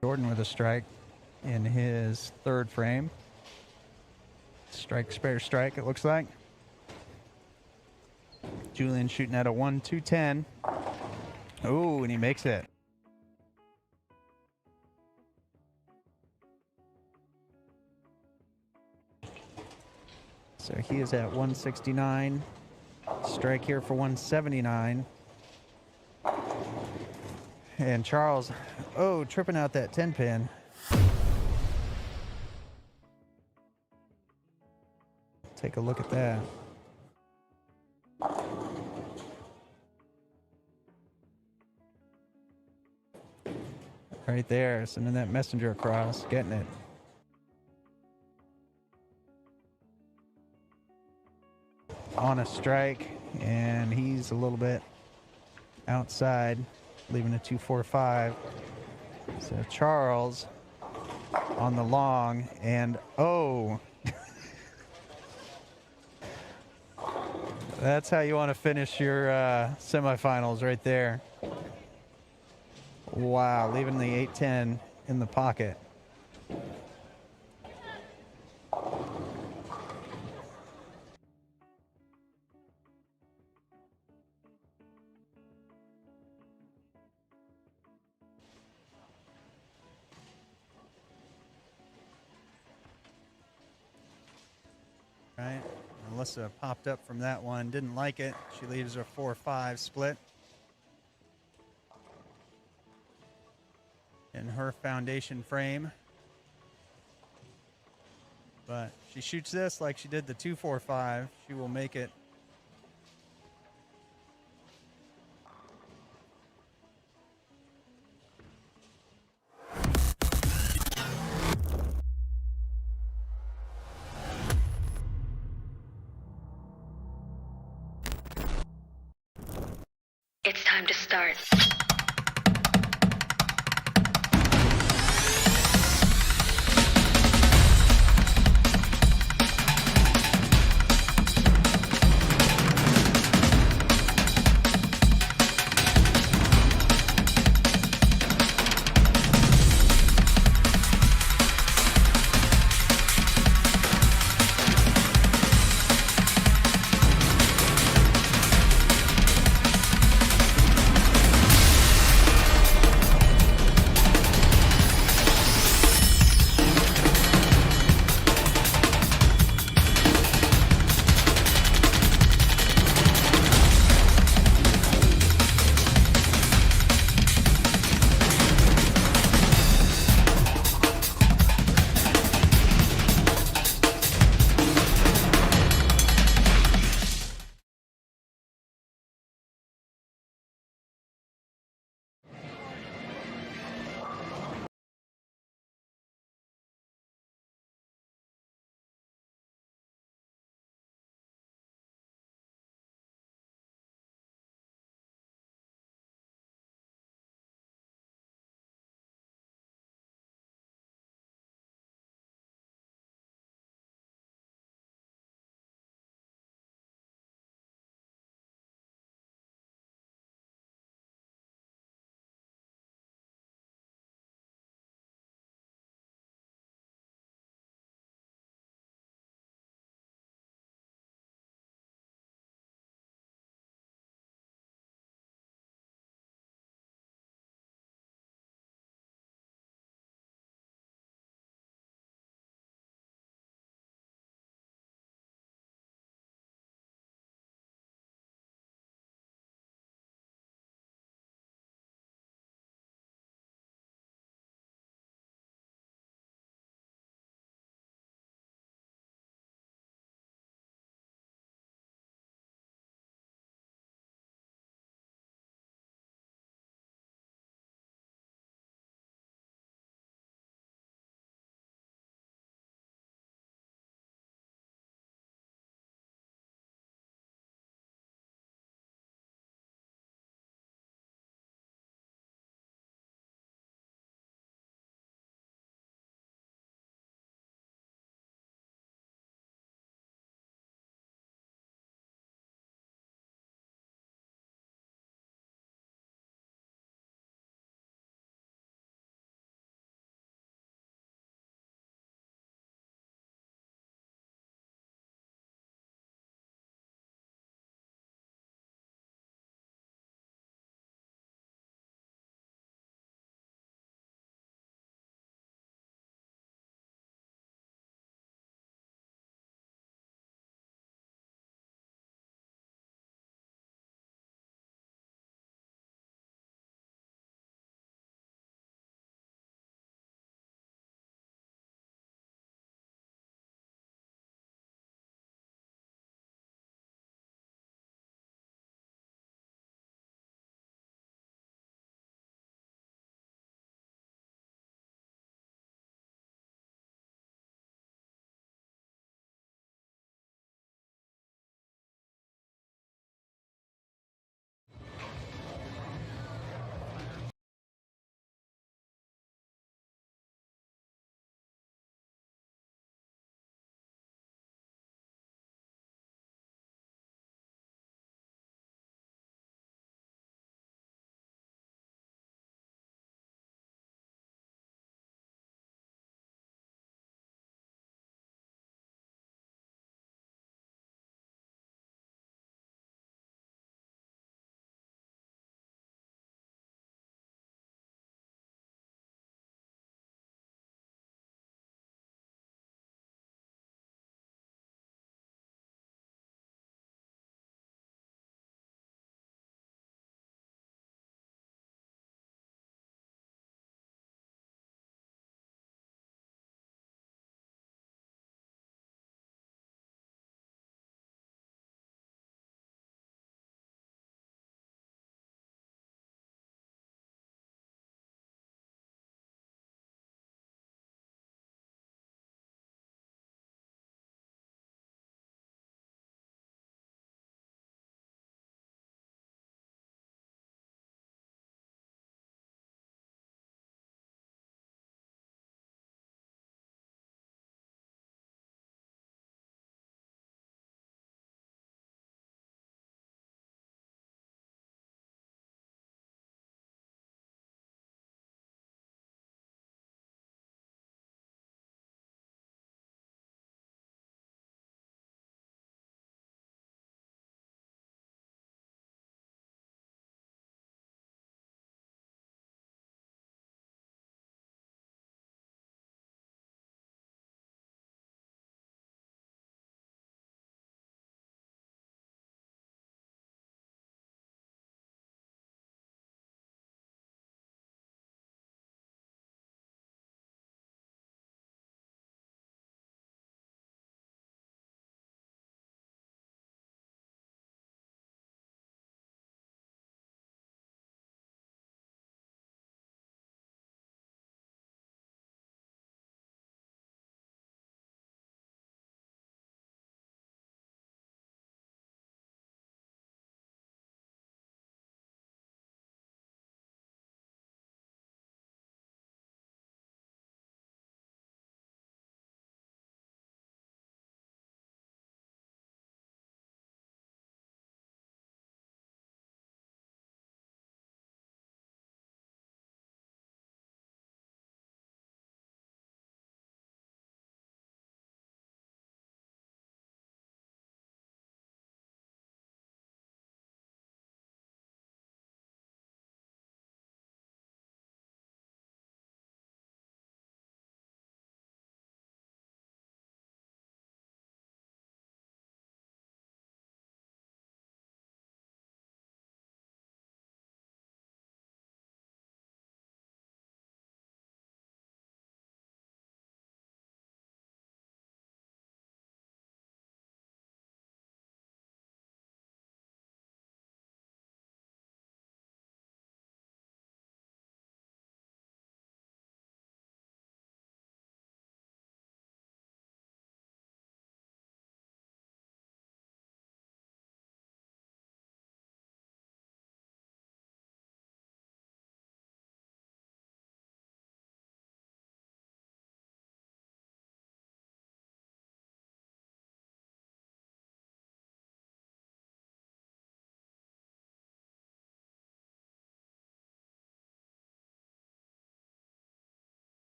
Jordan with a strike in his third frame. Strike, spare strike, it looks like. Julian shooting at a 1-2-10. Oh, and he makes it. So he is at 169. Strike here for 179. And Charles, tripping out that 10 pin. Take a look at that. Right there, sending that messenger across, getting it. On a strike, and he's a little bit outside, leaving a 2-4-5. So Charles on the long, and that's how you want to finish your semifinals right there. Wow, leaving the 8-10 in the pocket. Right, Alyssa popped up from that one, didn't like it. She leaves her 4-5 split. In her foundation frame. But she shoots this like she did the 2-4-5. She will make it. It's time to start.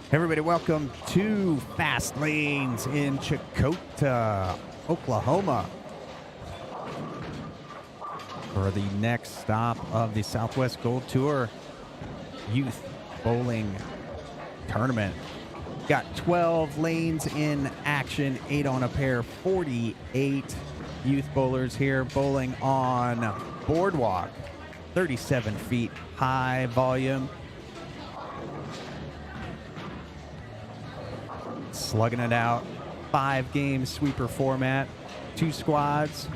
Everybody, welcome to Fast Lanes in Checotah, Oklahoma, for the next stop of the Southwest Gold Tour Youth Bowling Tournament. Got 12 lanes in action, 8 on a pair, 48 youth bowlers here bowling on boardwalk, 37 feet high volume. Slugging it out, 5-game sweeper format, 2 squads.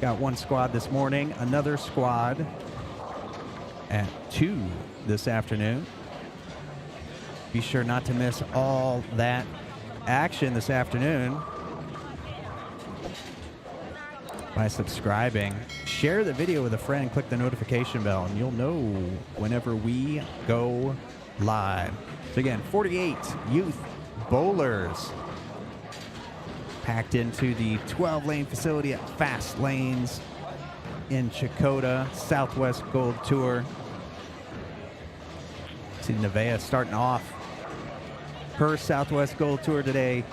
Got 1 squad this morning, another squad at 2 this afternoon. Be sure not to miss all that action this afternoon by subscribing. Share the video with a friend, click the notification bell, and you'll know whenever we go live. So again, 48 youth bowlers packed into the 12-lane facility at Fast Lanes in Checotah, Southwest Gold Tour. See Nevaeh starting off her Southwest Gold Tour today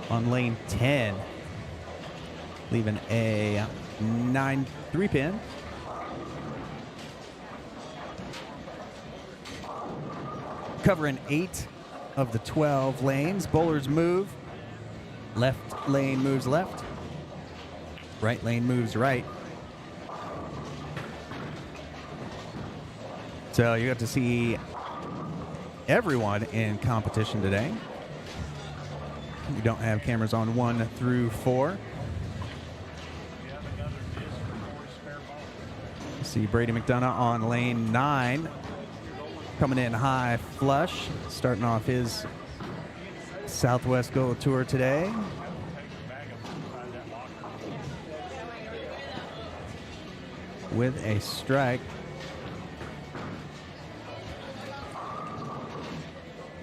on lane 10, leaving a 9-3 pin. Covering 8 of the 12 lanes. Bowlers move. Left lane moves left. Right lane moves right. So you got to see everyone in competition today. We don't have cameras on 1 through 4. See Brady McDonough on lane 9. Coming in high flush, starting off his Southwest Gold Tour today. With a strike.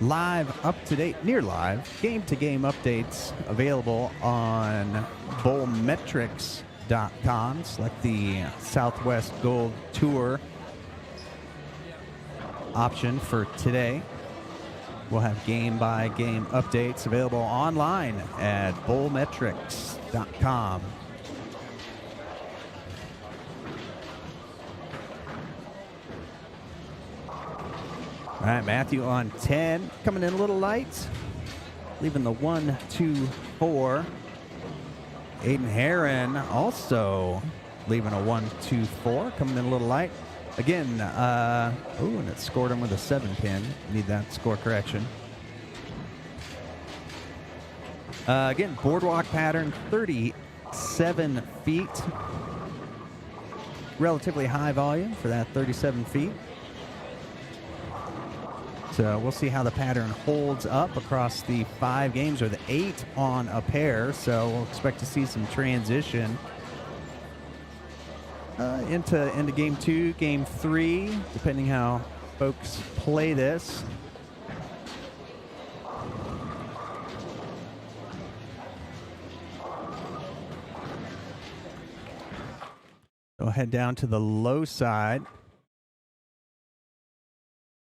Live, up-to-date, near live, game-to-game updates available on bowlmetrics.com. Select the Southwest Gold Tour option for today. We'll have game-by-game updates available online at bowlmetrics.com. All right, Matthew on 10, coming in a little light, leaving the 1, 2, 4. Aiden Heron also leaving a 1, 2, 4, coming in a little light. Again, and it scored him with a 7 pin. Need that score correction. Again, boardwalk pattern, 37 feet. Relatively high volume for that 37 feet. So we'll see how the pattern holds up across the 5 games, or the 8 on a pair. So we'll expect to see some transition into game 2, game 3, depending how folks play this. We'll head down to the low side.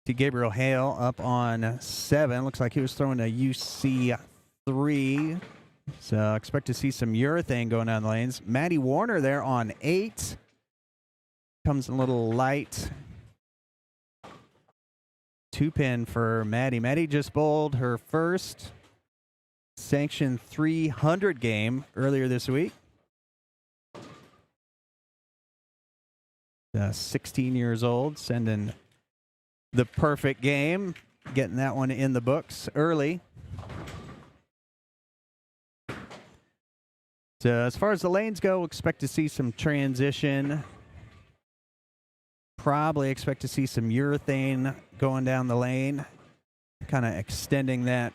See Gabriel Hale up on 7. Looks like he was throwing a UC 3. So expect to see some urethane going down the lanes. Maddie Warner there on 8. Comes a little light. 2 pin for Maddie. Maddie just bowled her first sanctioned 300 game earlier this week. 16 years old, sending the perfect game, getting that one in the books early. So as far as the lanes go, we'll expect to see some transition. Probably expect to see some urethane going down the lane, kind of extending that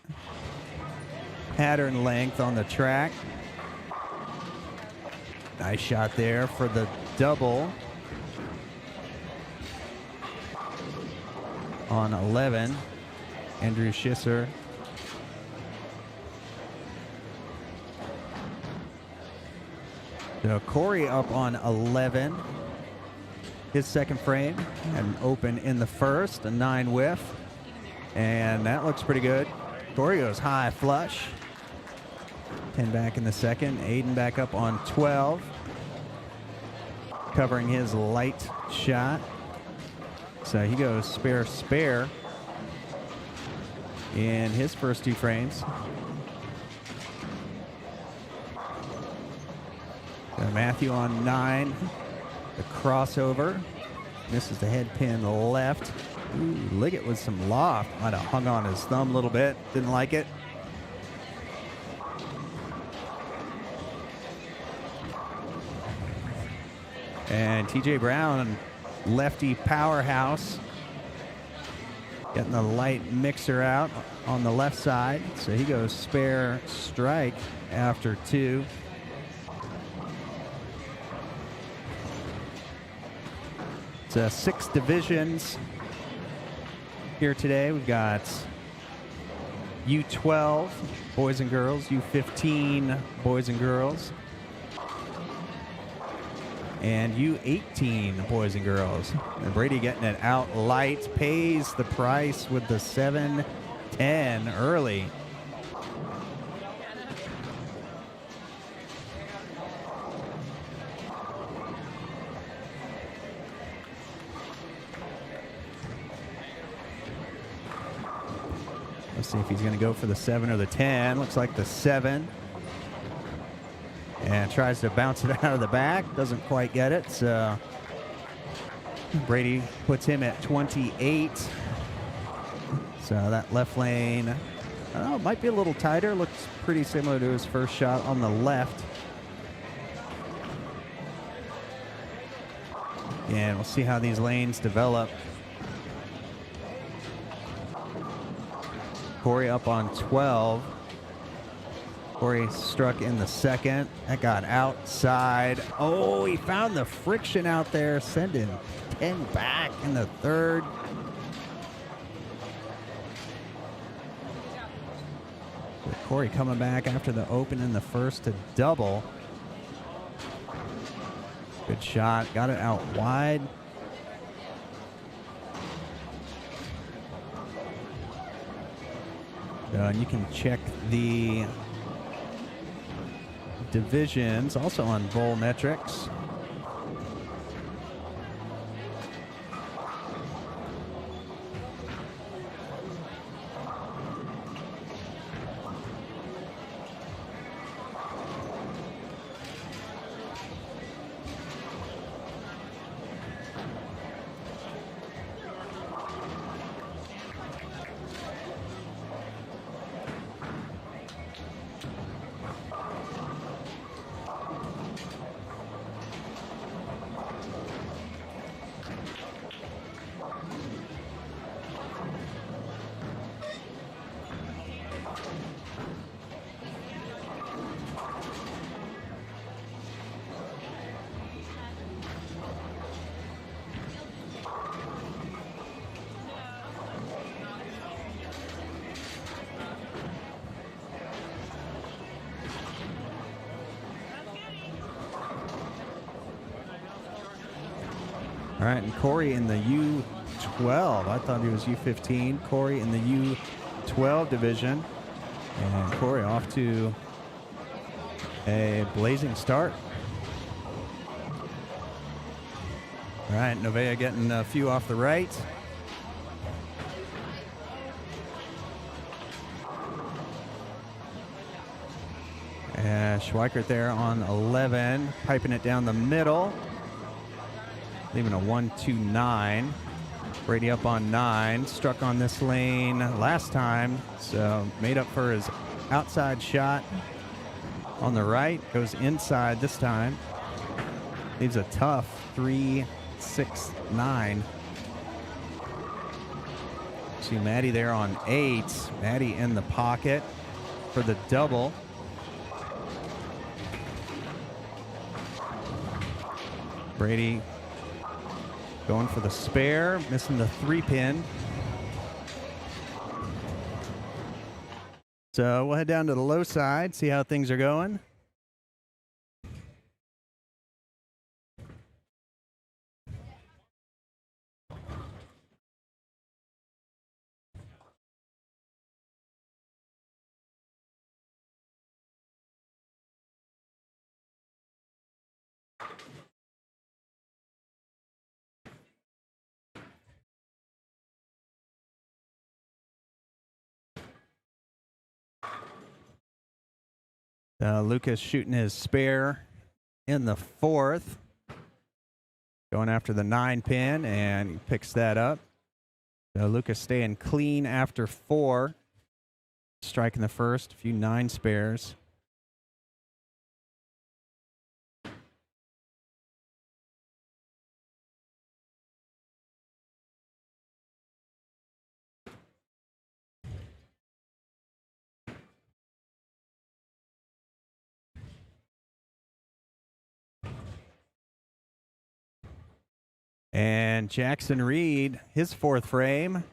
pattern length on the track. Nice shot there for the double on 11. Andrew Schisser. So Corey up on 11. His second frame, had an open in the first, a 9 whiff. And that looks pretty good. Corey goes high flush. 10 back in the second. Aiden back up on 12. Covering his light shot. So he goes spare, spare in his first 2 frames. So Matthew on 9. The crossover. Misses the head pin left. Ooh, Liggett with some loft. Might have hung on his thumb a little bit. Didn't like it. And TJ Brown, lefty powerhouse, getting the light mixer out on the left side. So he goes spare strike after 2. It's 6 divisions here today. We've got U12 boys and girls, U15 boys and girls, and U18 boys and girls. And Brady getting it out light, pays the price with the 7-10 early. Let's see if he's going to go for the 7 or the 10. Looks like the 7. And tries to bounce it out of the back. Doesn't quite get it. So Brady puts him at 28. So that left lane, might be a little tighter. Looks pretty similar to his first shot on the left. And we'll see how these lanes develop. Corey up on 12. Corey struck in the second. That got outside. Oh, he found the friction out there, sending 10 back in the third. With Corey coming back after the open in the first to double. Good shot. Got it out wide. And you can check the divisions also on Bowl Metrics. All right, and Corey in the U12. I thought he was U15. Corey in the U12 division. And Corey off to a blazing start. All right, Novea getting a few off the right. And Schweikert there on 11, piping it down the middle. Leaving a 1-2-9. Brady up on 9. Struck on this lane last time, so made up for his outside shot on the right. Goes inside this time. Leaves a tough 3-6-9. See Maddie there on 8. Maddie in the pocket for the double. Brady going for the spare, missing the 3-pin. So we'll head down to the low side, see how things are going. Lucas shooting his spare in the fourth. Going after the 9-pin, and he picks that up. Lucas staying clean after 4. Striking the first, a few 9 spares. And Jackson Reed, his 4th frame.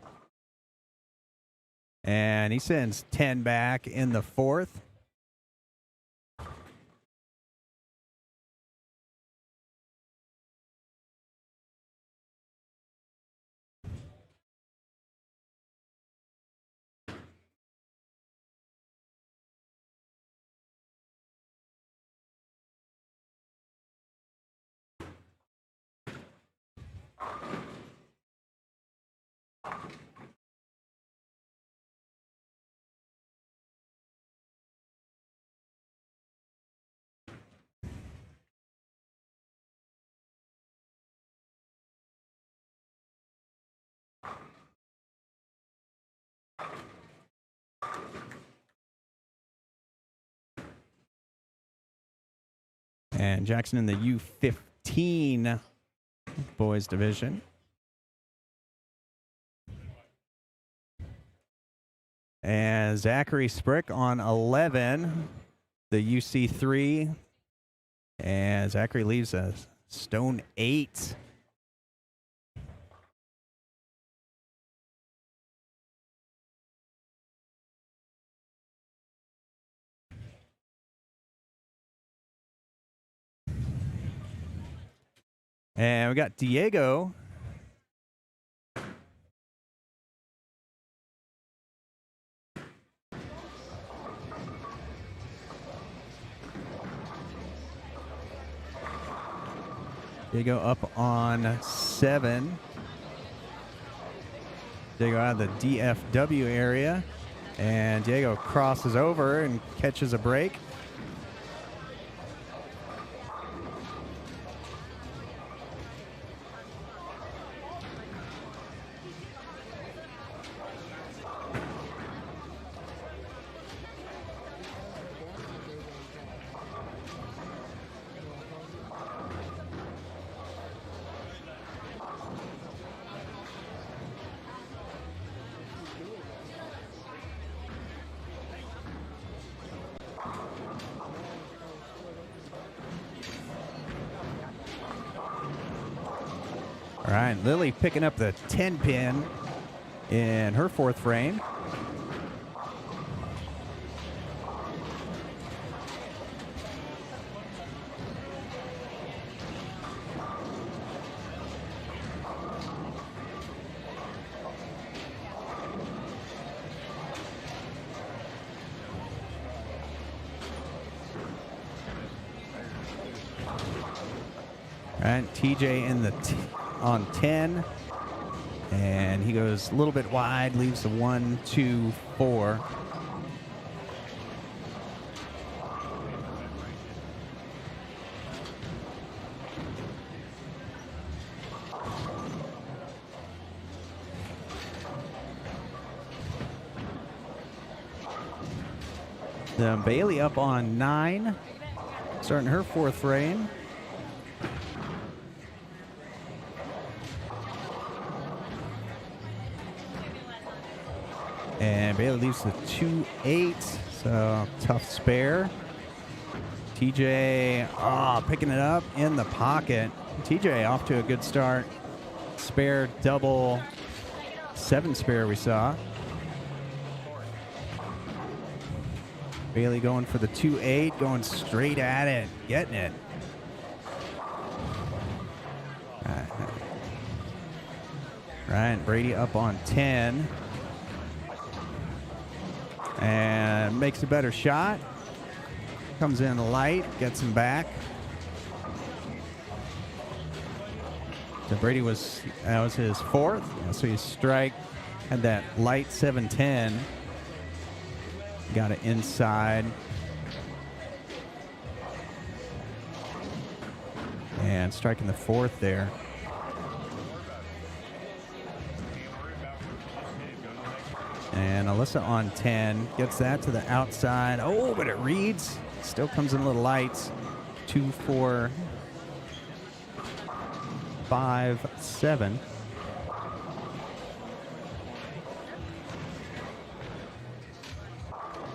And he sends 10 back in the 4th. And Jackson in the U15 boys division. And Zachary Sprick on 11, the UC3. And Zachary leaves a stone 8. And we got Diego. Diego up on 7. Diego out of the DFW area. And Diego crosses over and catches a break. All right, Lily picking up the 10-pin in her 4th frame. All right, TJ in the on 10, and he goes a little bit wide, leaves the 1, 2, 4. Bailey up on 9, starting her 4th frame. And Bailey leaves the 2-8, so tough spare. TJ, picking it up in the pocket. TJ off to a good start. Spare double 7 spare we saw. Bailey going for the 2-8, going straight at it, getting it. Ryan Brady up on 10. And makes a better shot. Comes in light, gets him back. So Brady that was his 4th. So he strike, had that light 7-10. Got it inside. And striking the fourth there. And Alyssa on 10 gets that to the outside. Oh, but it reads. Still comes in a little light. 2, 4, 5, 7.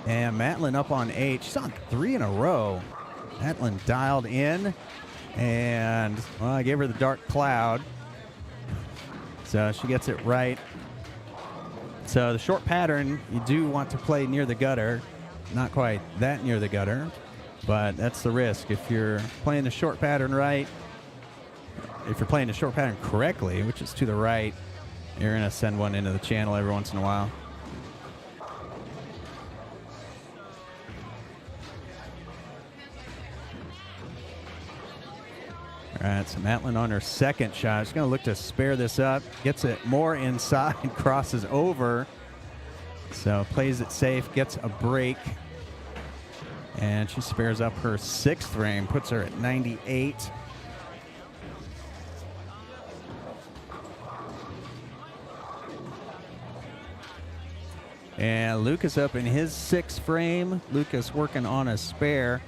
And Matlin up on 8. She's on 3 in a row. Matlin dialed in. And, well, I gave her the dark cloud. So she gets it right. So the short pattern, you do want to play near the gutter. Not quite that near the gutter, but that's the risk. If you're playing the short pattern right, if you're playing the short pattern correctly, which is to the right, you're going to send one into the channel every once in a while. All right, so Matlin on her second shot. She's going to look to spare this up. Gets it more inside, crosses over. So plays it safe, gets a break. And she spares up her sixth frame, puts her at 98. And Lucas up in his sixth frame. Lucas working on a spare.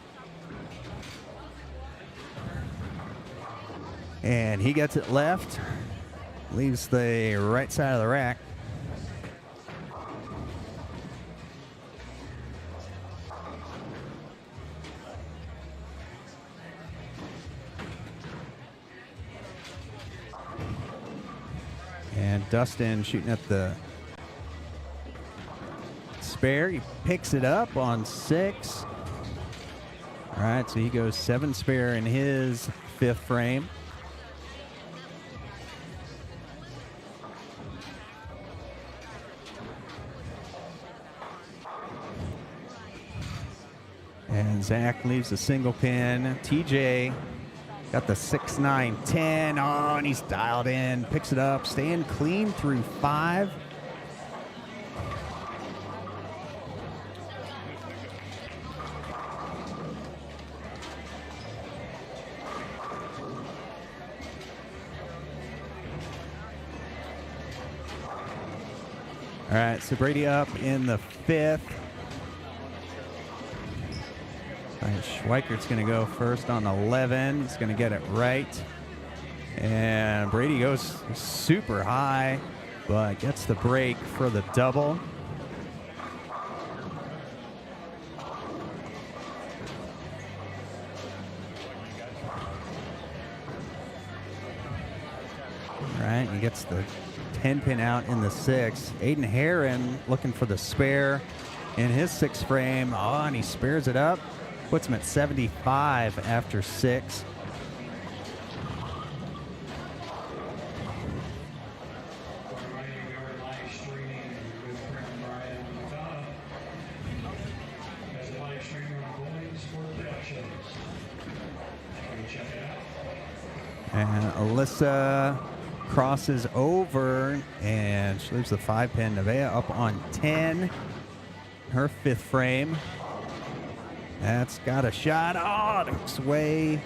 And he gets it left, leaves the right side of the rack. And Dustin shooting at the spare. He picks it up on 6. All right, so he goes 7 spare in his fifth frame. And Zach leaves a single pin. TJ got the 6, 9, 10. Oh, and he's dialed in. Picks it up. Staying clean through 5. All right, so Brady up in the 5th. Schweikert's going to go first on 11. He's going to get it right. And Brady goes super high, but gets the break for the double. All right, he gets the 10 pin out in the 6th. Aiden Herron looking for the spare in his 6th frame. Oh, and he spares it up. Puts him at 75 after 6. And Alyssa crosses over, and she leaves the 5 pin. Nevaeh up on 10. Her 5th frame. That's got a shot. Oh, it hooks away.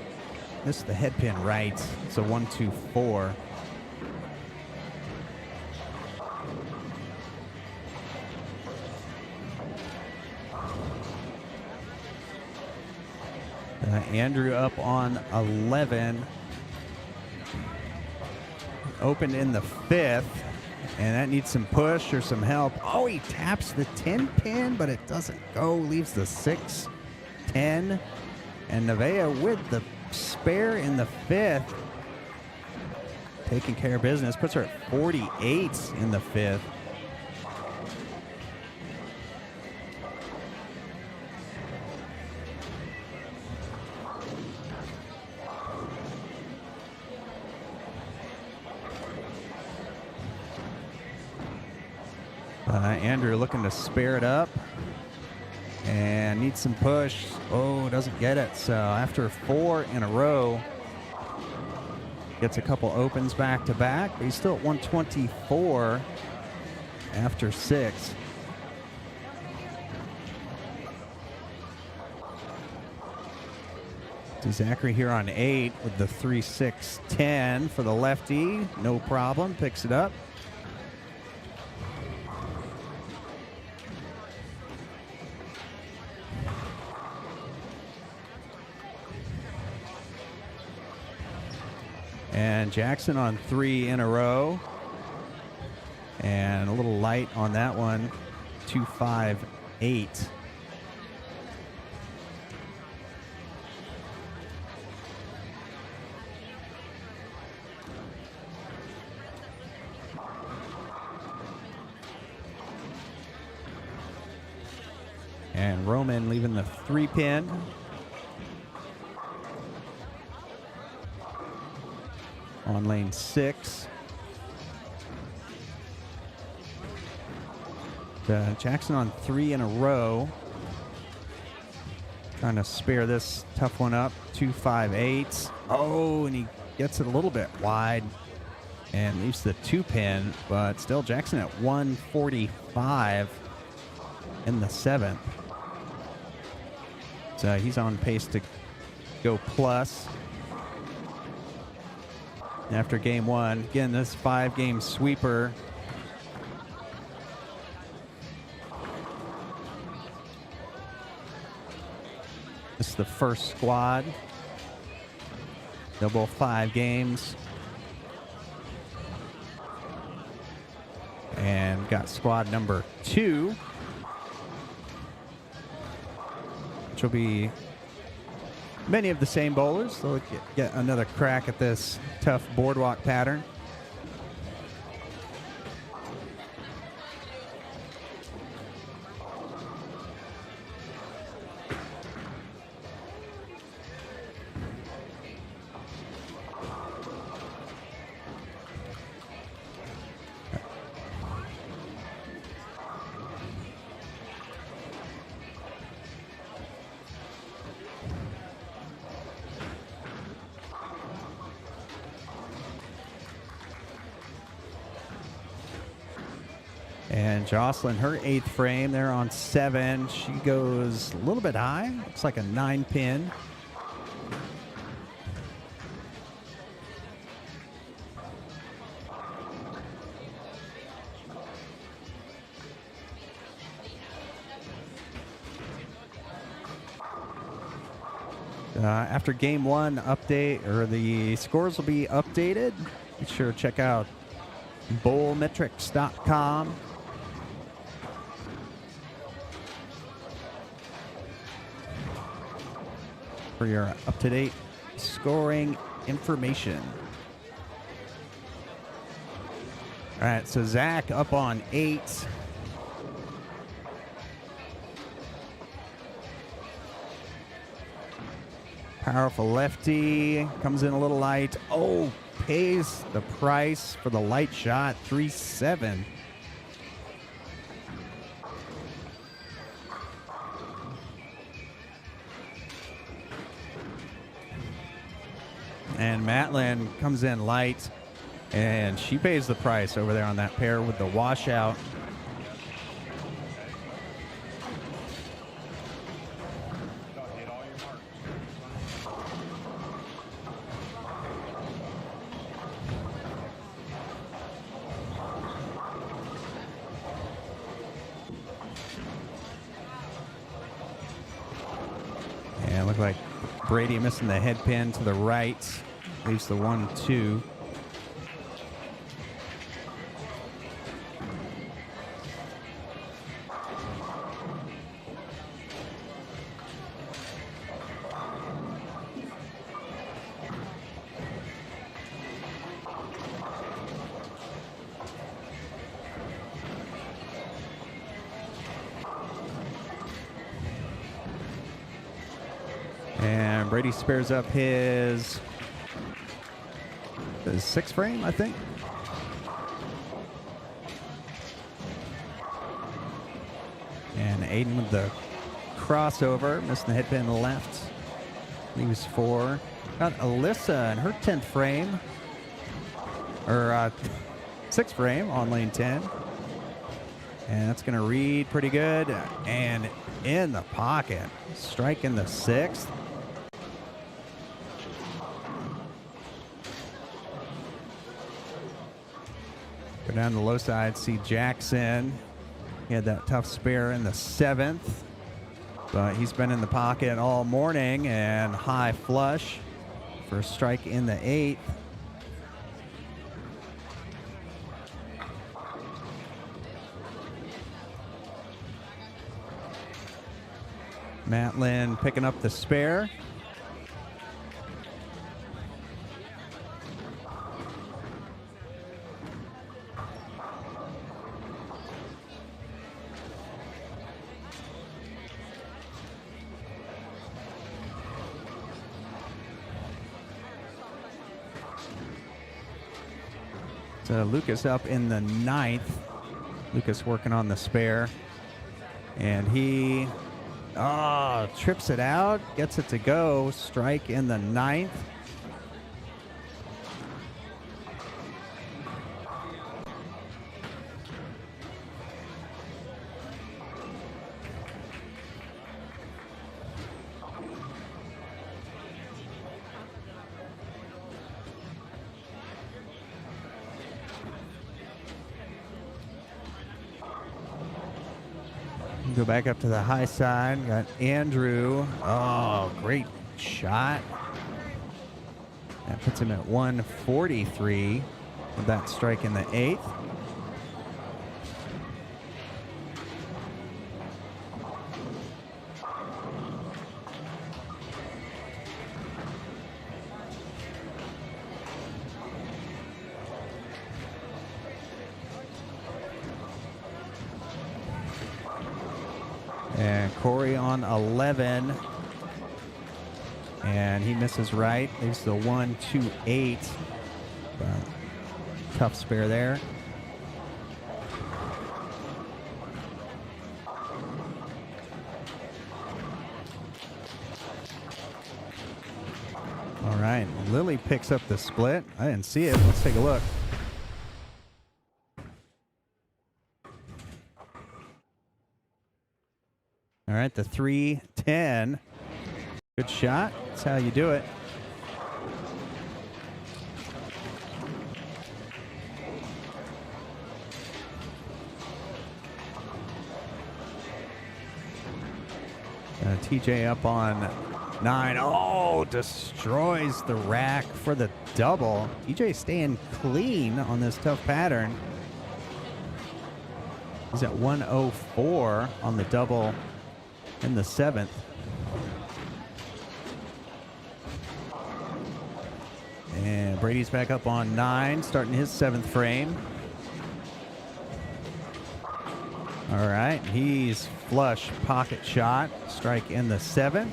Missed the head pin right. It's a 1, 2, 4. Andrew up on 11. Opened in the 5th. And that needs some push or some help. Oh, he taps the 10 pin, but it doesn't go. Leaves the 6, 10. And Nevaeh with the spare in the 5th. Taking care of business. Puts her at 48 in the 5th. Andrew looking to spare it up and needs some push. Oh, doesn't get it. So after 4 in a row, gets a couple opens back to back, but he's still at 124 after 6. To Zachary here on 8 with the 3-6-10 for the lefty. No problem. Picks it up. And Jackson on 3 in a row. And a little light on that one. 2-5-8. And Roman leaving the 3-pin. On lane 6. Jackson on 3 in a row. Trying to spare this tough one up. 2-5-8. Oh, and he gets it a little bit wide and leaves the 2-pin, but still Jackson at 145 in the 7th. So he's on pace to go plus. After game 1, again, this 5-game sweeper. This is the first squad. They'll both 5 games. And got squad number 2, which will be many of the same bowlers. So we'll get another crack at this tough boardwalk pattern. And Jocelyn, her 8th frame, they're on 7. She goes a little bit high. Looks like a 9-pin. After game 1 update, or the scores will be updated. Be sure to check out bowlmetrics.com. for your up-to-date scoring information. All right, so Zach up on 8. Powerful lefty, comes in a little light. Oh, pays the price for the light shot, 3-7. And Matlin comes in light, and she pays the price over there on that pair with the washout. And look like Brady missing the head pin to the right. Leaves the 1-2. And Brady spares up his 6th frame, I think. And Aiden with the crossover, missing the head pin left. Leaves 4. Got Alyssa in her 10th frame, or 6th frame on lane 10. And that's going to read pretty good. And in the pocket, striking the 6th. Go down the low side, see Jackson. He had that tough spare in the 7th, but he's been in the pocket all morning, and high flush for a strike in the 8th. Matlin picking up the spare. So Lucas up in the 9th. Lucas working on the spare. And he trips it out, gets it to go. Strike in the 9th. Go back up to the high side. Got Andrew. Oh, great shot. That puts him at 143 with that strike in the 8th. And Corey on 11. And he misses right. Leaves the 1-2-8. Tough spare there. All right. Lily picks up the split. I didn't see it. Let's take a look. All right, the 3-10. Good shot. That's how you do it. TJ up on 9. Oh, destroys the rack for the double. TJ staying clean on this tough pattern. He's at 104 on the double in the 7th. And Brady's back up on 9, starting his 7th frame. All right, he's flush pocket shot, strike in the 7th.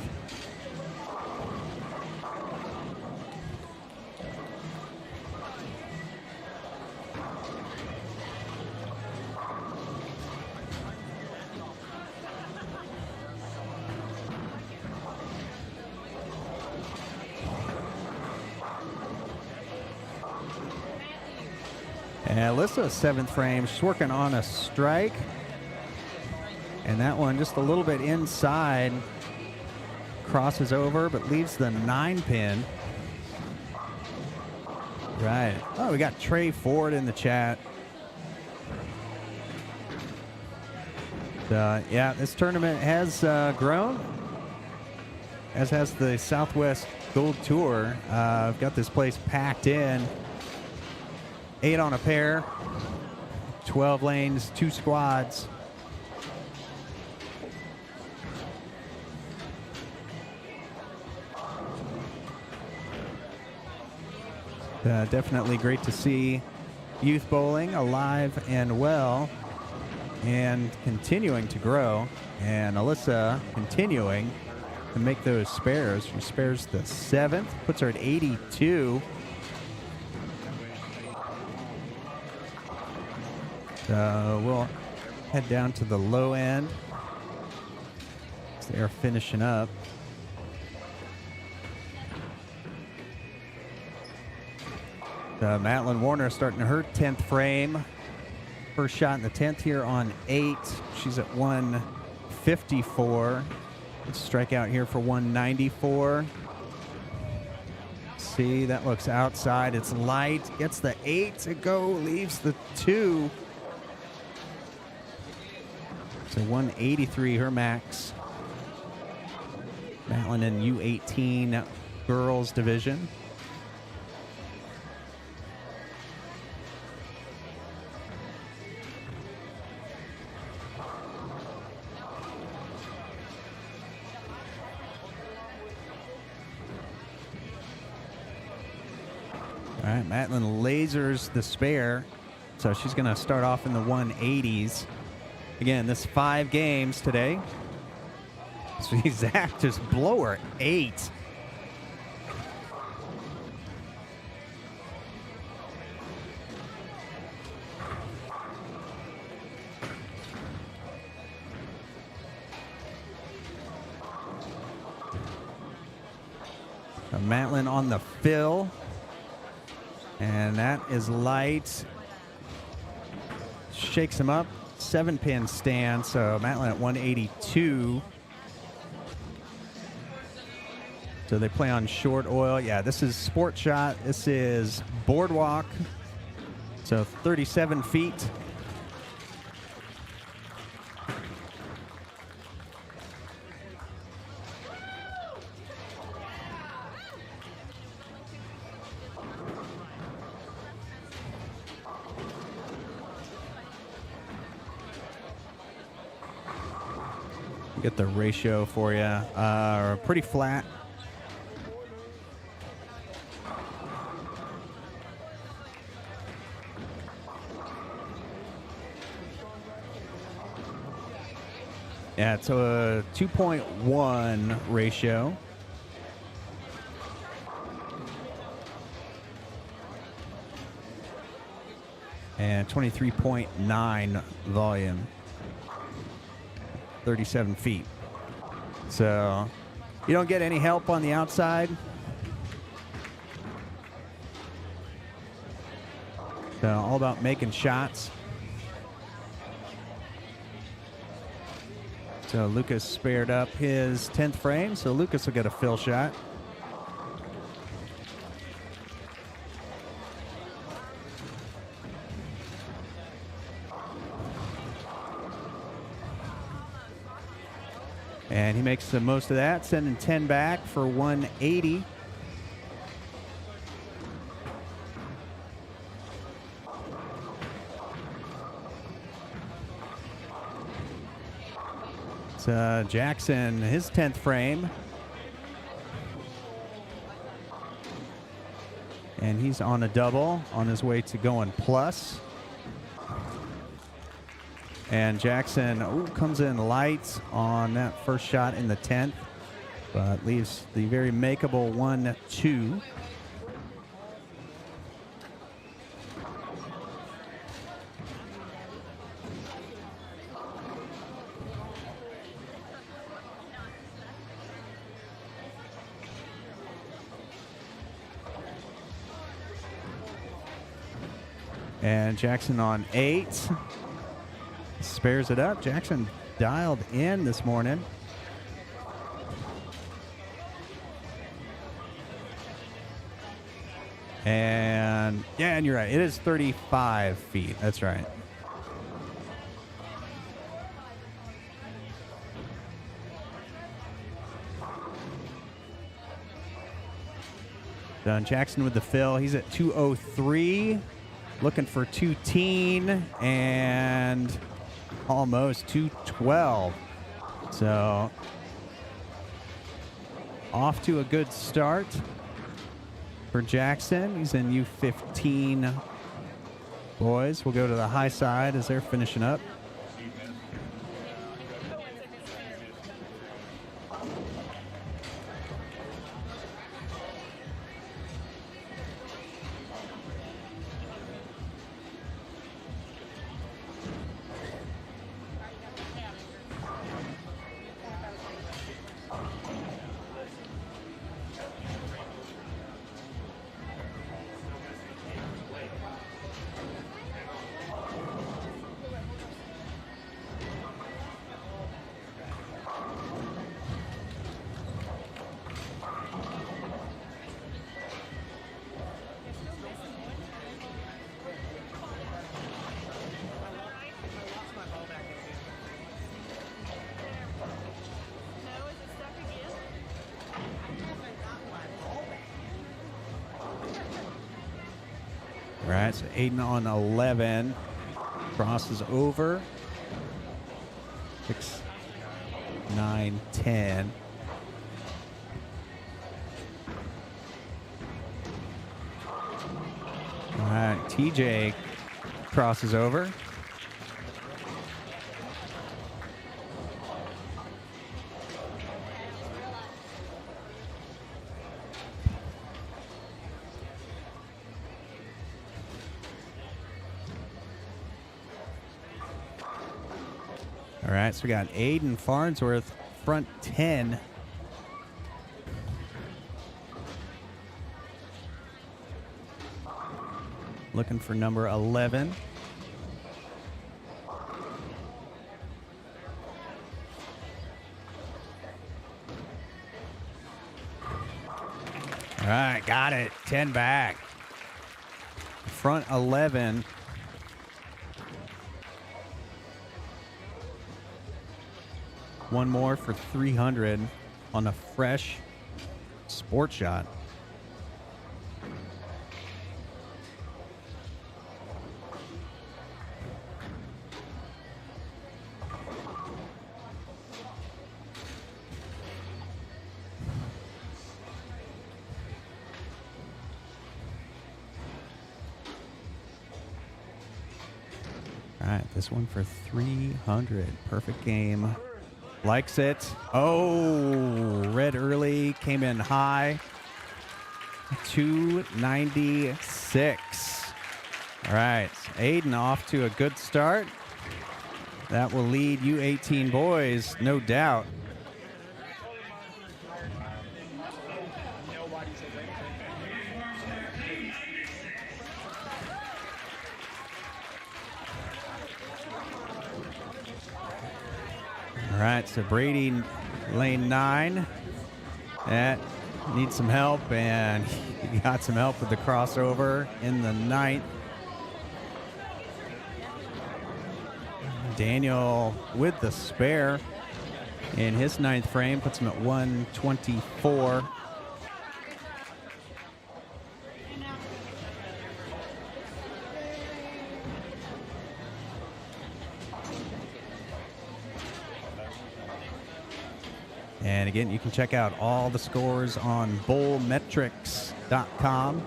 And Alyssa, 7th frame, she's working on a strike. And that one just a little bit inside. Crosses over, but leaves the 9-pin. Right. Oh, we got Trey Ford in the chat. Yeah, this tournament has grown, as has the Southwest Gold Tour. I've got this place packed in. 8 on a pair, 12 lanes, 2 squads. Definitely great to see youth bowling alive and well and continuing to grow. And Alyssa continuing to make those spares. She spares the 7th, puts her at 82. We'll head down to the low end. They're finishing up. Madeline Warner starting her 10th frame. First shot in the 10th here on 8. She's at 154. Let's strike out here for 194. see, that looks outside. It's light. Gets the 8 to go. Leaves the 2. So 183, her max. Matlin in U18 girls division. All right, Matlin lasers the spare, so she's going to start off in the 180s. Again, this 5 games today. So Zach just blow her 8. Matlin on the fill. And that is light. Shakes him up. 7-pin stand. So Matlin at 182. So they play on short oil. Yeah, this is sport shot. This is boardwalk. So 37 feet. Get the ratio for you. Pretty flat. Yeah, it's a 2.1 ratio. And 23.9 volume. 37 feet. So you don't get any help on the outside. So all about making shots. So Lucas spared up his 10th frame, so Lucas will get a fill shot. And he makes the most of that, sending 10 back for 180. It's Jackson, his 10th frame. And he's on a double, on his way to going plus. And Jackson comes in light on that first shot in the 10th, but leaves the very makeable 1-2. And Jackson on 8. Spares it up. Jackson dialed in this morning. And yeah, and you're right. It is 35 feet. That's right. Done. Jackson with the fill. He's at 203. Looking for 210 and almost 212. So off to a good start for Jackson. He's in U15 boys. We'll go to the high side as they're finishing up. All right, so Aiden on 11. Crosses over. 6, 9, 10. All right, TJ crosses over. All right, so we got Aiden Farnsworth, front 10. Looking for number 11. All right, got it. 10 back. Front 11. One more for 300 on a fresh sport shot. All right, this one for 300. Perfect game. Likes it. Oh, red early, came in high. 296. All right, Aiden off to a good start. That will lead U18 boys, no doubt. All right, so Brady, lane 9. That needs some help, and he got some help with the crossover in the 9th. Daniel with the spare in his 9th frame, puts him at 124. And again, you can check out all the scores on bowlmetrics.com.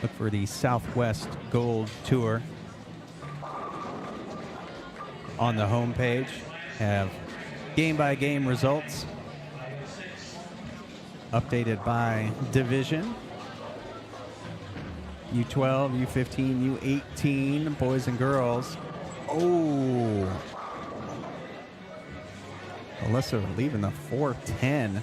Look for the Southwest Gold Tour on the homepage. Have game-by-game results updated by division. U12, U15, U18, boys and girls. Oh, Alyssa leaving the 410.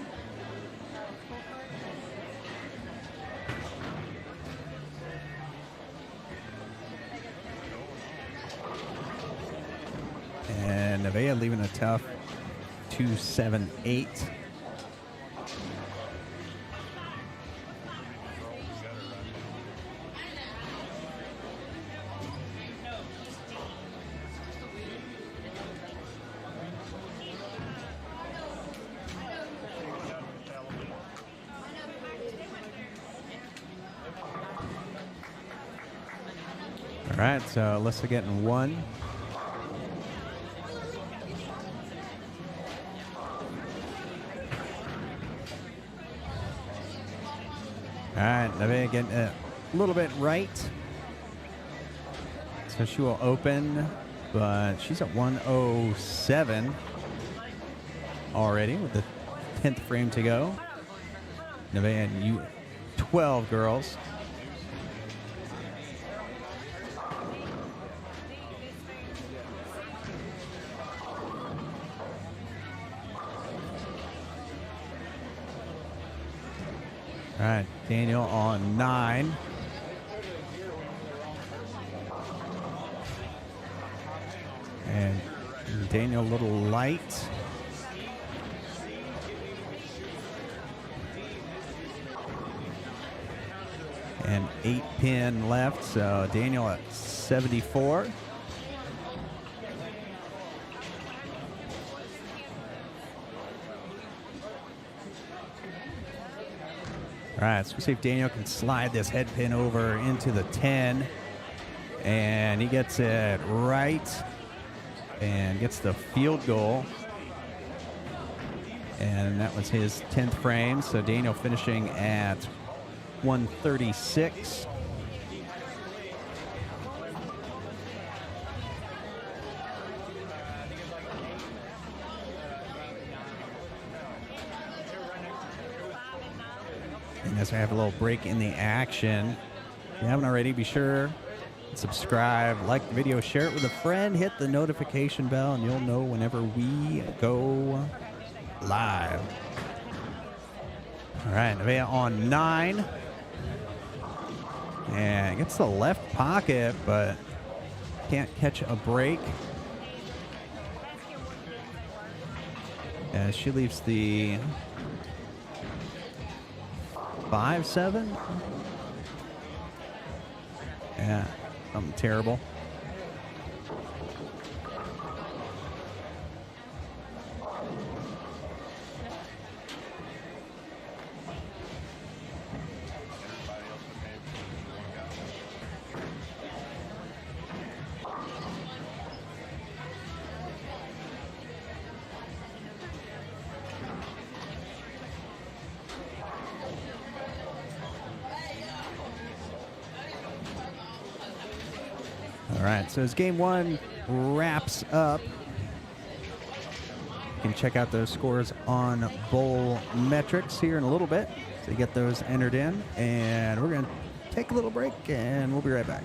And Nevaeh leaving a tough 278. All right, so Alyssa getting 1. All right, Nevaeh getting a little bit right. So she will open, but she's at 107 already with the 10th frame to go. Nevaeh and U12 girls. All right, Daniel on 9. And Daniel a little light. And 8 pin left, so Daniel at 74. All right, so we'll see if Daniel can slide this head pin over into the 10. And he gets it right and gets the field goal. And that was his 10th frame. So Daniel finishing at 136. And as I have a little break in the action, if you haven't already, be sure to subscribe, like the video, share it with a friend, hit the notification bell, and you'll know whenever we go live. All right, Nevaeh on 9. And gets the left pocket, but can't catch a break. As she leaves the 5-7. Yeah, something terrible. All right, so as game one wraps up, you can check out those scores on Bowl Metrics here in a little bit. So you get those entered in, and we're going to take a little break, and we'll be right back.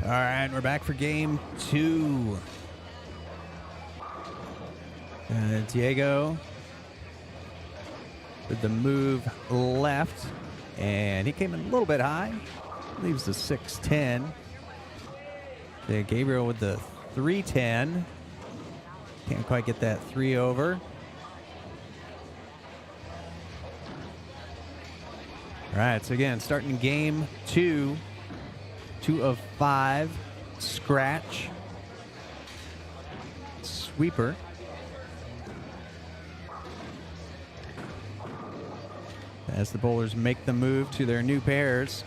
All right, we're back for game 2. Diego with the move left, and he came in a little bit high. Leaves the 6-10. Gabriel with the 3-10. Can't quite get that 3 over. All right, so again, starting game 2. 2 of 5. Scratch. Sweeper. As the bowlers make the move to their new pairs.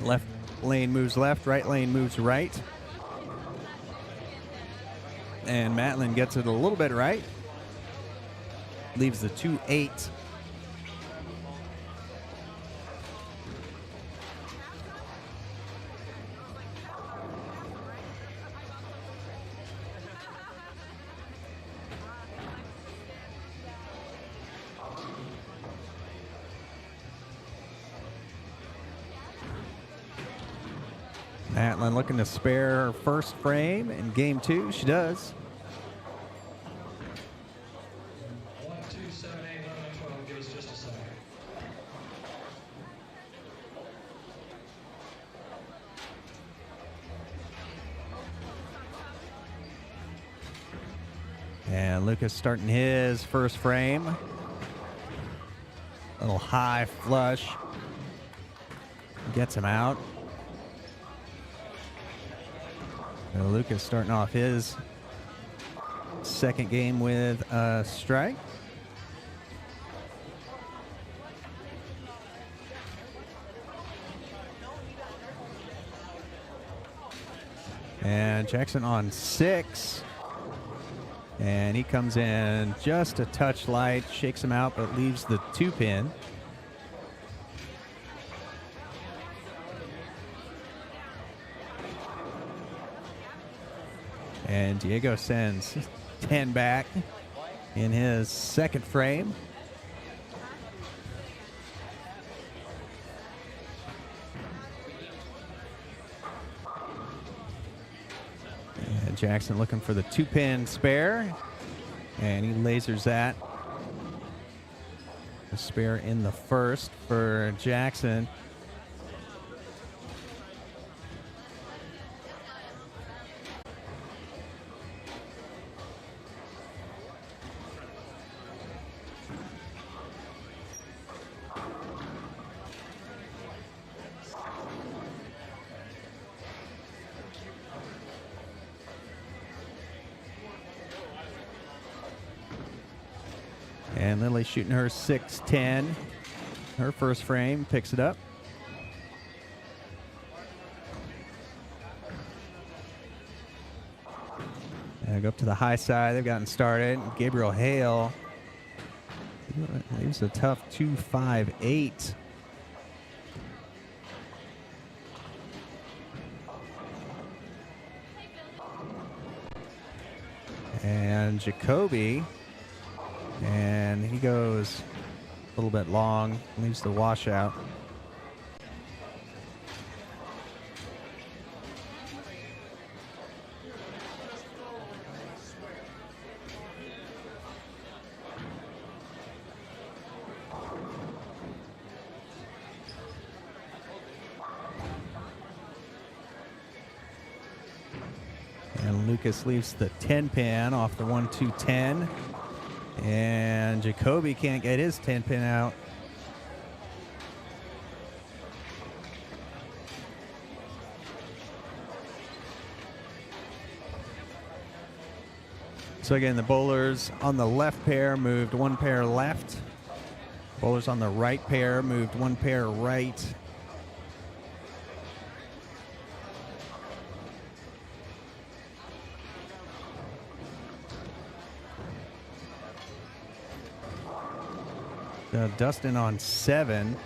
Left lane moves left, right lane moves right. And Matlin gets it a little bit right. Leaves the 2-8. Matlin looking to spare her first frame in game 2. She does. 1, 2, 7, 8, 11, 12. Give us just a second. And Lucas starting his first frame. Little high flush. Gets him out. And Lucas starting off his second game with a strike. And Jackson on 6. And he comes in just a touch light, shakes him out, but leaves the 2-pin. And Diego sends 10 back in his second frame. And Jackson looking for the 2-pin spare. And he lasers that. The spare in the first for Jackson. And Lily shooting her 6-10. Her first frame, picks it up. And go up to the high side. They've gotten started. Gabriel Hale leaves a tough 2-5-8. And Jacoby. And he goes a little bit long, leaves the washout. And Lucas leaves the 10-pin off the 1-2-10. And Jacoby can't get his 10-pin out. So again, the bowlers on the left pair moved 1 pair left. Bowlers on the right pair moved 1 pair right. Dustin on 7.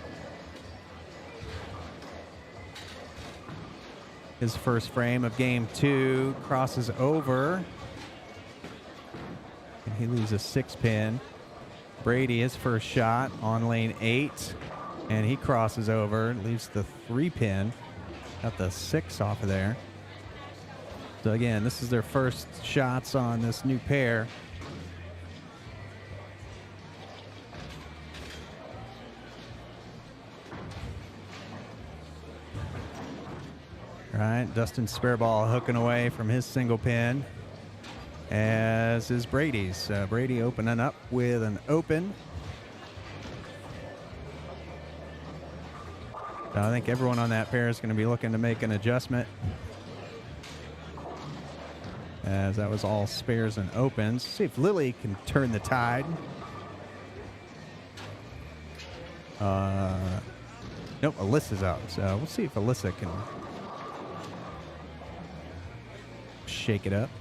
His first frame of game 2 crosses over. And he leaves a 6-pin. Brady, his first shot on lane 8. And he crosses over, leaves the 3-pin. Got the 6 off of there. So again, this is their first shots on this new pair. All right, Dustin Spareball hooking away from his single pin, as is Brady's. Brady opening up with an open. So I think everyone on that pair is going to be looking to make an adjustment, as that was all spares and opens. See if Lily can turn the tide. Nope, Alyssa's out. So we'll see if Alyssa can shake it up.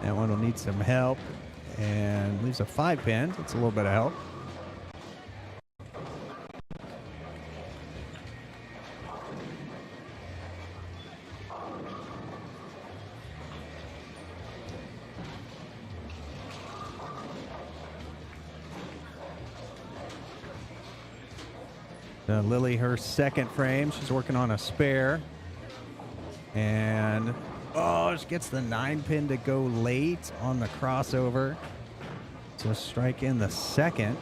That one will need some help, and leaves a 5 pin. That's a little bit of help. Lily, her second frame. She's working on a spare. And, oh, she gets the 9 pin to go late on the crossover to strike in the second.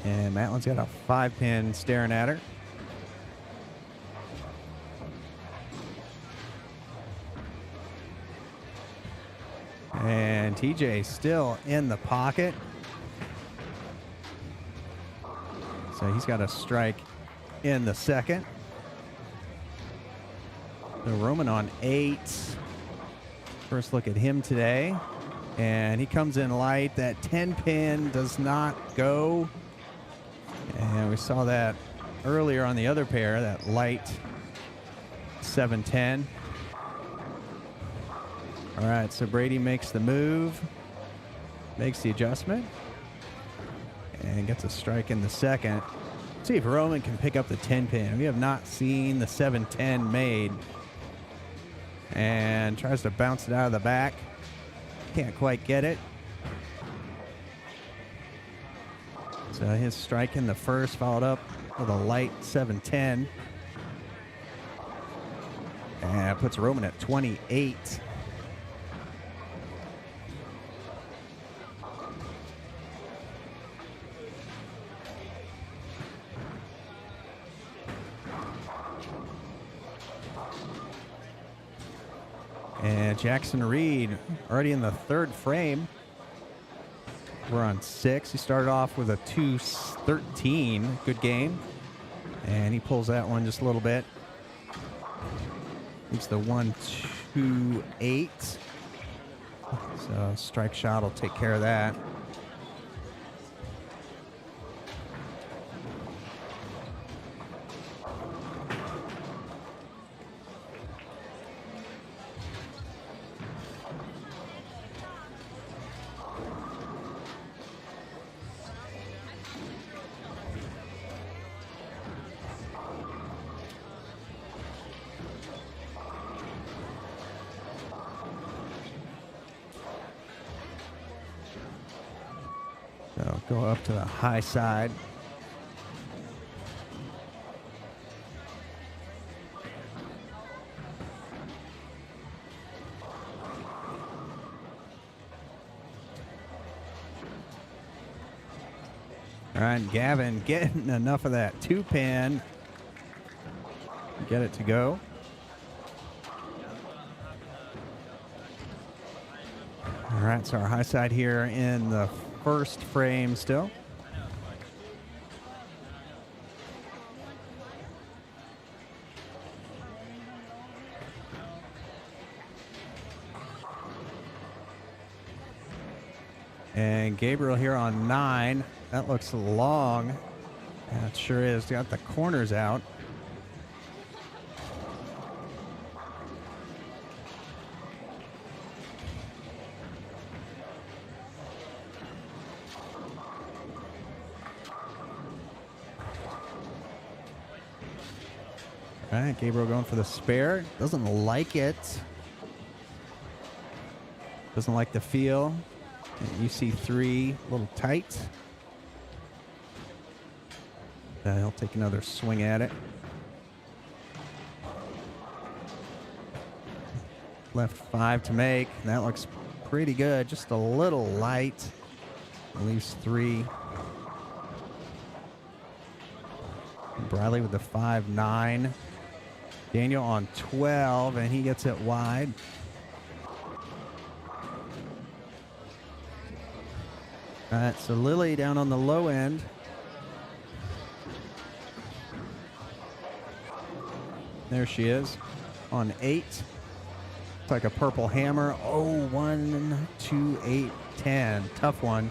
And Matlin's got a 5 pin staring at her. And TJ still in the pocket. So he's got a strike in the second. So Roman on 8. First look at him today. And he comes in light. That 10 pin does not go. And we saw that earlier on the other pair, that light 7-10. All right, so Brady makes the move, makes the adjustment, and gets a strike in the second. See if Roman can pick up the 10 pin. We have not seen the 7-10 made. And tries to bounce it out of the back. Can't quite get it. So his strike in the first, followed up with a light 7-10. And puts Roman at 28. And Jackson Reed already in the 3rd frame. We're on 6. He started off with a 2-13. Good game. And he pulls that one just a little bit. It's the 1-2-8. So strike shot will take care of that. So go up to the high side. All right, Gavin getting enough of that 2 pin. Get it to go. All right, so our high side here in the 1st frame still. And Gabriel here on 9. That looks long. Yeah, it sure is. Got the corners out. All right, Gabriel going for the spare. Doesn't like it. Doesn't like the feel. UC3 a little tight. He'll take another swing at it. Left 5 to make. That looks pretty good. Just a little light. Leaves 3. Bradley with the 5-9. Daniel on 12, and he gets it wide. All right, so Lily down on the low end. There she is on 8. It's like a purple hammer. Oh, 1, 2, 8, 10. Tough one.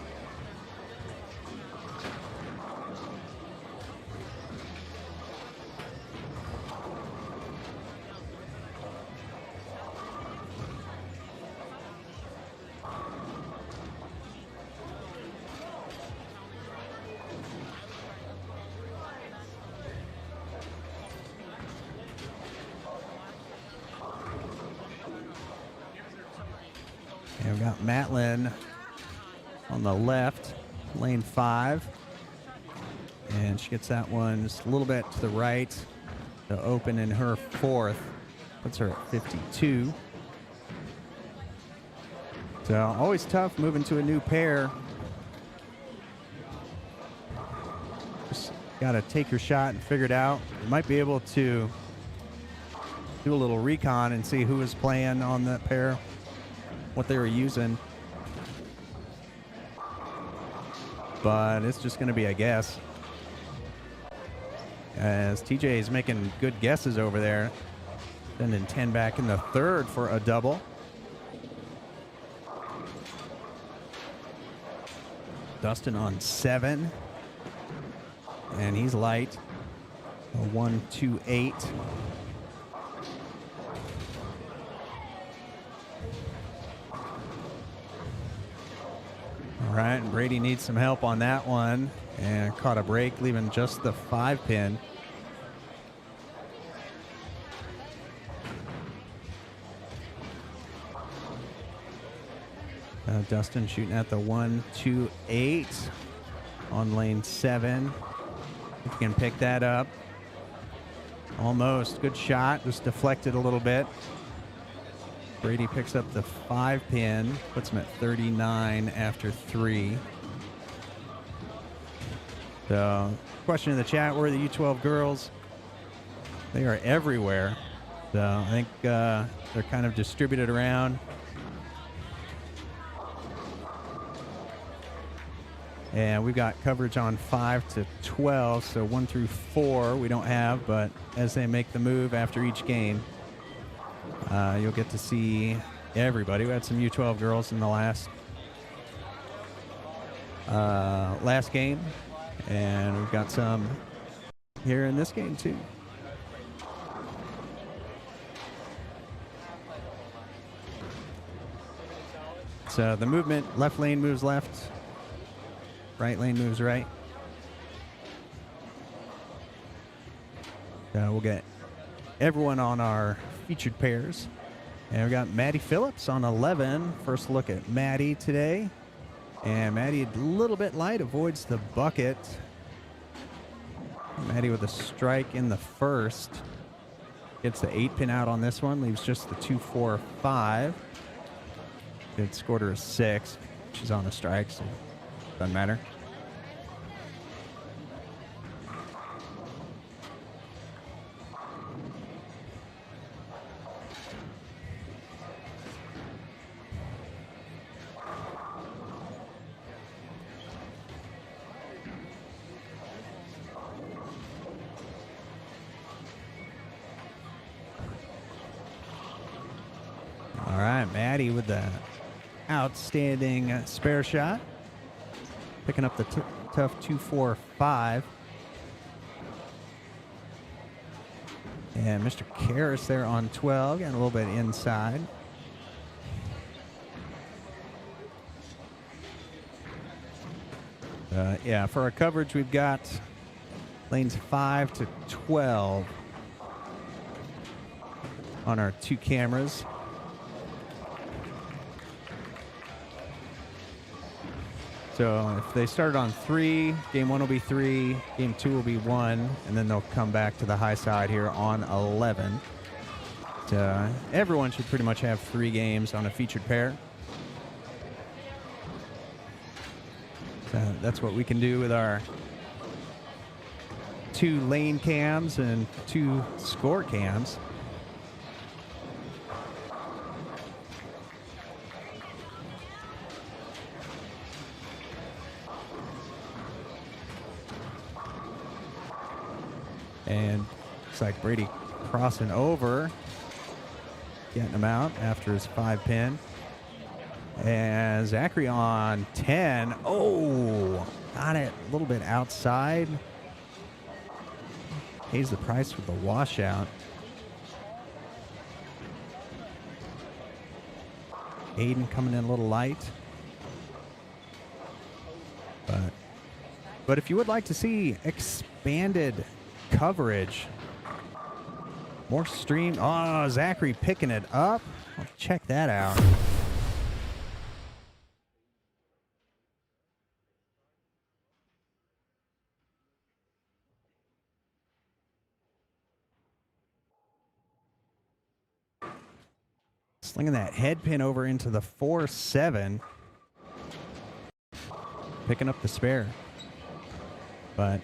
And we've got Matlin on the left, lane 5. And she gets that one just a little bit to the right to open in her 4th. Puts her at 52. So always tough moving to a new pair. Just got to take your shot and figure it out. You might be able to do a little recon and see who is playing on that pair, what they were using. But it's just going to be a guess. As TJ is making good guesses over there. Sending 10 back in the 3rd for a double. Dustin on 7. And he's light. A 1, 2, 8. All right, and Brady needs some help on that one. And caught a break, leaving just the 5-pin. Dustin shooting at the 1, 2, 8 on lane 7. If you can pick that up. Almost. Good shot. Just deflected a little bit. Brady picks up the 5-pin. Puts him at 39 after 3. So, question in the chat, where are the U12 girls? They are everywhere. So, I think they're kind of distributed around. And we've got coverage on 5 to 12, so 1 through 4 we don't have, but as they make the move after each game, you'll get to see everybody. We had some U12 girls in the last game, and we've got some here in this game too. So the movement, left lane moves left. Right lane moves right. We'll get everyone on our featured pairs. And we got Maddie Phillips on 11. First look at Maddie today. And Maddie a little bit light, avoids the bucket. Maddie with a strike in the 1st. Gets the 8-pin out on this one, leaves just the 2, 4, 5. It scored her a 6. She's on a strike, so doesn't matter. All right, Maddie with the outstanding spare shot. Picking up the tough 2, 4, 5. And Mr. Karras there on 12, getting a little bit inside. Yeah, for our coverage, we've got lanes 5 to 12. on our 2 cameras. So if they started on 3, game 1 will be 3, game 2 will be 1, and then they'll come back to the high side here on 11. So everyone should pretty much have 3 games on a featured pair. So that's what we can do with our 2 lane cams and 2 score cams. And looks like Brady crossing over, getting him out after his 5-pin. And Zachary on 10. Oh, got it a little bit outside. Pays the price with the washout. Aiden coming in a little light. But if you would like to see expanded coverage, more stream. Oh, Zachary picking it up. Well, check that out. Slinging that head pin over into the 4-7. Picking up the spare. But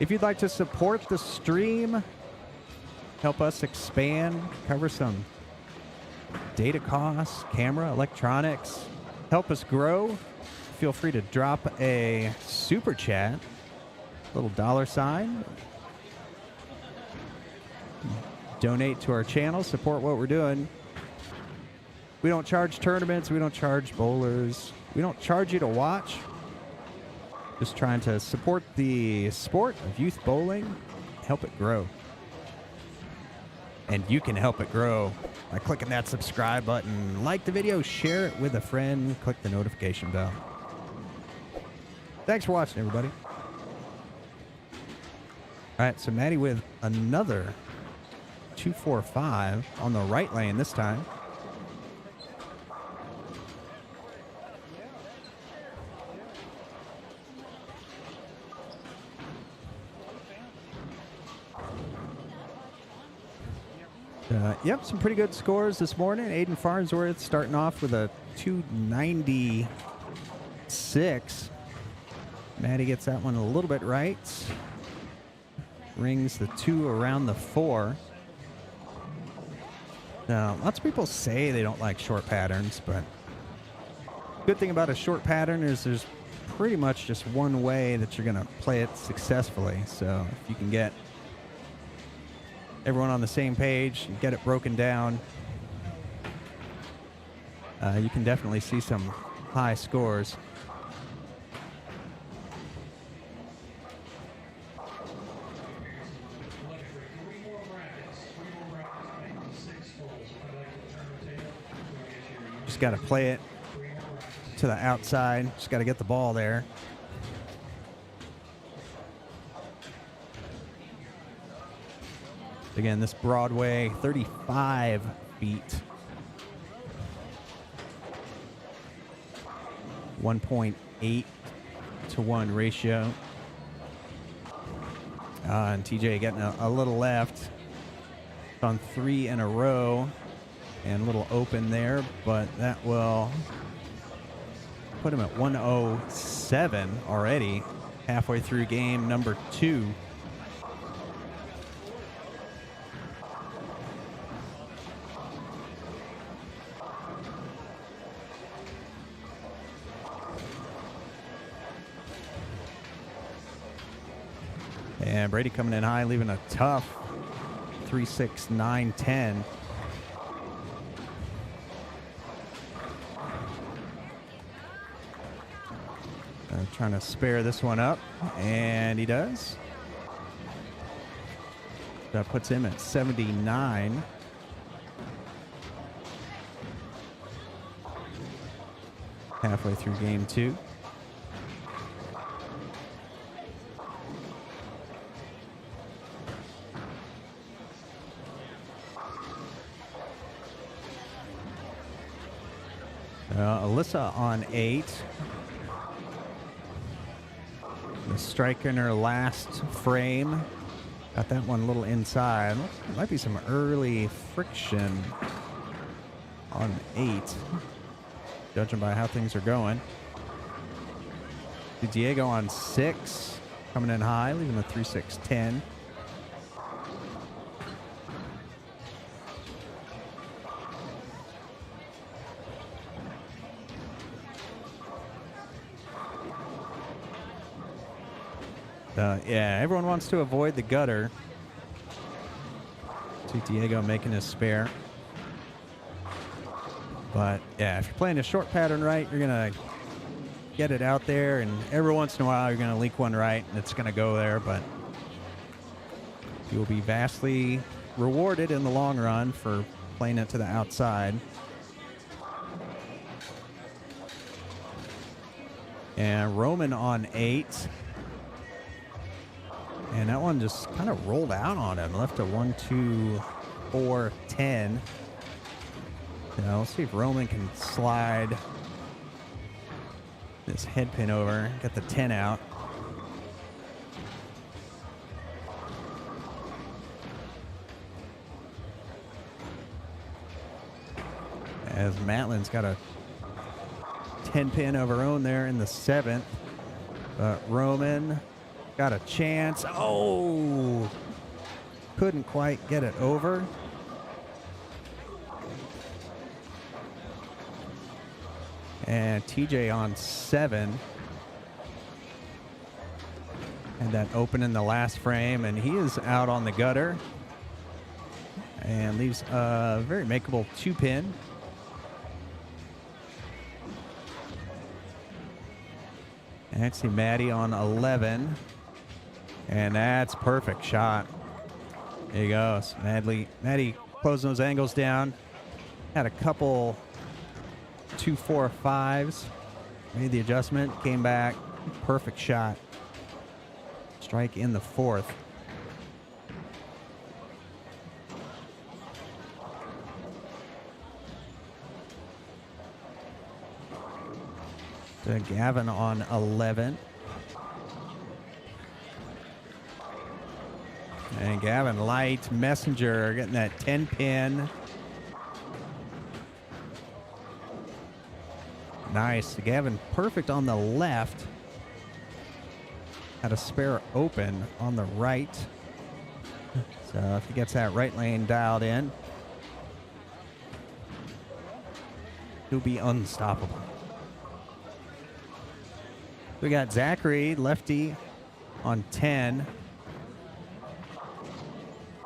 if you'd like to support the stream, help us expand, cover some data costs, camera, electronics, help us grow, feel free to drop a super chat, little $sign. Donate to our channel, support what we're doing. We don't charge tournaments, we don't charge bowlers, we don't charge you to watch. Just trying to support the sport of youth bowling, help it grow. And you can help it grow by clicking that subscribe button. Like the video, share it with a friend, click the notification bell. Thanks for watching, everybody. All right, so Maddie with another 2-4-5 on the right lane this time. Yep, some pretty good scores this morning. Aiden Farnsworth starting off with a 296. Maddie gets that one a little bit right. Rings the 2 around the 4. Now, lots of people say they don't like short patterns, but good thing about a short pattern is there's pretty much just one way that you're going to play it successfully. So if you can get everyone on the same page and get it broken down, you can definitely see some high scores. Just got to play it to the outside. Just got to get the ball there. Again, this Broadway, 35 feet. 1.8 to 1 ratio. And TJ getting a little left. On 3 in a row. And a little open there, but that will put him at 107 already. Halfway through game number 2. And Brady coming in high, leaving a tough 3-6, 9-10. Trying to spare this one up, and he does. That puts him at 79. Halfway through game 2. Alyssa on 8. The strike in her last frame. Got that one a little inside. Might be some early friction on 8, judging by how things are going. Diego on 6, coming in high, leaving the 3-6-10. Yeah, everyone wants to avoid the gutter. See Diego making his spare. But, yeah, if you're playing a short pattern right, you're going to get it out there, and every once in a while you're going to leak one right, and it's going to go there, but you'll be vastly rewarded in the long run for playing it to the outside. And Roman on 8. And that one just kind of rolled out on him. Left a 1, 2, 4, 10. Now, let's see if Roman can slide this head pin over. Get the 10 out. As Matlin's got a 10 pin of her own there in the 7th. But Roman got a chance. Oh! Couldn't quite get it over. And TJ on 7. And that open in the last frame, and he is out on the gutter. And leaves a very makeable 2-pin. And I see Maddie on 11. And that's perfect shot. There he goes. Maddie closing those angles down. Had a couple 2, 4, 5s. Made the adjustment. Came back. Perfect shot. Strike in the 4th. To Gavin on 11. And Gavin light, Messenger getting that 10 pin. Nice. Gavin perfect on the left. Had a spare open on the right. So if he gets that right lane dialed in, he'll be unstoppable. We got Zachary, lefty, on 10.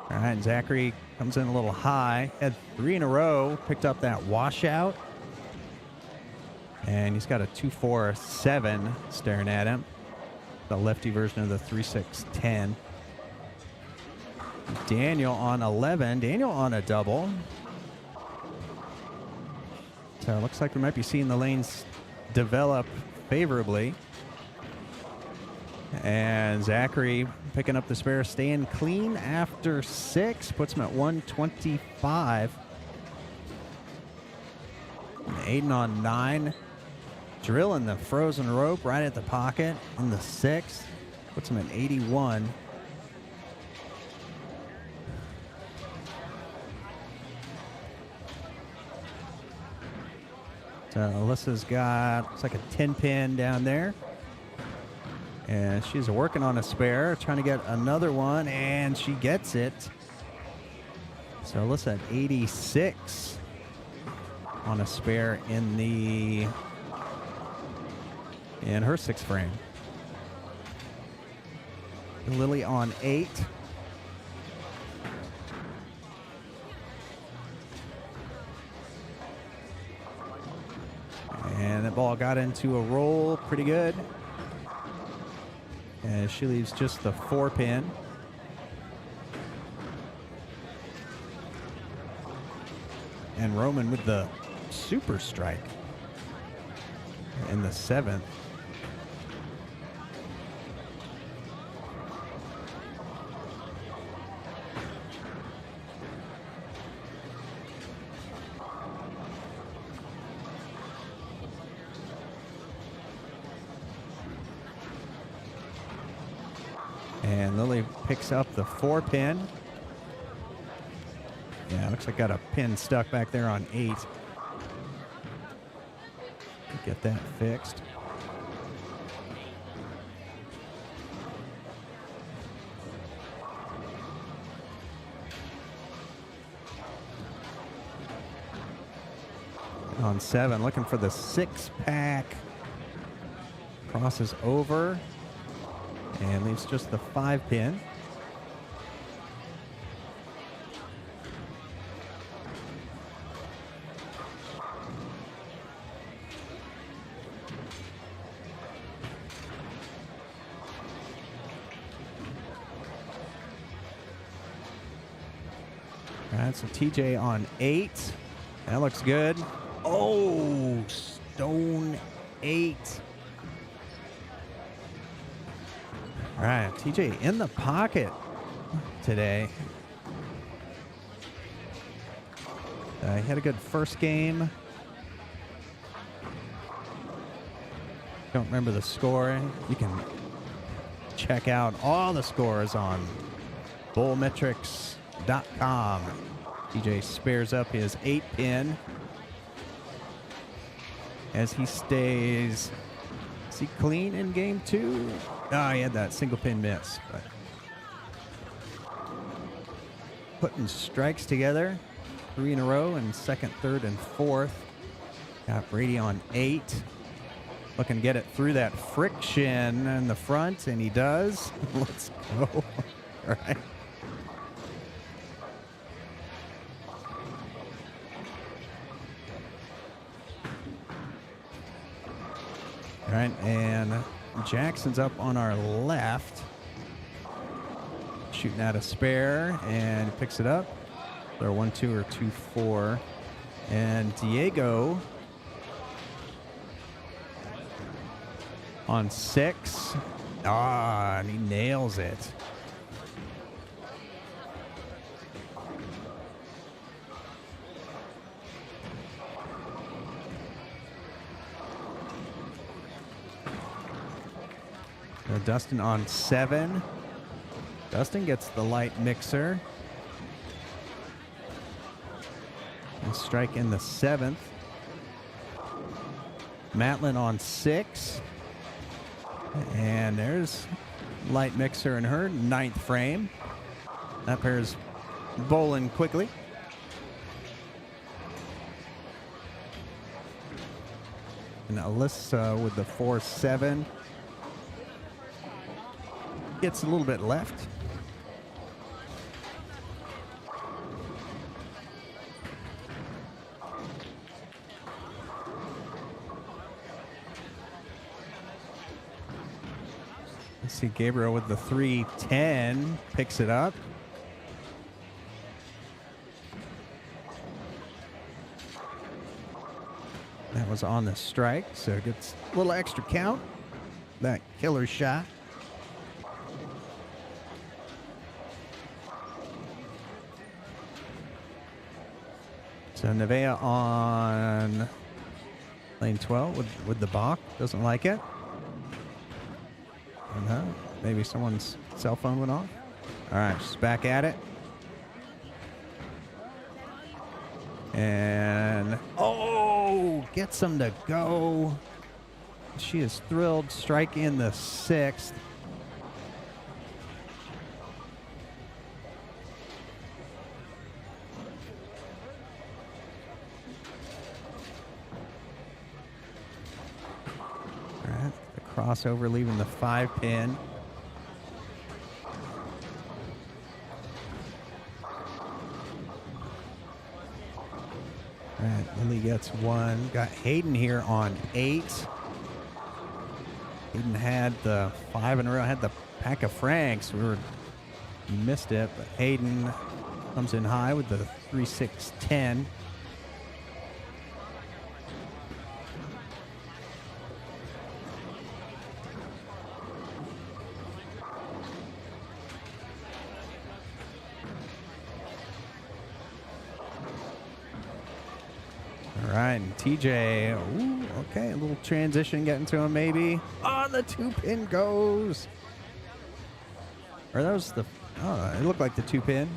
All right, Zachary comes in a little high. Had 3 in a row, picked up that washout. And he's got a 2, 4, 7 staring at him. The lefty version of the 3, 6, 10. Daniel on 11. Daniel on a double. So it looks like we might be seeing the lanes develop favorably. And Zachary picking up the spare, staying clean after 6. Puts him at 125. And Aiden on 9. Drilling the frozen rope right at the pocket in the 6th. Puts him at 81. So Alyssa's got, looks like a 10 pin down there. And she's working on a spare, trying to get another one, and she gets it. So Alyssa at 86 on a spare in her 6th frame. Lily on 8. And that ball got into a roll pretty good. And she leaves just the 4 pin. And Roman with the super strike in the 7th. And Lily picks up the 4-pin. Yeah, looks like got a pin stuck back there on 8. Get that fixed. On 7, looking for the 6-pack. Crosses over and leaves just the 5-pin. All right, so TJ on 8. That looks good. Oh, stone 8. All right, TJ in the pocket today. He had a good first game. Don't remember the score. You can check out all the scores on bullmetrics.com. TJ spares up his 8-pin as he stays. Is he clean in game 2? Oh, he had that single pin miss. But putting strikes together, 3 in a row in second, third, and fourth. Got Brady on 8. Looking to get it through that friction in the front, and he does. Let's go. All right. All right, and Jackson's up on our left. Shooting out a spare, and he picks it up. They're 1-2 or 2-4. And Diego on 6. Ah, and he nails it. Dustin on 7. Dustin gets the light mixer. And strike in the 7th. Matlin on 6. And there's light mixer in her 9th frame. That pair's bowling quickly. And Alyssa with the 4-7. Gets a little bit left. Let's see, Gabriel with the 3-10 picks it up. That was on the strike, so it gets a little extra count. That killer shot. So Nevea on lane 12 with the balk. Doesn't like it. No, maybe someone's cell phone went off. All right, she's back at it. And, oh, gets him to go. She is thrilled. Strike in the 6th. Crossover, leaving the 5-pin. All right, Lily gets 1. Got Hayden here on 8. Hayden had the 5 in a row. Had the pack of Franks. We missed it, but Hayden comes in high with the 3-6-10. All right, and TJ, ooh, okay, a little transition getting to him maybe. Oh, the 2-pin goes. Or that was the, oh, it looked like the 2-pin.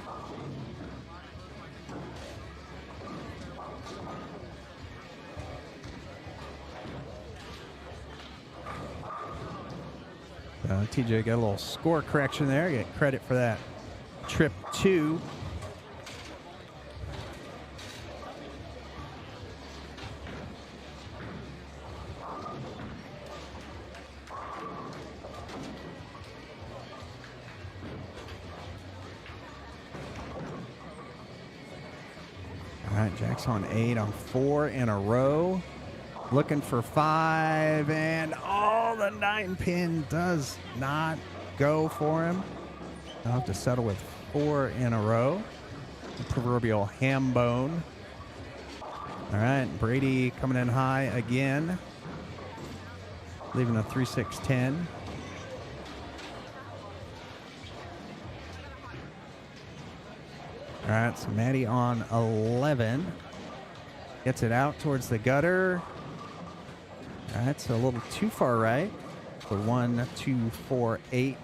TJ got a little score correction there. Get credit for that. Trip 2. All right, Jack's on 8 on 4 in a row. Looking for 5, and the 9-pin does not go for him. I'll have to settle with 4 in a row. The proverbial ham bone. All right, Brady coming in high again. Leaving a 3-6-10. All right, so Maddie on 11. Gets it out towards the gutter. All right, so a little too far right. The 1, 2, 4, 8.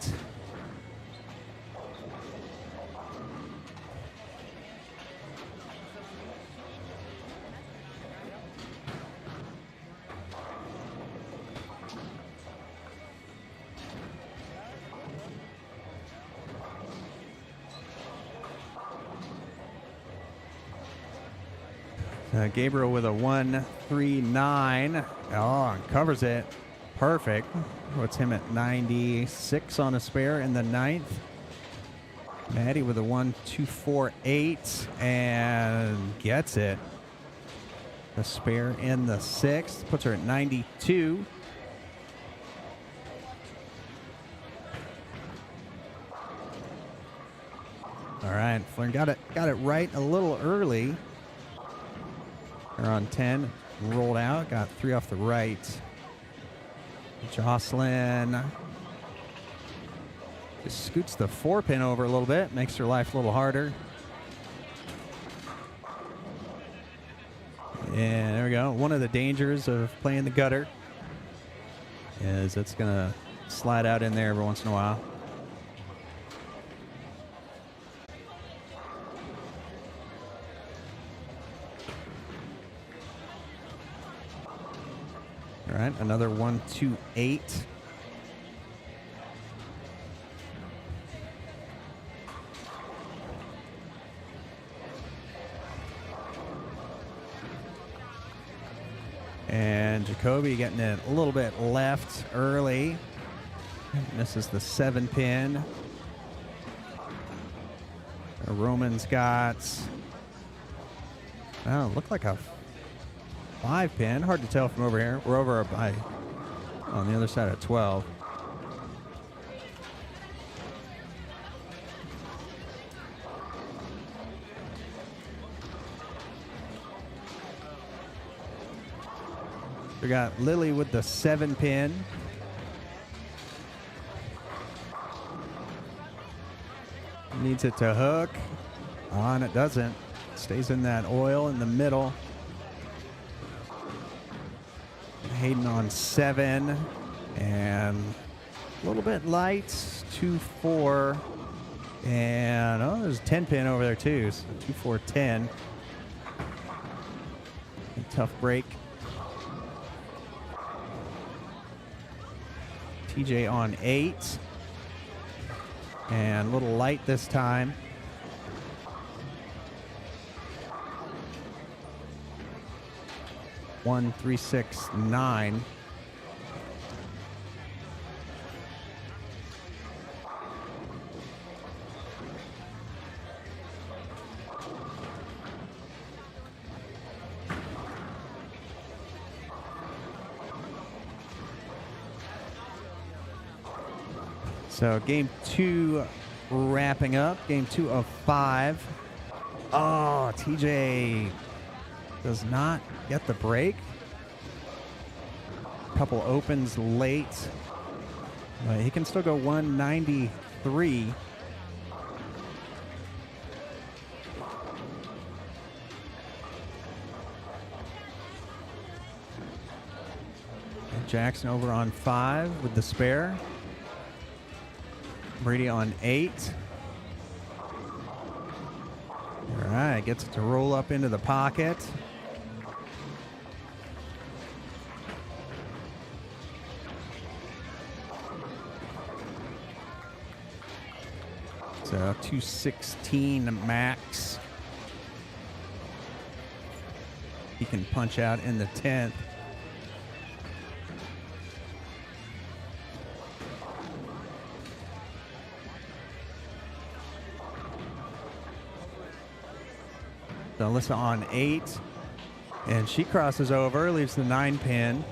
Gabriel with a 1, 3, 9. Oh, and covers it. Perfect. Puts him at 96 on a spare in the 9th. Maddie with a 1, 2, 4, 8. And gets it. The spare in the 6th. Puts her at 92. All right. Flynn got it right a little early. They're on 10, rolled out, got 3 off the right. Jocelyn just scoots the 4-pin over a little bit, makes her life a little harder. And there we go. One of the dangers of playing the gutter is it's going to slide out in there every once in a while. All right, another 1, 2, 8. And Jacoby getting it a little bit left early. Misses the 7-pin. Roman's got, oh, looked like a 5-pin. Hard to tell from over here. We're over by on the other side of 12. We got Lily with the 7-pin. Needs it to hook. On it doesn't. Stays in that oil in the middle. Hayden on 7, and a little bit light, 2, 4, and there's a 10-pin over there too, so 2, 4, 10. A tough break. TJ on 8, and a little light this time. One, 3, 6, 9. So game 2 wrapping up. Game 2 of 5. Oh, TJ does not get the break. Couple opens late. But he can still go 193. And Jackson over on 5 with the spare. Brady on 8. All right, gets it to roll up into the pocket. So 216 max. He can punch out in the 10th. So Alyssa on 8, and she crosses over, leaves the 9 pin.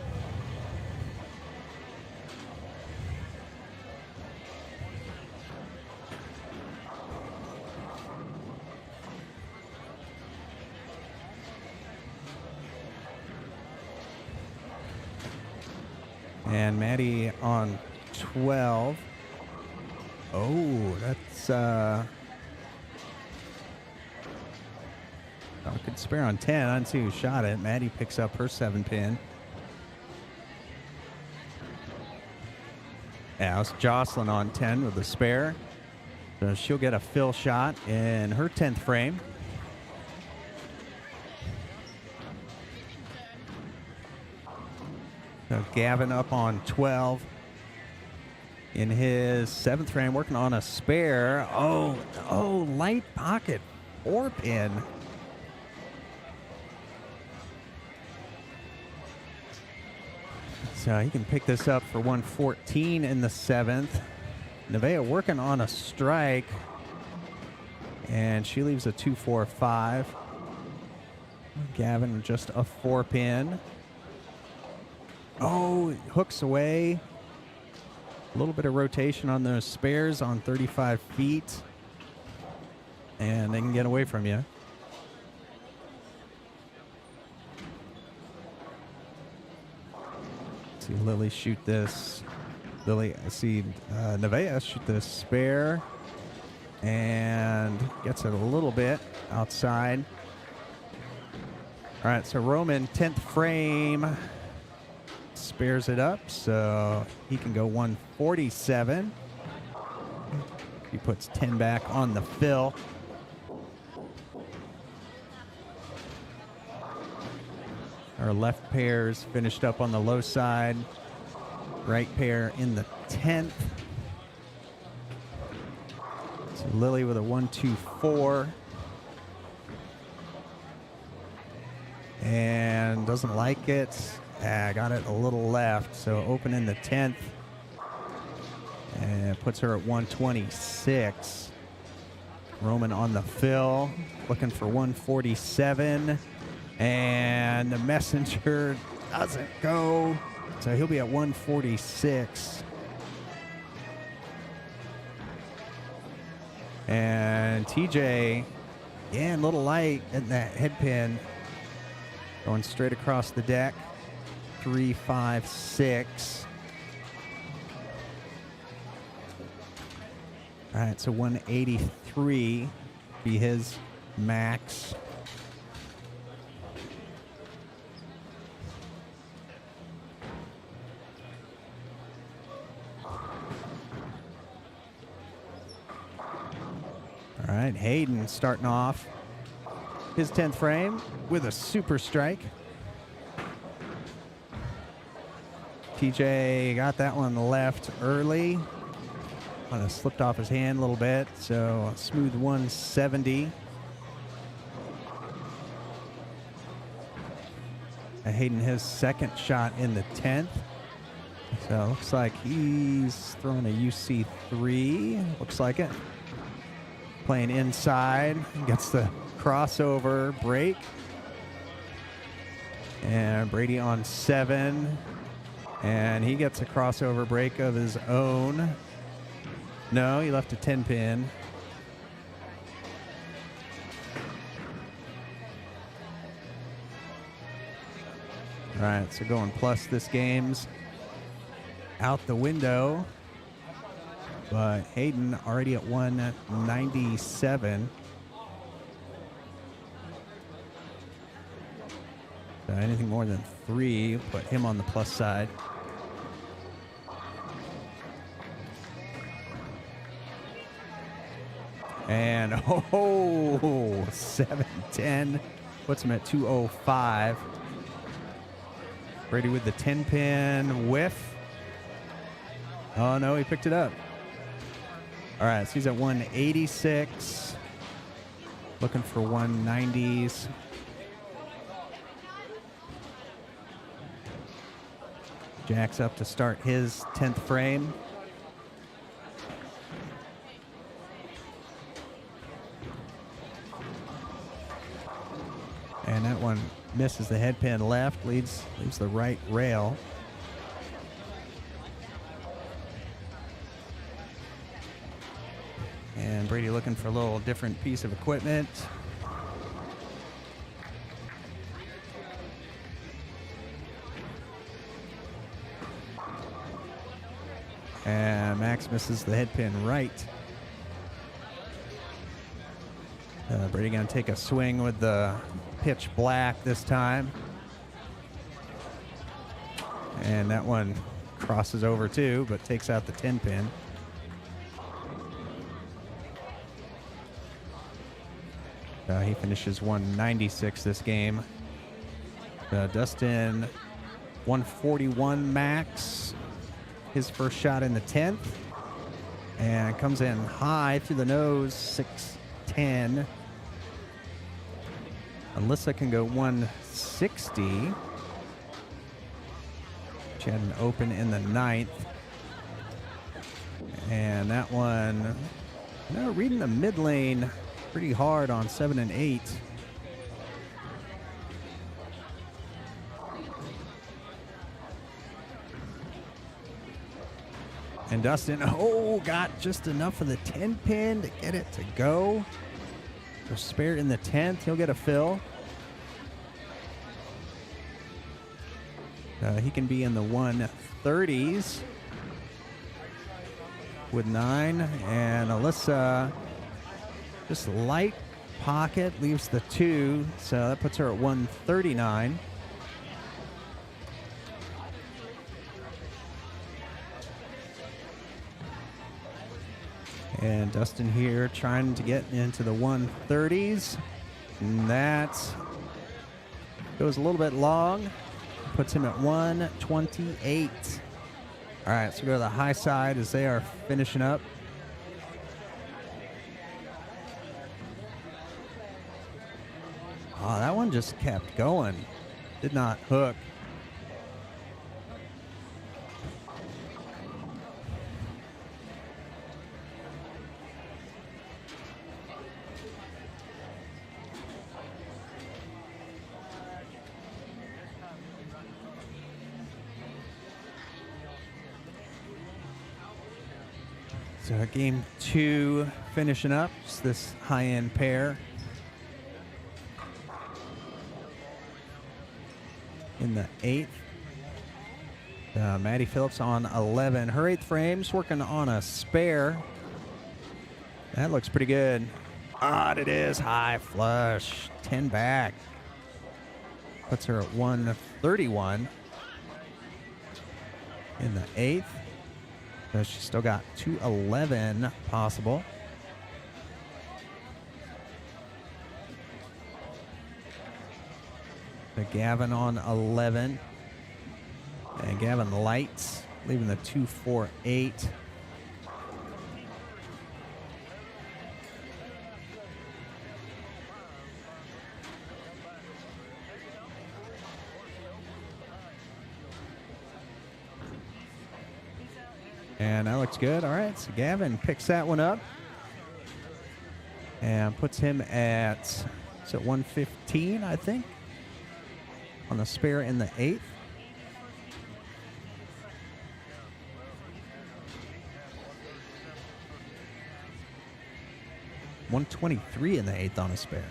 And Maddie on 12. Oh, that's I could spare on 10. I didn't see who shot it. Maddie picks up her 7 pin. Yeah, it was Jocelyn on 10 with the spare. So she'll get a fill shot in her 10th frame. So Gavin up on 12 in his 7th frame, working on a spare. Oh, light pocket 4 pin. So he can pick this up for 114 in the 7th. Nevaeh working on a strike, and she leaves a 2-4-5. Gavin just a 4 pin. Oh, hooks away. A little bit of rotation on those spares on 35 feet, and they can get away from you. See Lily shoot this. Lily, I see Nevaeh shoot this spare and gets it a little bit outside. All right, so Roman, 10th frame, spares it up, so he can go 147. He puts 10 back on the fill. Our left pair's finished up on the low side. Right pair in the 10th. So Lily with a 1-2-4. And doesn't like it. Got it a little left. So open in the 10th. And puts her at 126. Roman on the fill. Looking for 147. And the messenger doesn't go. So he'll be at 146. And TJ, yeah, a little light in that head pin. Going straight across the deck. 3, 5, 6. All right, so 183 be his max. All right, Hayden starting off his 10th frame with a super strike. TJ got that one left early. Kind of slipped off his hand a little bit, so smooth 170. Hayden his second shot in the 10th. So it looks like he's throwing a UC3. Looks like it. Playing inside, gets the crossover break. And Brady on 7. And he gets a crossover break of his own. No, he left a 10 pin. All right, so going plus this game's out the window. But Hayden already at 197. So anything more than 3 put him on the plus side. And 710 puts him at 205. Brady with the 10-pin whiff. Oh, no, he picked it up. All right, so he's at 186. Looking for 190s. Jack's up to start his 10th frame. And that one misses the head pin left, leaves the right rail. And Brady looking for a little different piece of equipment. And Max misses the head pin right. Brady going to take a swing with the pitch black this time. And that one crosses over too, but takes out the 10 pin. He finishes 196 this game. Dustin, 141 max. His first shot in the 10th. And comes in high through the nose, 610. Alyssa can go 160. She had an open in the 9th. And that one, reading the mid lane pretty hard on 7 and 8. And Dustin, got just enough of the 10 pin to get it to go. So spare in the 10th, he'll get a fill. He can be in the 130s with 9. And Alyssa, just light pocket, leaves the 2. So that puts her at 139. And Dustin here trying to get into the 130s. And that goes a little bit long. Puts him at 128. All right, so go to the high side as they are finishing up. Oh, that one just kept going. Did not hook. So game 2 finishing up. It's this high-end pair. In the 8th. Maddie Phillips on 11. Her 8th frame's working on a spare. That looks pretty good. It is. High flush. 10 back. Puts her at 131. In the 8th. So she's still got 211 possible. The Gavin on 11. And Gavin lights, leaving the 248. And that looks good. All right, so Gavin picks that one up and puts him at, is it 115, I think, on the spare in the 8th. $123 in the 8th on a spare.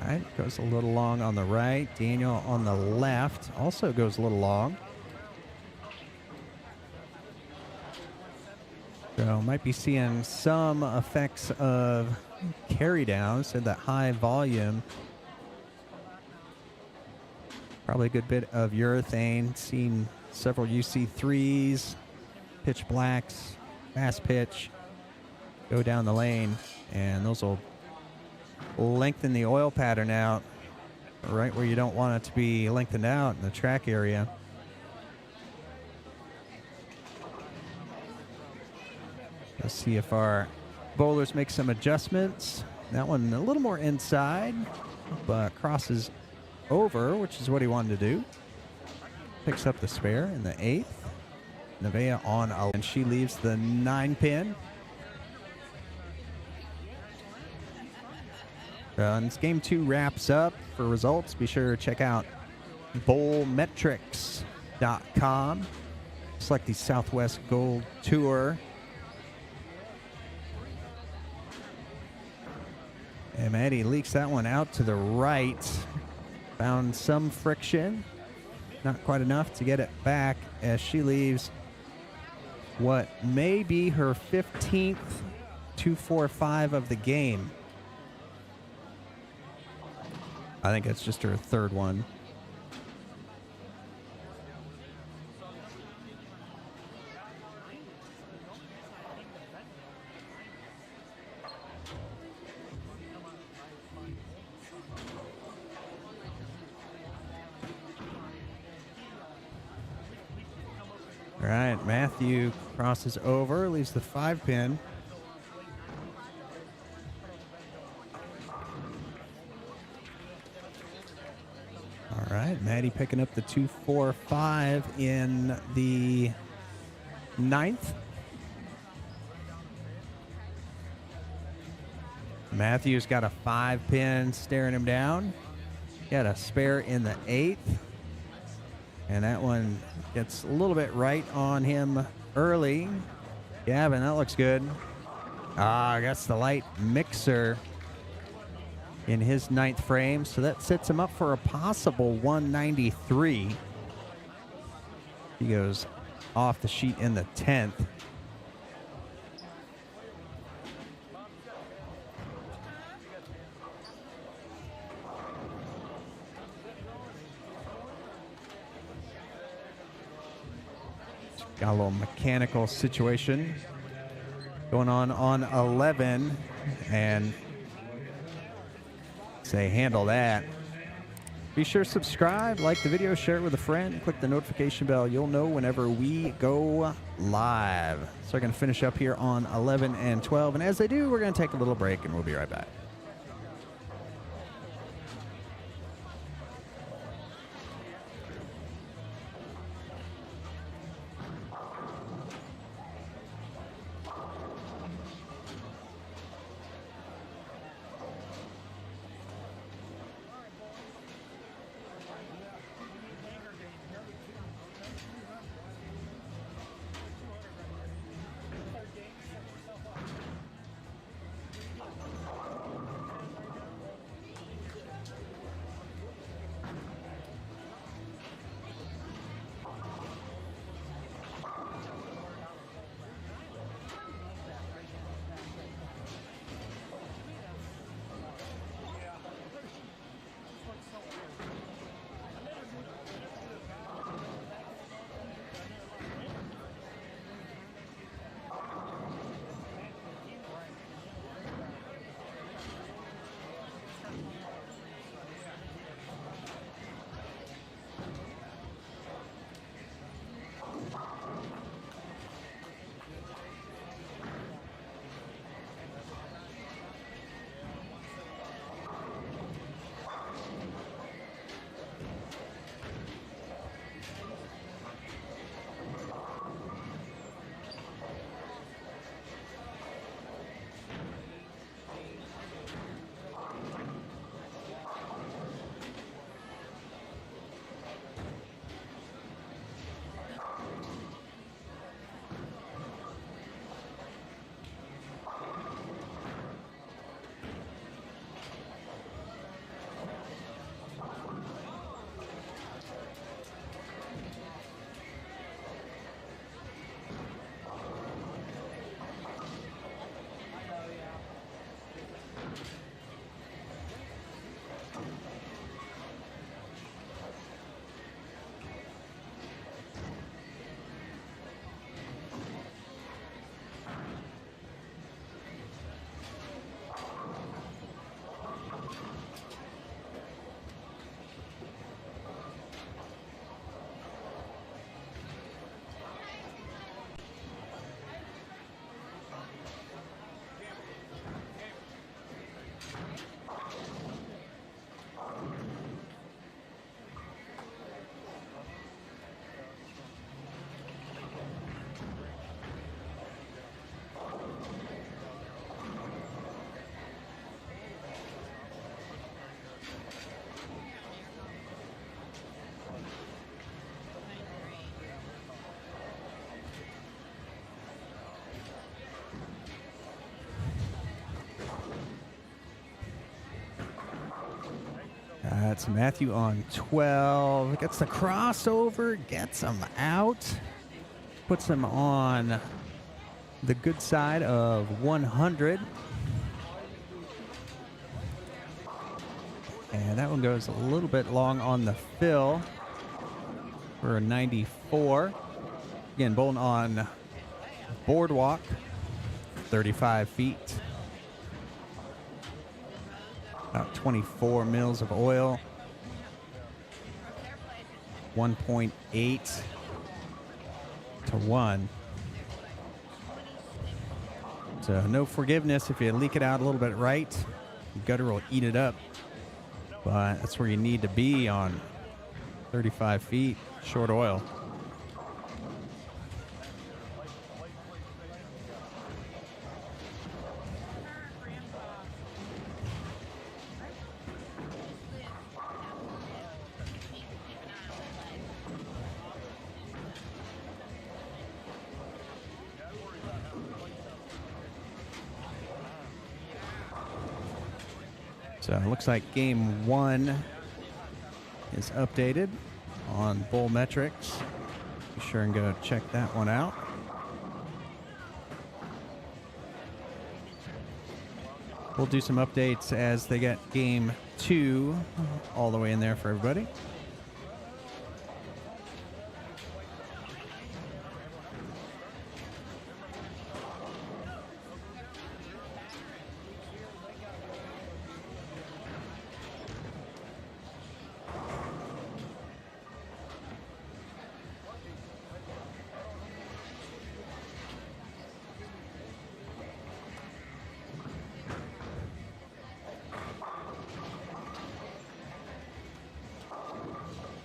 All right, goes a little long on the right. Daniel on the left also goes a little long. So might be seeing some effects of carry down, so that high volume. Probably a good bit of urethane. Seen several UC3s, pitch blacks, fast pitch, go down the lane, and those will lengthen the oil pattern out right where you don't want it to be lengthened out in the track area. Let's see if our bowlers make some adjustments. That one a little more inside, but crosses over, which is what he wanted to do. Picks up the spare in the 8th. Nevaeh on a, and she leaves the 9-pin. Once game 2 wraps up, for results, be sure to check out bowlmetrics.com. Select the Southwest Gold Tour. And Maddie leaks that one out to the right. Found some friction. Not quite enough to get it back as she leaves what may be her 15th 245 of the game. I think it's just her 3rd one. All right, Matthew crosses over, leaves the 5-pin. All right, Maddie picking up the 245 in the 9th. Matthew's got a 5-pin staring him down. Got a spare in the 8th. And that one gets a little bit right on him early. Gavin, that looks good. That's the light mixer in his 9th frame. So that sets him up for a possible 193. He goes off the sheet in the 10th. Got a little mechanical situation going on 11, and say handle that. Be sure to subscribe, like the video, share it with a friend, click the notification bell. You'll know whenever we go live. So we're going to finish up here on 11 and 12, and as they do, we're going to take a little break, and we'll be right back. That's Matthew on 12. Gets the crossover, gets him out. Puts him on the good side of 100. And that one goes a little bit long on the fill for a 94. Again, Bolton on boardwalk, 35 feet. About 24 mils of oil. 1.8 to 1. So no forgiveness if you leak it out a little bit right. The gutter will eat it up. But that's where you need to be on 35 feet, short oil. So it looks like game 1 is updated on Bull Metrics. Be sure and go check that one out. We'll do some updates as they get game 2 all the way in there for everybody.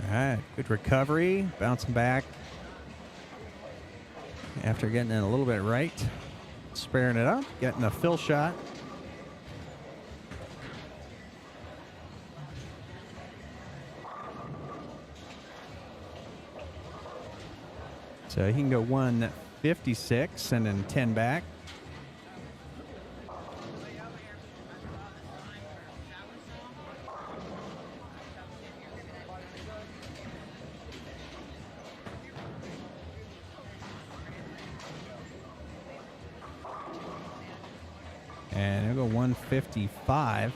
All right, good recovery, bouncing back after getting it a little bit right, sparing it up, getting a fill shot. So he can go 156 and then 10 back. And he'll go 155.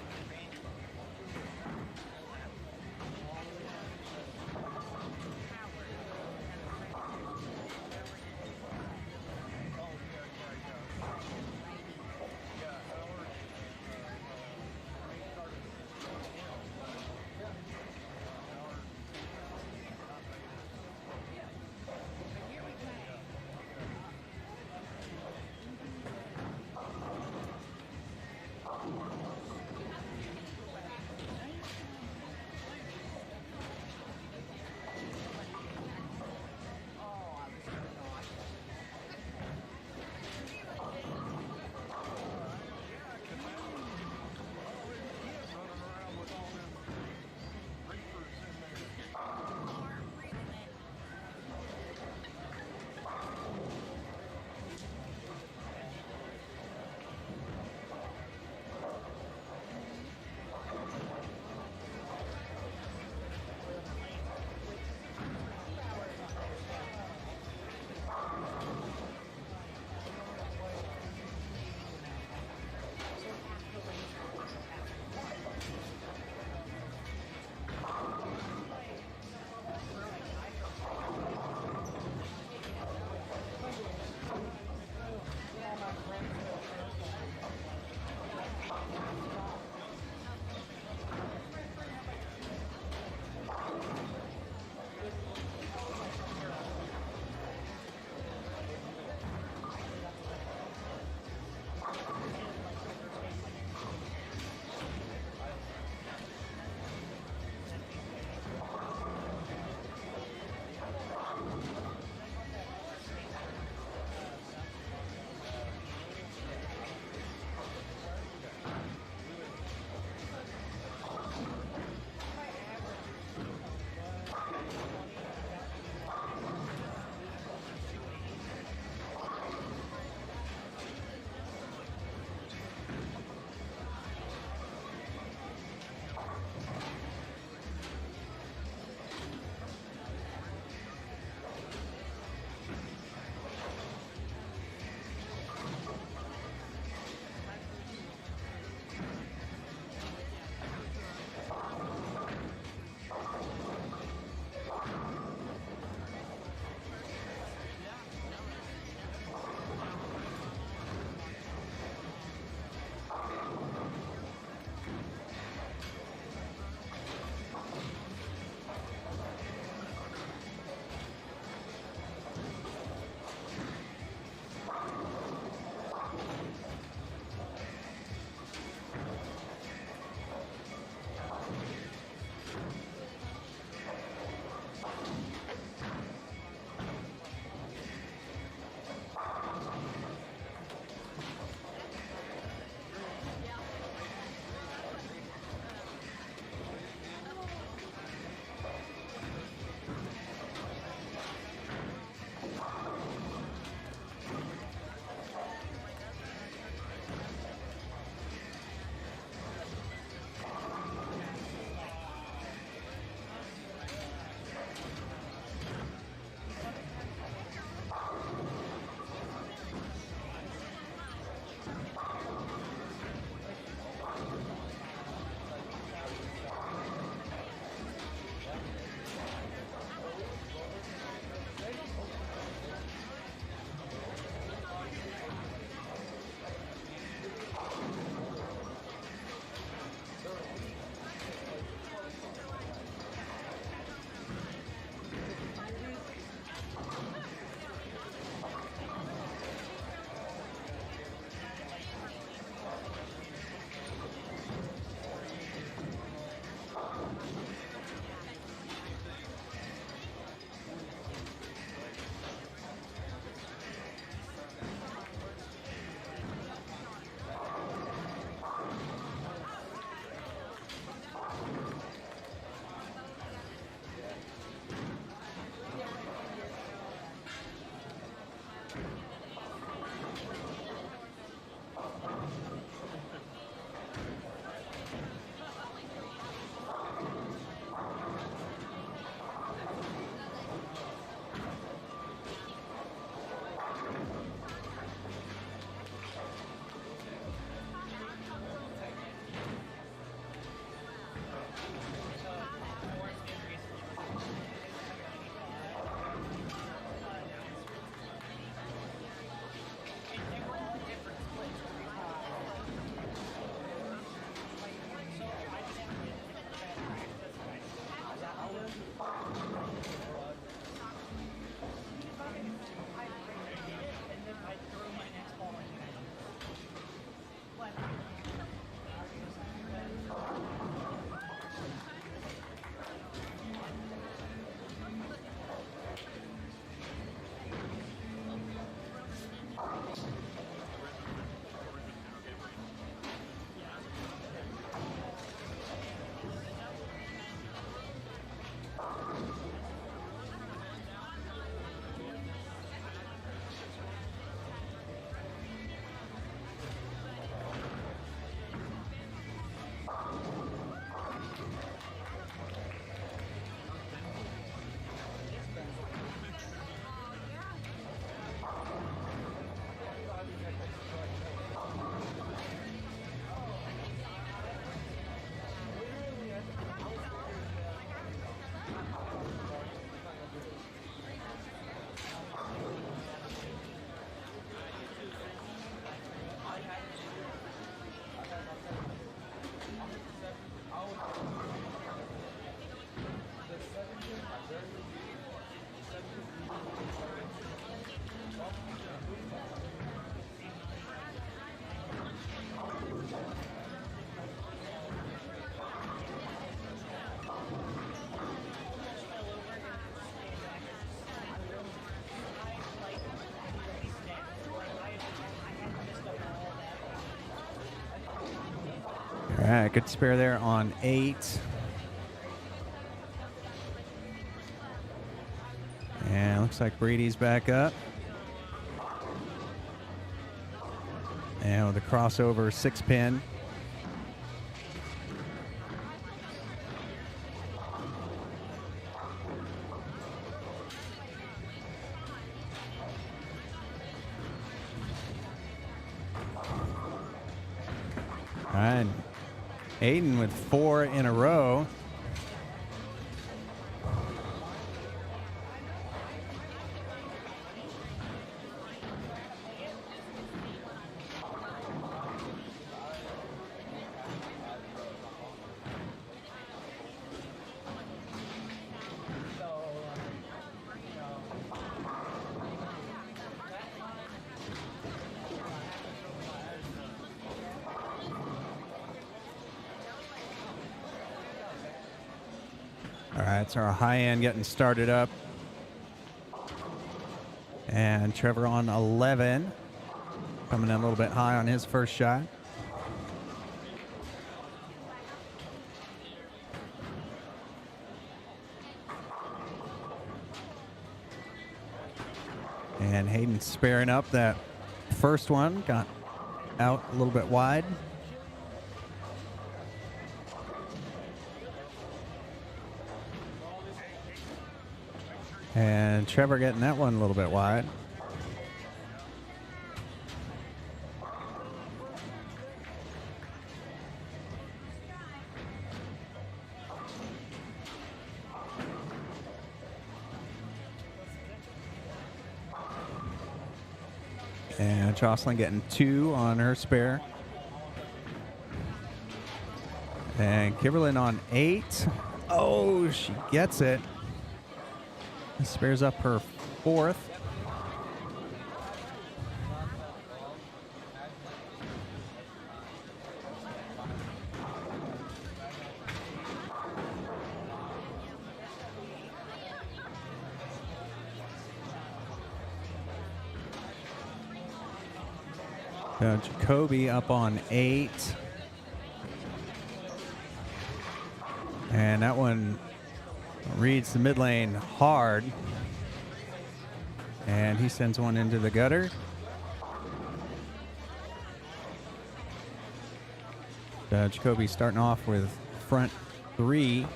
right, good spare there on 8. And looks like Brady's back up. And with a crossover 6-pin. All right, Aiden with 4 in a row. All right, so our high end getting started up. And Trevor on 11. Coming in a little bit high on his first shot. And Hayden sparing up that first one. Got out a little bit wide. And Trevor getting that one a little bit wide. And Jocelyn getting 2 on her spare. And Kimberlyn on 8. Oh, she gets it. Spares up her 4th. Jacoby up on 8. And that one reads the mid lane hard. And he sends one into the gutter. Jacoby starting off with front 3.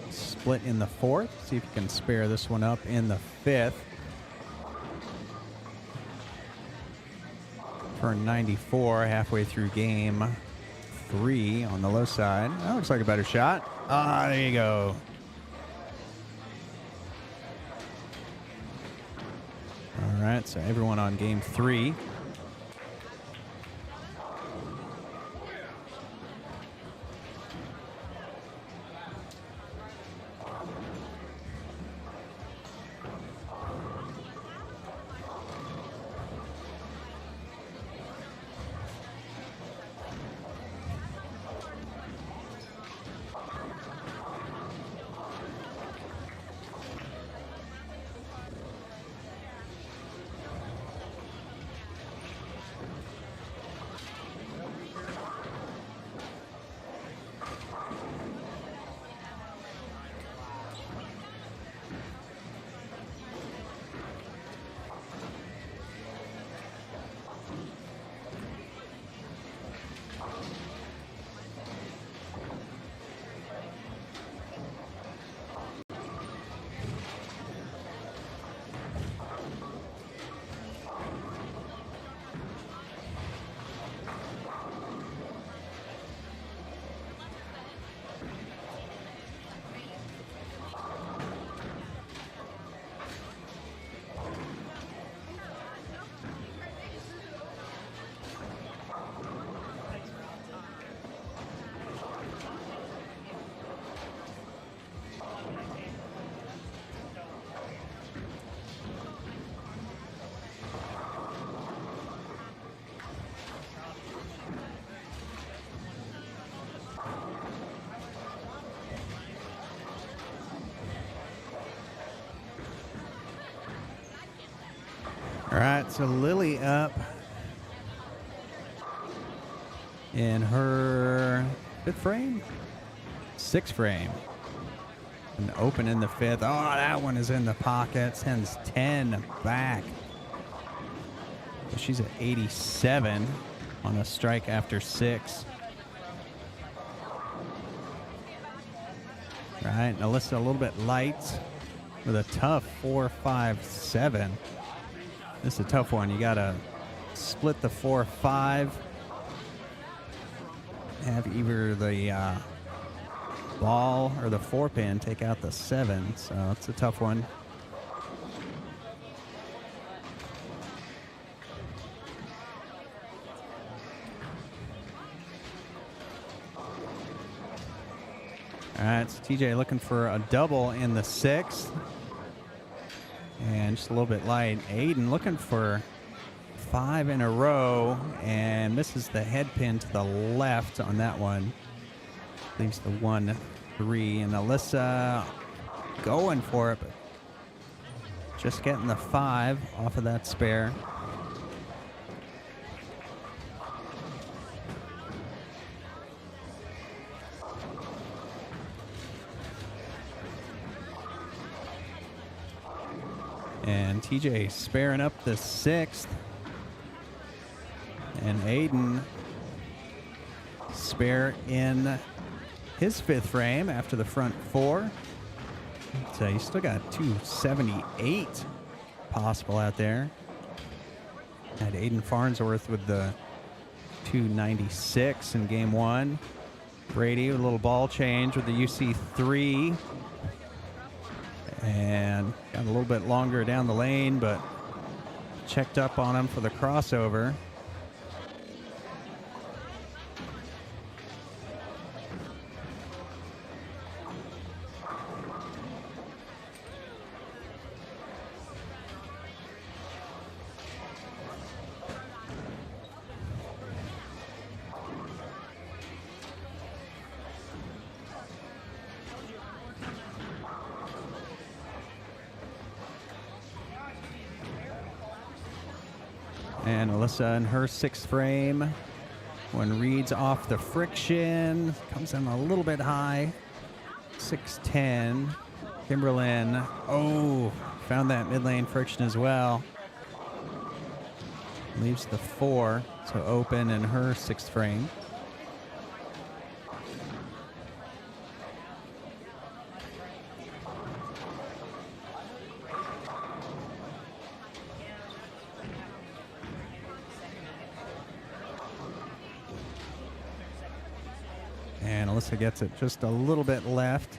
Split in the 4th. See if he can spare this one up in the 5th. For 94 halfway through game 3 on the low side. That looks like a better shot. Ah, there you go. All right, so everyone on game 3. All right, so Lily up in her fifth frame, sixth frame. And open in the fifth. Oh, that one is in the pocket. Sends 10 back. So she's at 87 on a strike after 6. Right, Alyssa a little bit light with a tough 4-5-7. This is a tough one. You got to split the 4-5. Have either the ball or the 4-pin take out the 7. So it's a tough one. All right, so TJ looking for a double in the 6th. And just a little bit light. Aiden looking for 5 in a row and misses the head pin to the left on that one. Leaves the 1-3. And Alyssa going for it, but just getting the 5 off of that spare. And TJ sparing up the 6th. And Aiden spare in his 5th frame after the front 4. So you still got 278 possible out there. Had Aiden Farnsworth with the 296 in game 1. Brady with a little ball change with the UC3. And got a little bit longer down the lane, but checked up on him for the crossover. And Alyssa in her 6th frame. When Reed's off the friction, comes in a little bit high. 6-10. Kimberlyn, oh, found that mid lane friction as well. Leaves the 4, so open in her 6th frame. And Alyssa gets it just a little bit left.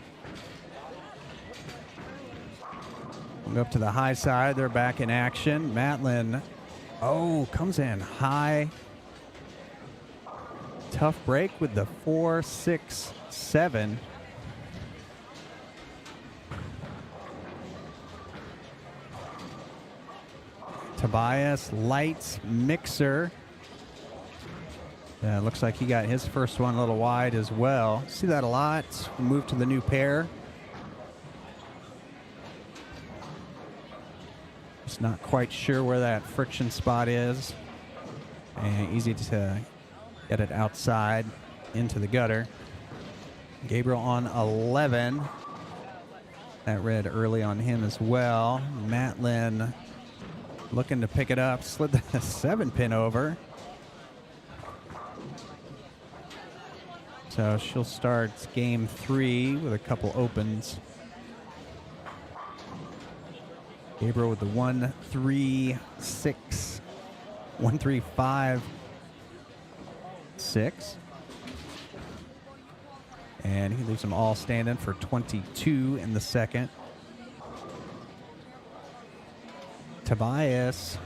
We'll go up to the high side. They're back in action. Matlin, oh, comes in high. Tough break with the 4-6-7. Tobias, lights, mixer. Looks like he got his first one a little wide as well. See that a lot. Move to the new pair. Just not quite sure where that friction spot is. And easy to get it outside into the gutter. Gabriel on 11. That red early on him as well. Matlin looking to pick it up. Slid the 7-pin over. So she'll start game 3 with a couple opens. Gabriel with the 1-3-6, 1-3-5-6. And he leaves them all standing for 22 in the 2nd. Tobias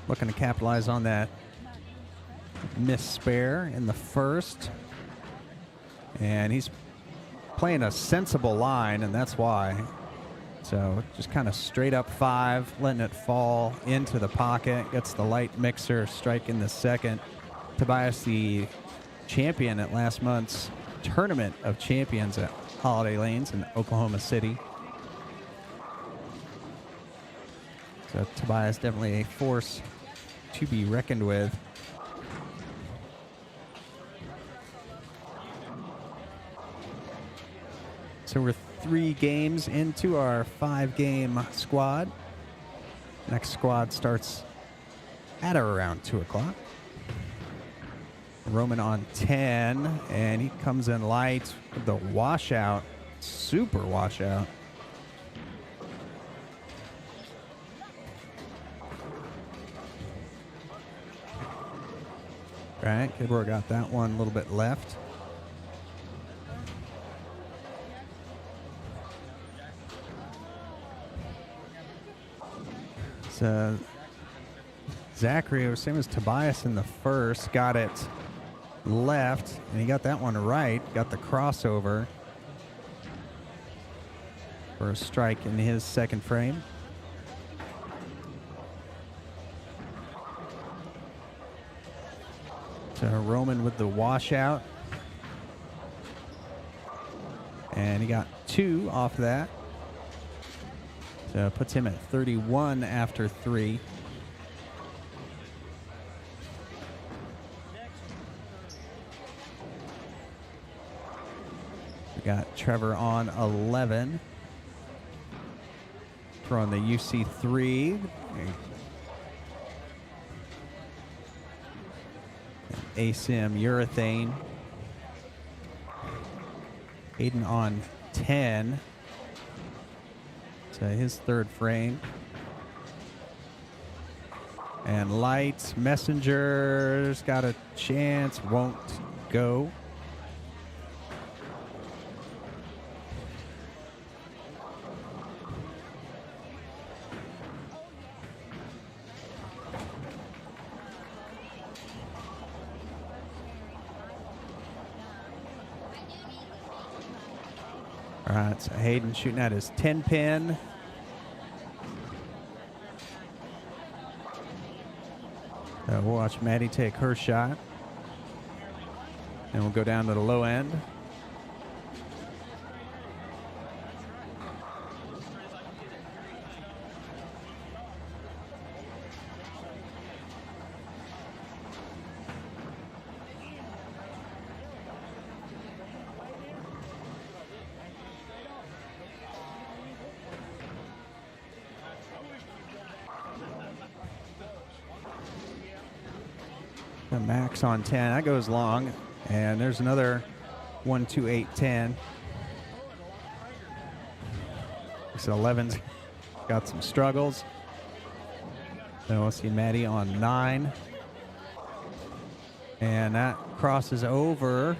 looking to capitalize on that miss spare in the 1st. And he's playing a sensible line, and that's why. So just kind of straight up 5, letting it fall into the pocket. Gets the light mixer strike in the 2nd. Tobias, the champion at last month's Tournament of Champions at Holiday Lanes in Oklahoma City. So Tobias definitely a force to be reckoned with. So we're 3 games into our 5-game squad. Next squad starts at or around 2 o'clock. Roman on 10, and he comes in light with the washout. Super washout. Right, Kidwar got that one a little bit left. So Zachary, same as Tobias in the first, got it left, and he got that one right. Got the crossover for a strike in his second frame. So Roman with the washout. And he got 2 off that. So it puts him at 31 after 3. We got Trevor on 11. Throwing the UC3. ASIM urethane. Hayden on 10. So his third frame. And Light Messenger's got a chance, won't go. All right, so Hayden shooting at his 10 pin. We'll watch Maddie take her shot. And we'll go down to the low end. The max on 10, that goes long. And there's another 1, 2, 8, 10. So 11's got some struggles. Then we'll see Maddie on 9. And that crosses over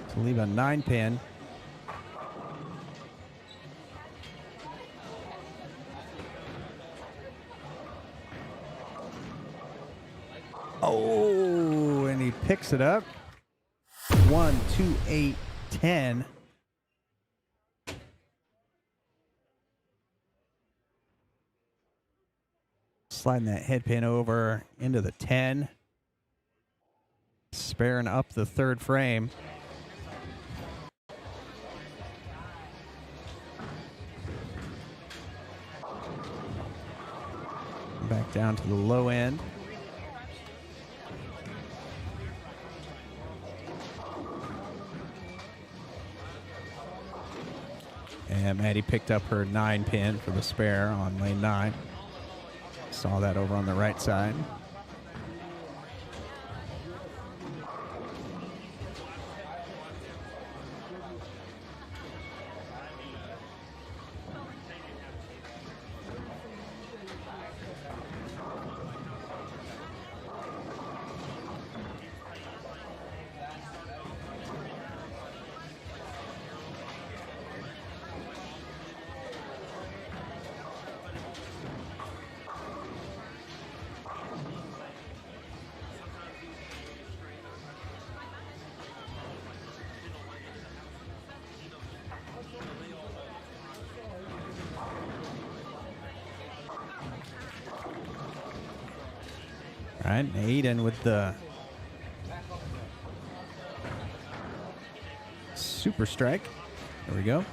to leave a 9 pin. Oh, and he picks it up. 1, 2, 8, 10. Sliding that head pin over into the 10. Sparing up the third frame. Back down to the low end. And Maddie picked up her 9 pin for the spare on lane 9. Saw that over on the right side. All right, Aiden with the super strike. There we go.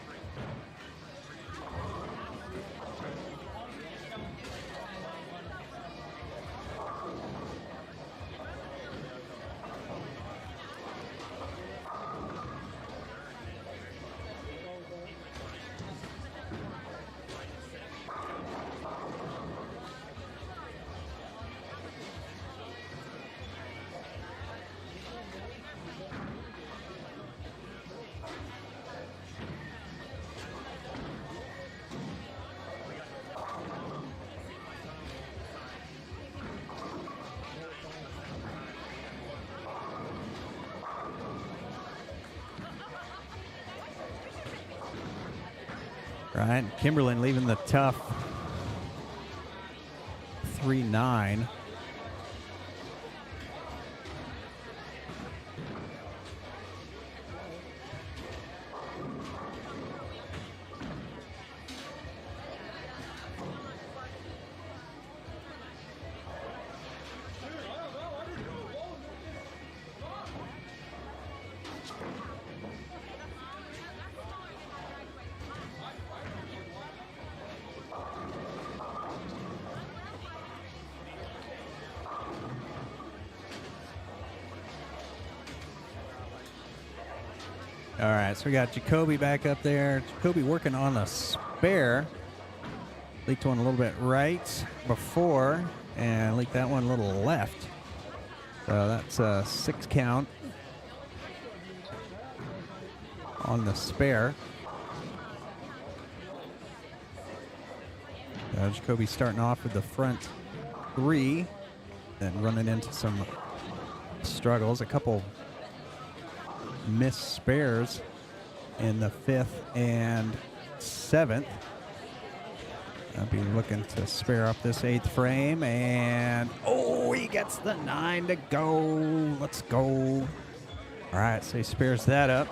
Right, Kimberlin leaving the tough 3-9. All right, so we got Jacoby back up there. Jacoby working on a spare. Leaked one a little bit right before, and leaked that one a little left. So that's a 6 count on the spare. Jacoby starting off with the front 3, then running into some struggles. A couple missed spares in the 5th and 7th. I'll be looking to spare up this 8th frame, and oh, he gets the 9 to go. Let's go. All right, so he spares that up.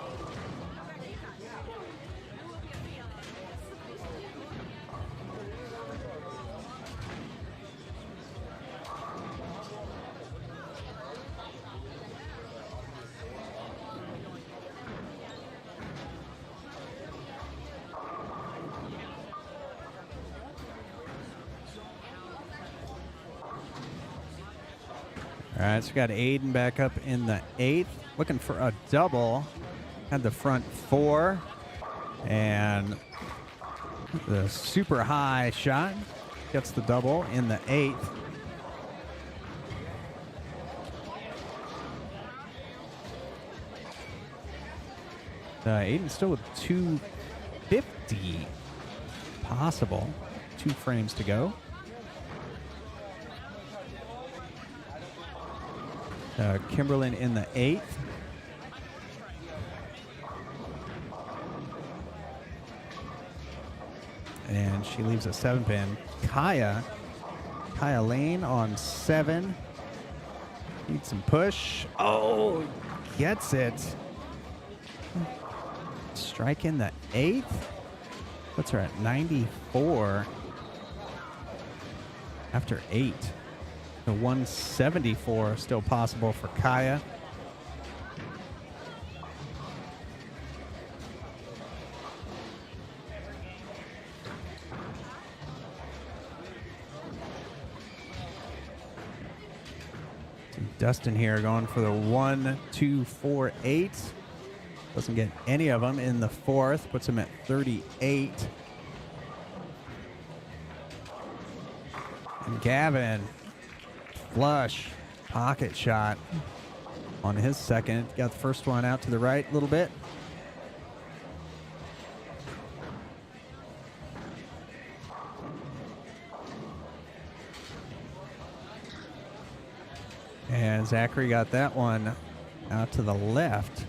All right, so we got Aiden back up in the 8th, looking for a double. Had the front 4, and the super high shot gets the double in the 8th. Aiden still with 250 possible. 2 frames to go. Kimberlin in the 8th. And she leaves a 7-pin. Kaya Lane on 7. Needs some push. Oh, gets it. Strike in the 8th. Puts her at 94 after 8. The 174 still possible for Kaya. Dustin here going for the 1, 2, 4, 8. Doesn't get any of them in the 4th. Puts him at 38. And Gavin, flush pocket shot on his 2nd. Got the first one out to the right a little bit. And Zachary got that one out to the left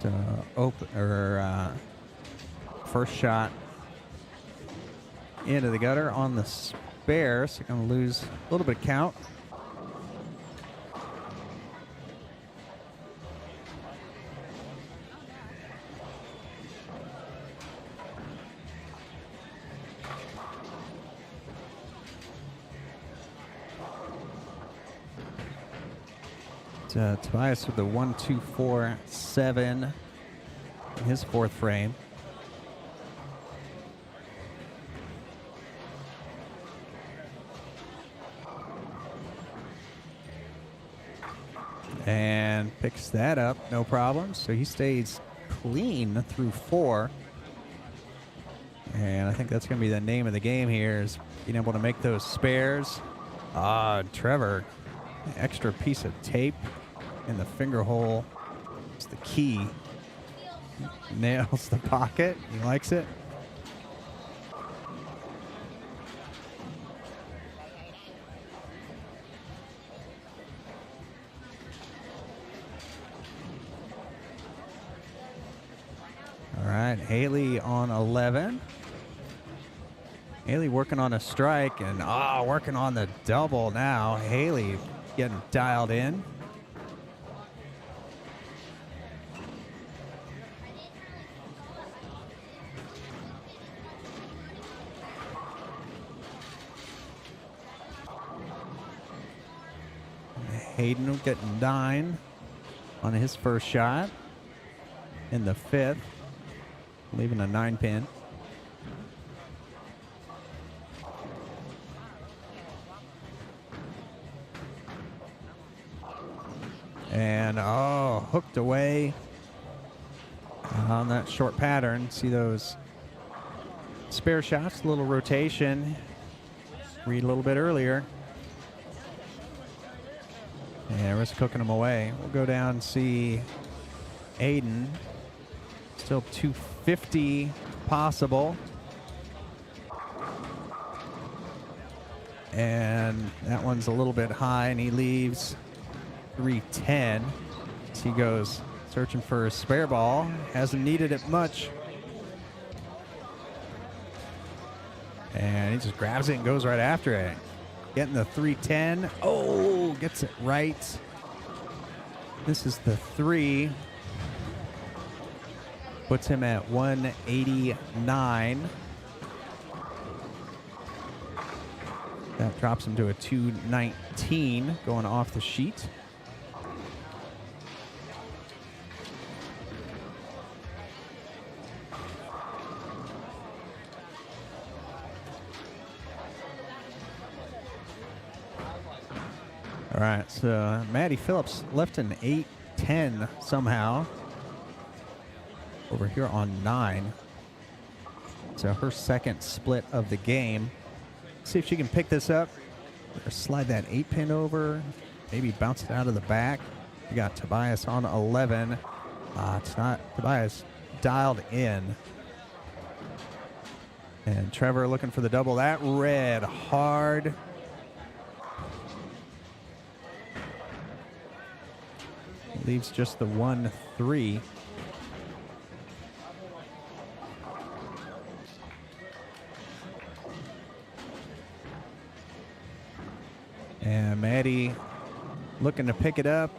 to open, or first shot into the gutter on the spare, so going to lose a little bit of count. Tobias with the 1, 2, 4, 7 in his 4th frame. And picks that up, no problem. So he stays clean through 4. And I think that's going to be the name of the game here, is being able to make those spares. Trevor, extra piece of tape in the finger hole. It's the key. Nails the pocket. He likes it. All right, Haley on 11. Haley working on a strike and working on the double now. Haley getting dialed in. Hayden getting 9 on his first shot in the 5th, leaving a 9-pin. And hooked away on that short pattern. See those spare shots, a little rotation. Read a little bit earlier. And we're just cooking them away. We'll go down and see Aiden. Still 250 possible. And that one's a little bit high, and he leaves 310. So he goes searching for a spare ball. Hasn't needed it much. And he just grabs it and goes right after it. Getting the 310. Oh, gets it right. This is the 3. Puts him at 189. That drops him to a 219 going off the sheet. All right, so Maddie Phillips left an 8-10 somehow over here on 9. So her second split of the game. See if she can pick this up or slide that 8-pin over, maybe bounce it out of the back. We got Tobias on 11. It's not Tobias dialed in. And Trevor looking for the double. That red hard. Leaves just the 1-3. And Maddie looking to pick it up.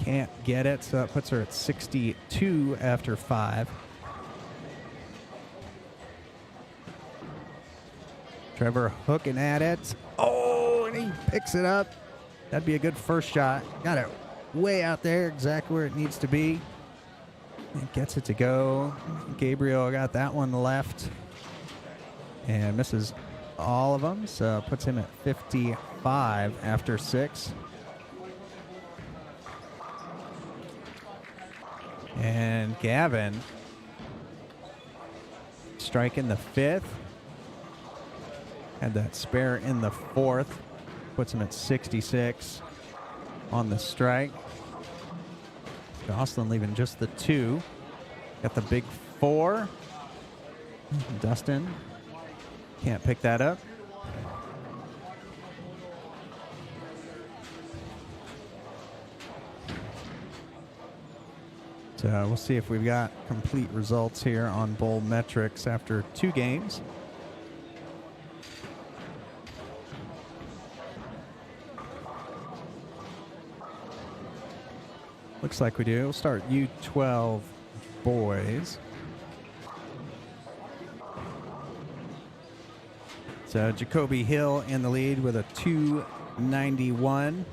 Can't get it, so that puts her at 62 after 5. Trevor hooking at it. Oh, and he picks it up. That'd be a good first shot. Got it way out there, exactly where it needs to be. And gets it to go. Gabriel got that one left. And misses all of them, so puts him at 55 after 6. And Gavin striking the 5th. Had that spare in the 4th. Puts him at 66 on the strike. Jocelyn leaving just the 2. Got the big 4. Dustin can't pick that up. So we'll see if we've got complete results here on bowl metrics after 2 games. Looks like we do. We'll start U12 boys. So Jacoby Hill in the lead with a 291.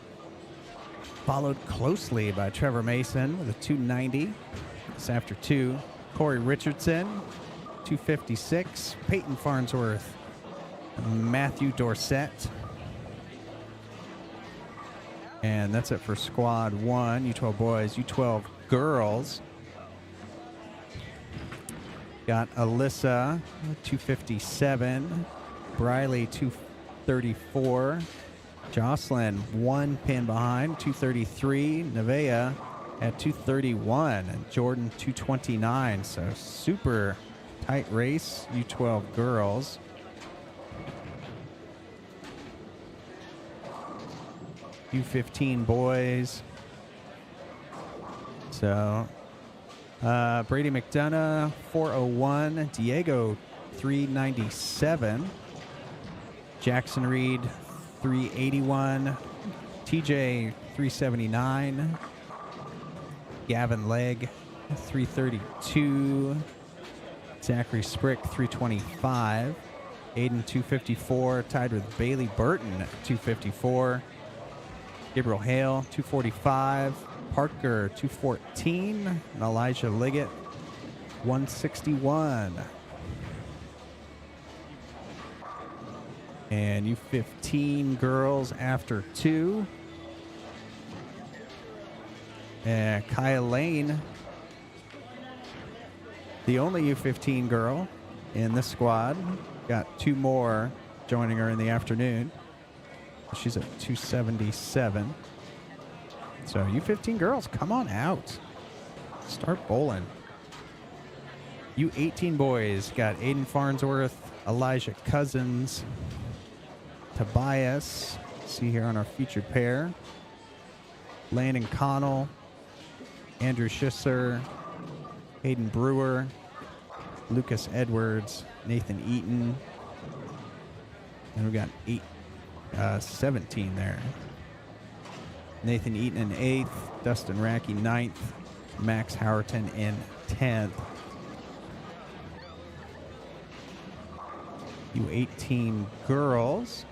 Followed closely by Trevor Mason with a 290. It's after 2. Corey Richardson, 256. Peyton Farnsworth. Matthew Dorsett. And that's it for squad 1, U12 boys. U12 girls. Got Alyssa, 257. Briley, 234. Jocelyn, 1 pin behind, 233. Nevaeh at 231. And Jordan, 229. So super tight race, U12 girls. U15 boys. So Brady McDonough, 401. Diego, 397. Jackson Reed, 381. TJ, 379. Gavin Legg, 332. Zachary Sprick, 325. Aiden, 254. Tied with Bailey Burton, 254. Gabriel Hale, 245. Parker, 214. And Elijah Liggett, 161. And U15 girls after 2. And Kaya Lane, the only U15 girl in this squad. Got 2 more joining her in the afternoon. She's at 277. So U15 girls, come on out. Start bowling. U18 boys got Aiden Farnsworth, Elijah Cousins, Tobias, see here on our featured pair, Landon Connell, Andrew Schisser, Hayden Brewer, Lucas Edwards, Nathan Eaton, and we got 17 there. Nathan Eaton in 8th, Dustin Racky 9th, Max Howerton in 10th. U18 girls.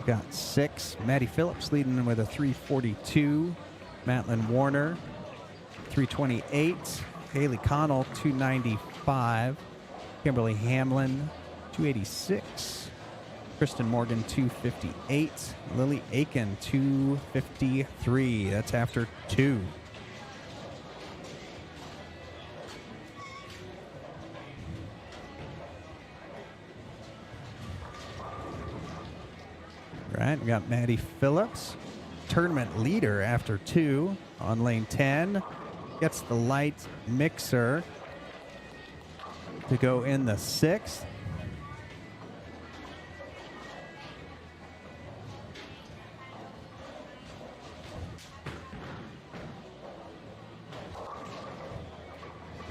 Got 6. Maddie Phillips leading with a 342. Madeline Warner, 328. Haley Connell, 295. Kimberly Hamlin, 286. Kristen Morgan, 258. Lily Aiken, 253. That's after 2. Right, we got Maddie Phillips, tournament leader after 2 on lane 10. Gets the light mixer to go in the 6th.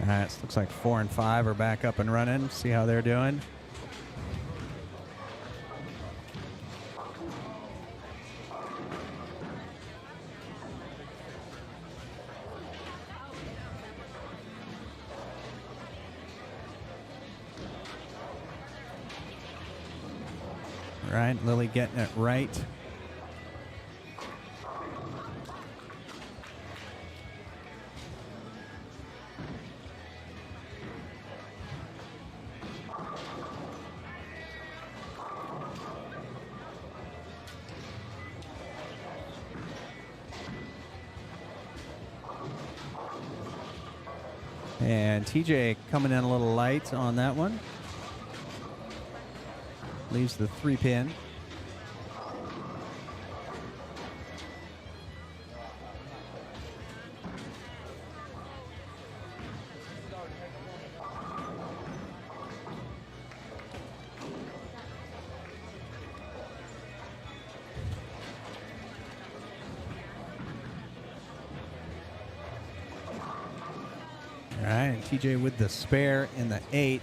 All right, looks like 4 and 5 are back up and running. See how they're doing. Right, Lily getting it right. And TJ coming in a little light on that one. Leaves the 3-pin. All right, TJ with the spare in the 8th.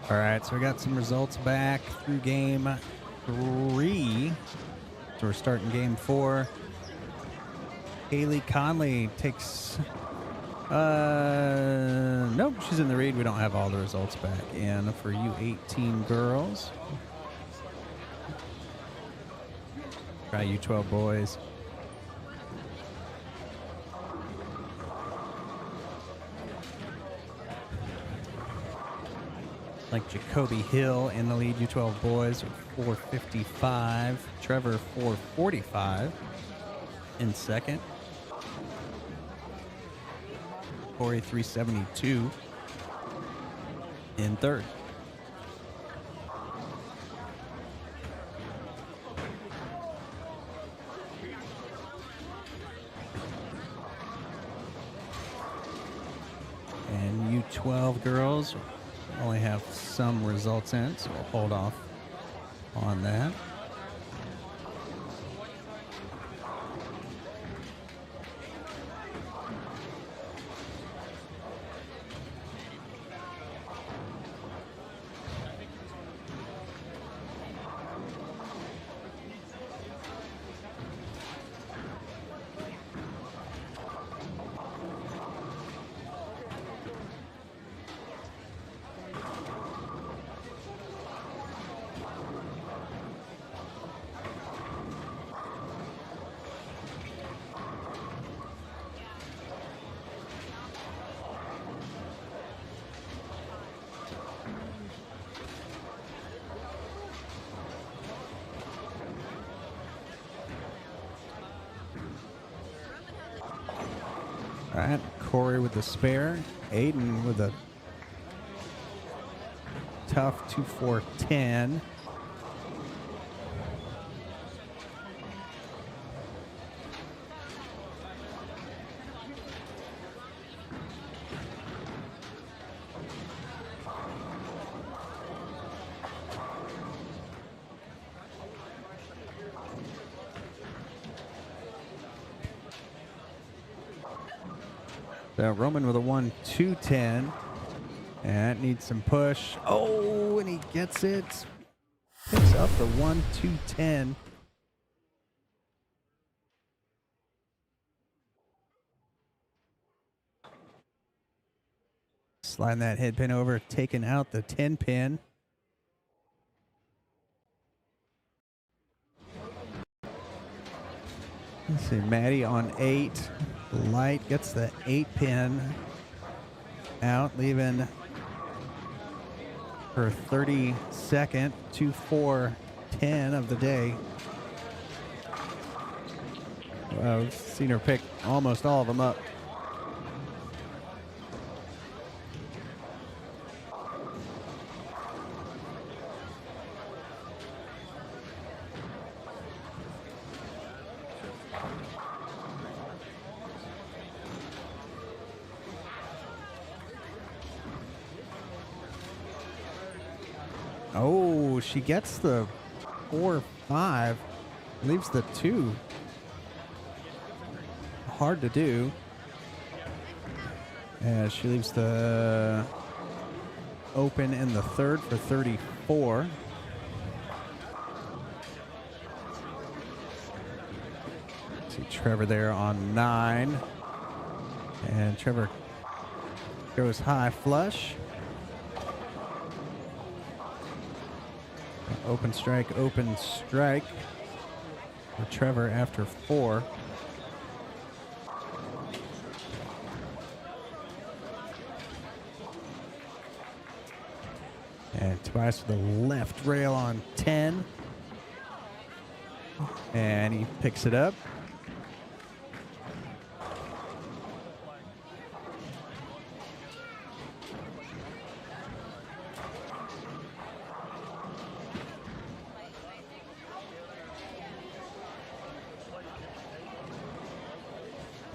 All right, so we got some results back through game 3. So we're starting game 4. Haley Conley takes. Nope, she's in the read. We don't have all the results back in for U18 girls. Try U12 boys. Like Jacoby Hill in the lead, U12 boys, 455. Trevor, 445 in second. Corey, 372 in third. And U12 girls only have some results in, so we'll hold off on that. All right, Corey with the spare. Aiden with a tough 2-4-10. Roman with a 1-2-10. And needs some push. Oh, and he gets it. Picks up the 1-2-10. Sliding that head pin over, taking out the 10 pin. Let's see, Maddie on 8. Light gets the 8 pin out, leaving her 32nd 2-4-10 of the day. I've seen her pick almost all of them up. Oh, she gets the 4-5, leaves the 2. Hard to do. As she leaves the open in the third for 34. See Trevor there on 9. And Trevor goes high flush. Open strike for Trevor after 4. And Tobias with the left rail on 10. And he picks it up.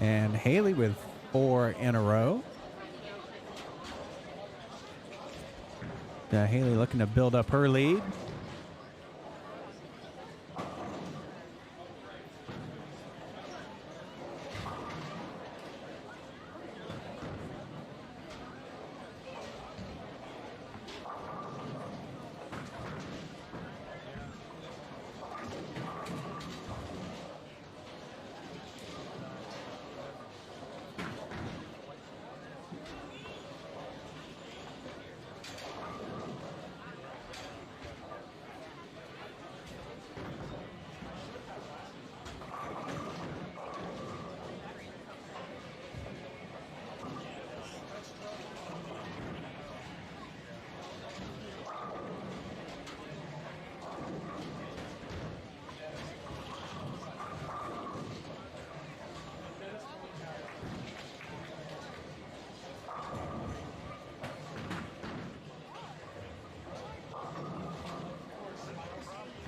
And Haley with 4 in a row. Haley looking to build up her lead.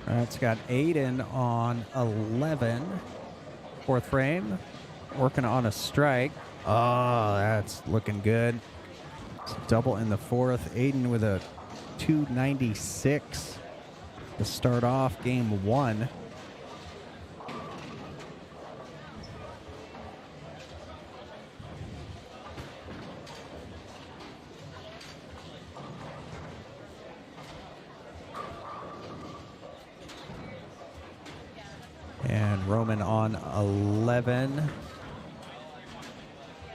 That's got Aiden on 11. Fourth frame. Working on a strike. Oh, that's looking good. It's a double in the fourth. Aiden with a 296 to start off game one. And Roman on 11.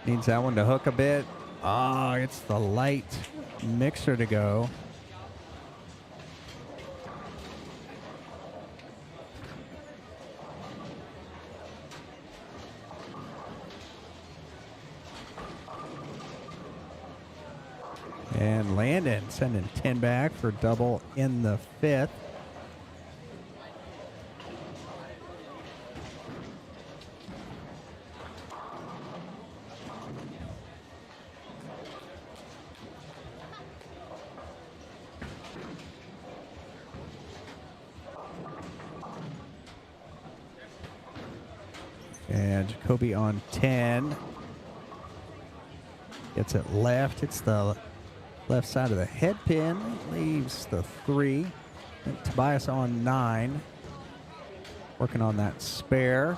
Needs that one to hook a bit. Oh, it's the light mixer to go. And Landon sending 10 back for double in the fifth. And Jacoby on 10. Gets it left. It's the left side of the head pin. Leaves the 3. And Tobias on 9. Working on that spare.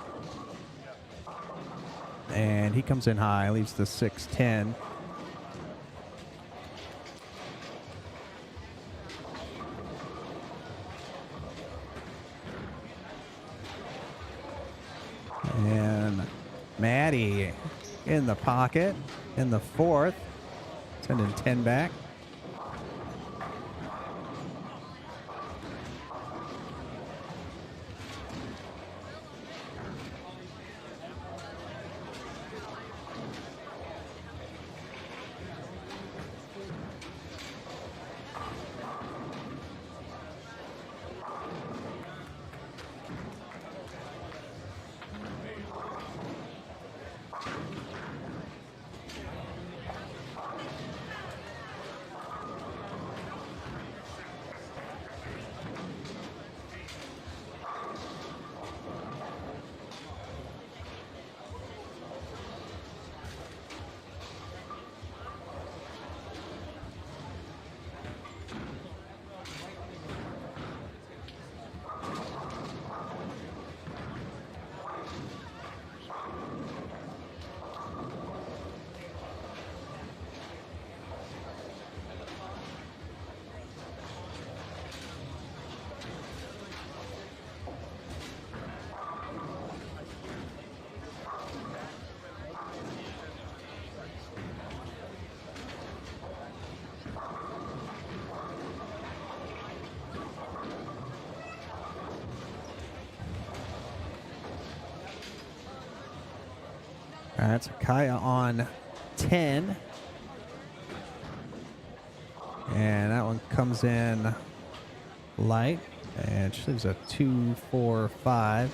And he comes in high. Leaves the 6-10. And Maddie in the pocket in the fourth, sending 10 back. All right, so Kaya on 10. And that one comes in light. And she leaves a 2-4-5.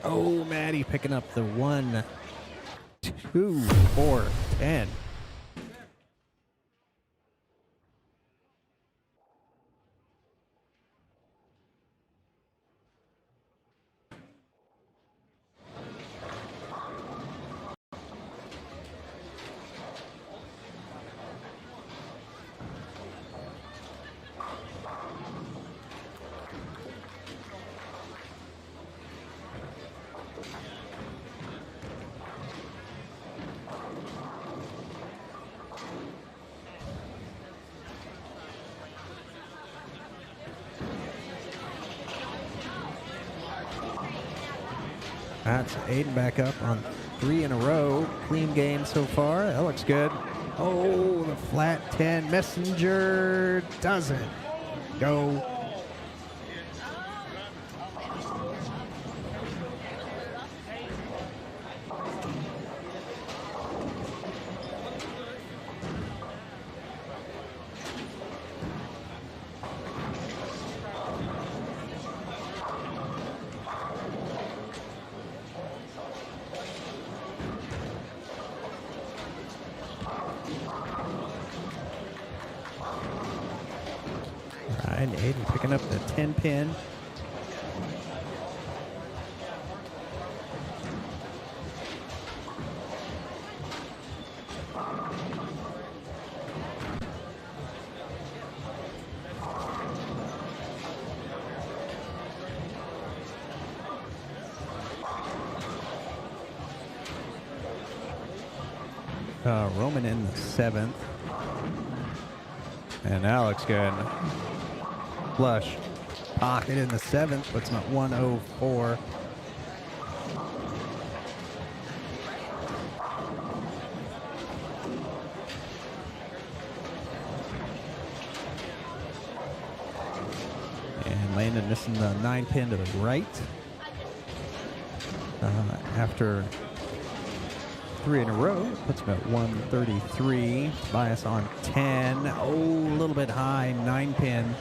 Oh, Maddie picking up the 1, 2, 4, 10. That's Aiden back up on 3 in a row. Clean game so far. That looks good. Oh, the flat 10. Messenger doesn't go. And Aiden picking up the 10 pin. Roman in the 7th. And that looks good. Flush. Pocket in the 7th, puts him at 104. And Landon missing the 9 pin to the right. After 3 in a row, puts him at 133. Bias on 10. Oh, a little bit high, 9 pin.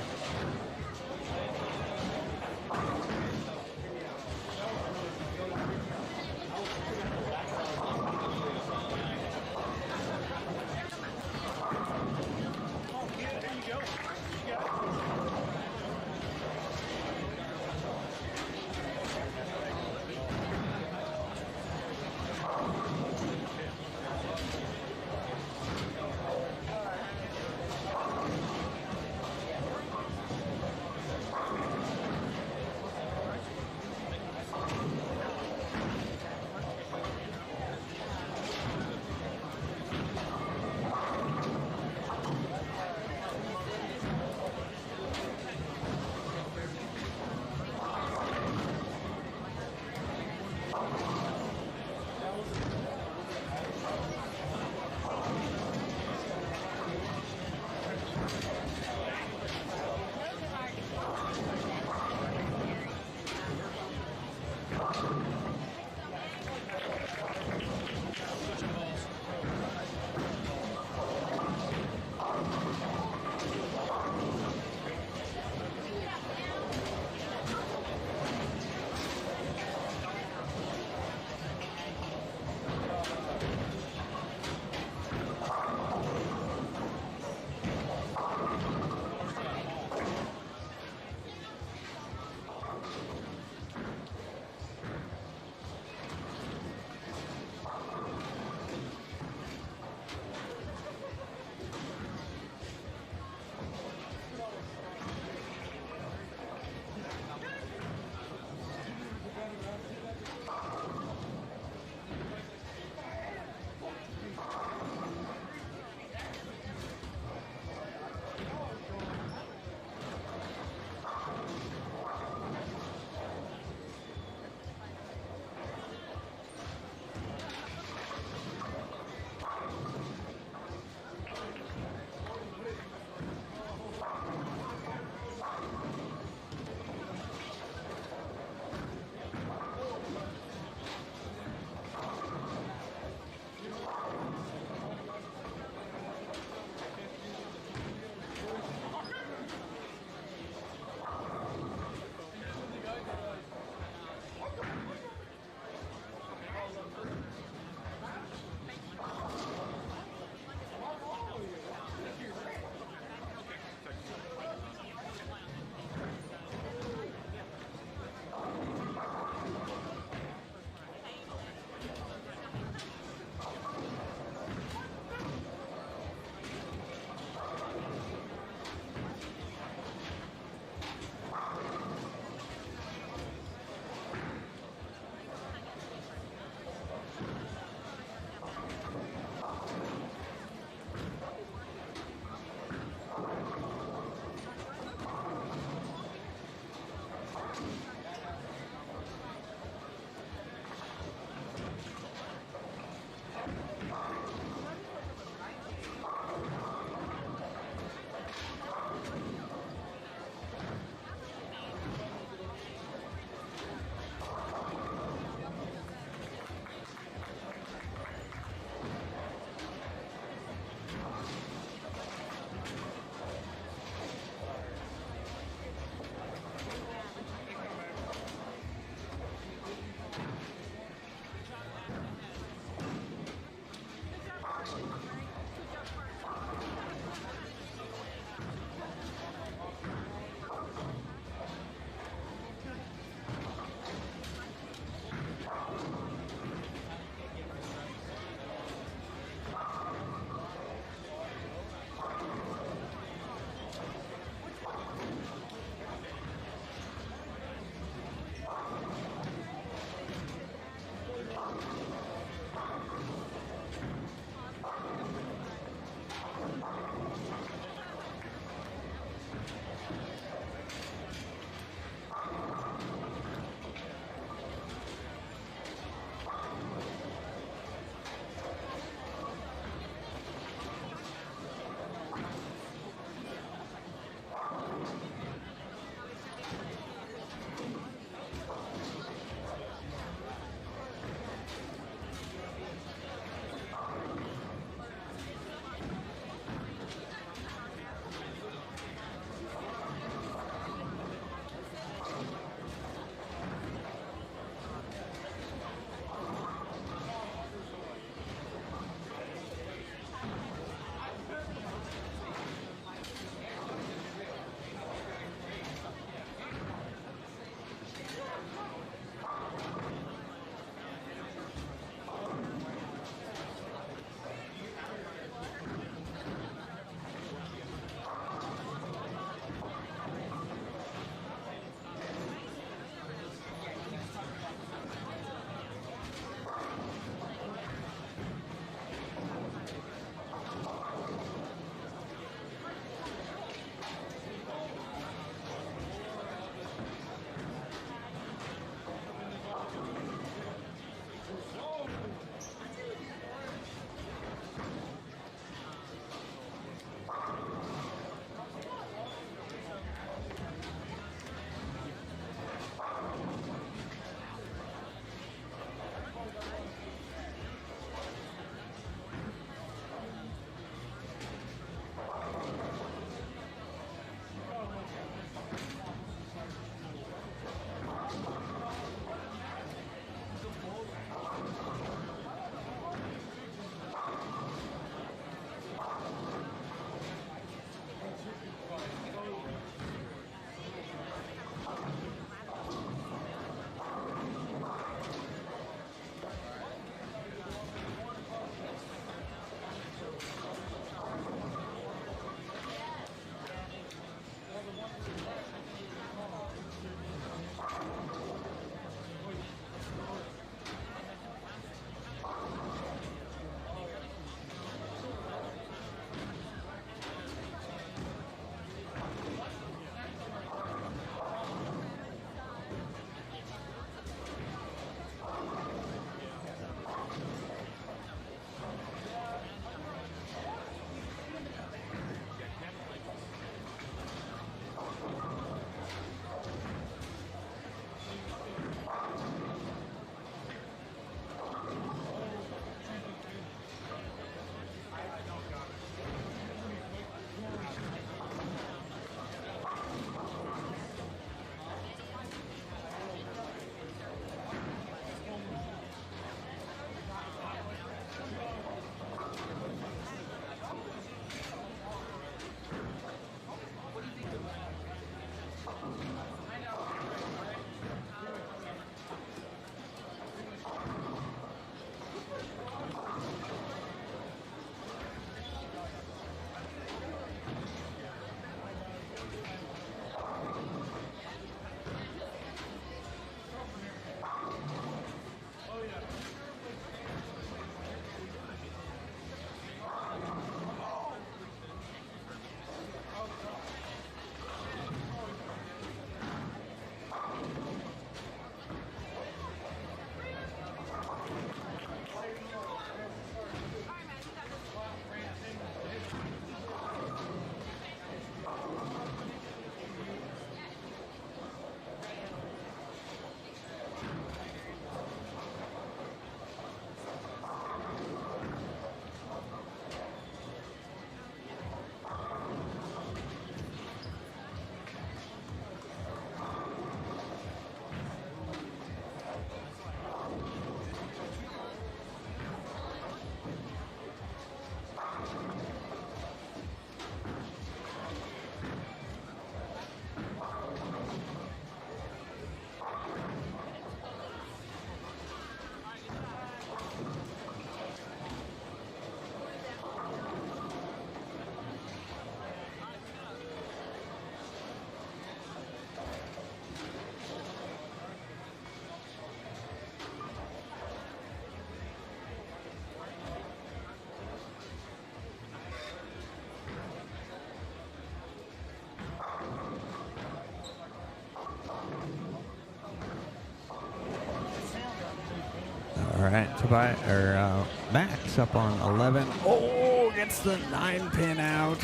right, Max up on 11. Oh, gets the 9-pin out.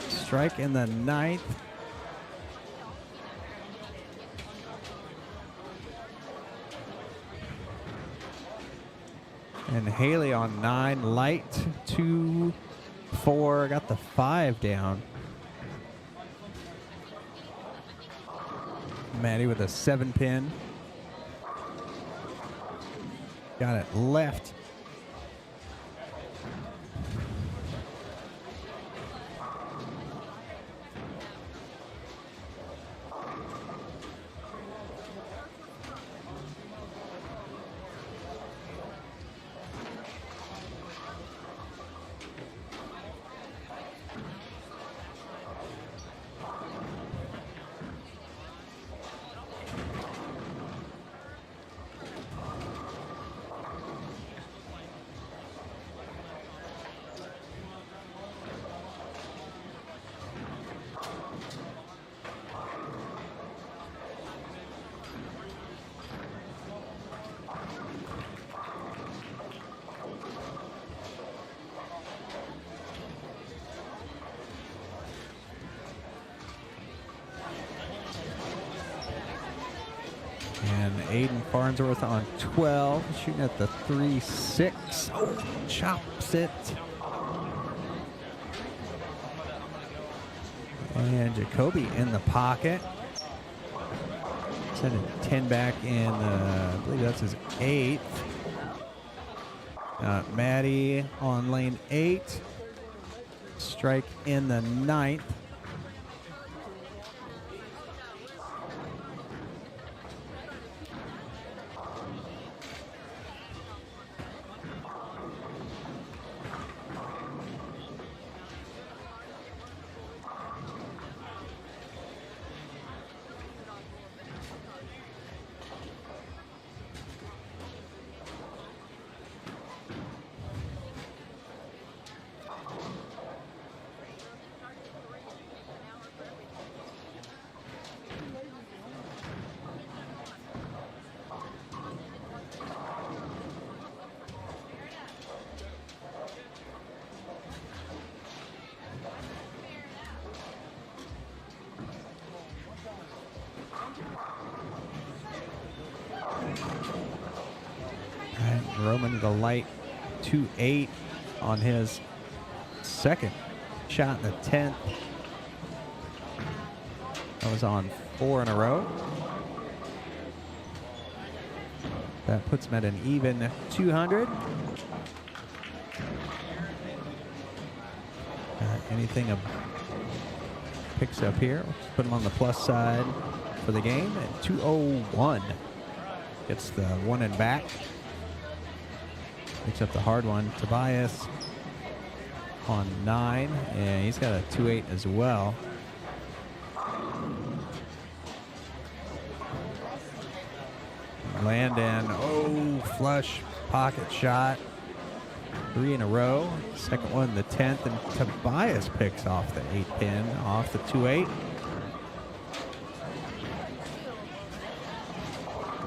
Strike in the 9th. And Haley on 9, light 2, 4, got the 5 down. Maddie with a 7-pin. Got it left. And Aiden Farnsworth on 12, shooting at the 3-6. Oh, chops it. And Jacoby in the pocket. Sending 10 back in, I believe that's his 8th. Maddie on lane 8. Strike in the 9th. Roman the light 2-8 on his second shot in the 10th. That was on 4 in a row. That puts him at an even 200. Anything picks up here. Let's put him on the plus side for the game at 201. Gets the one and back. Picks up the hard one. Tobias on 9, and he's got a 2-8 as well. Landon, oh, flush pocket shot. 3 in a row. Second one, the 10th, and Tobias picks off the 8-pin off the 2-8.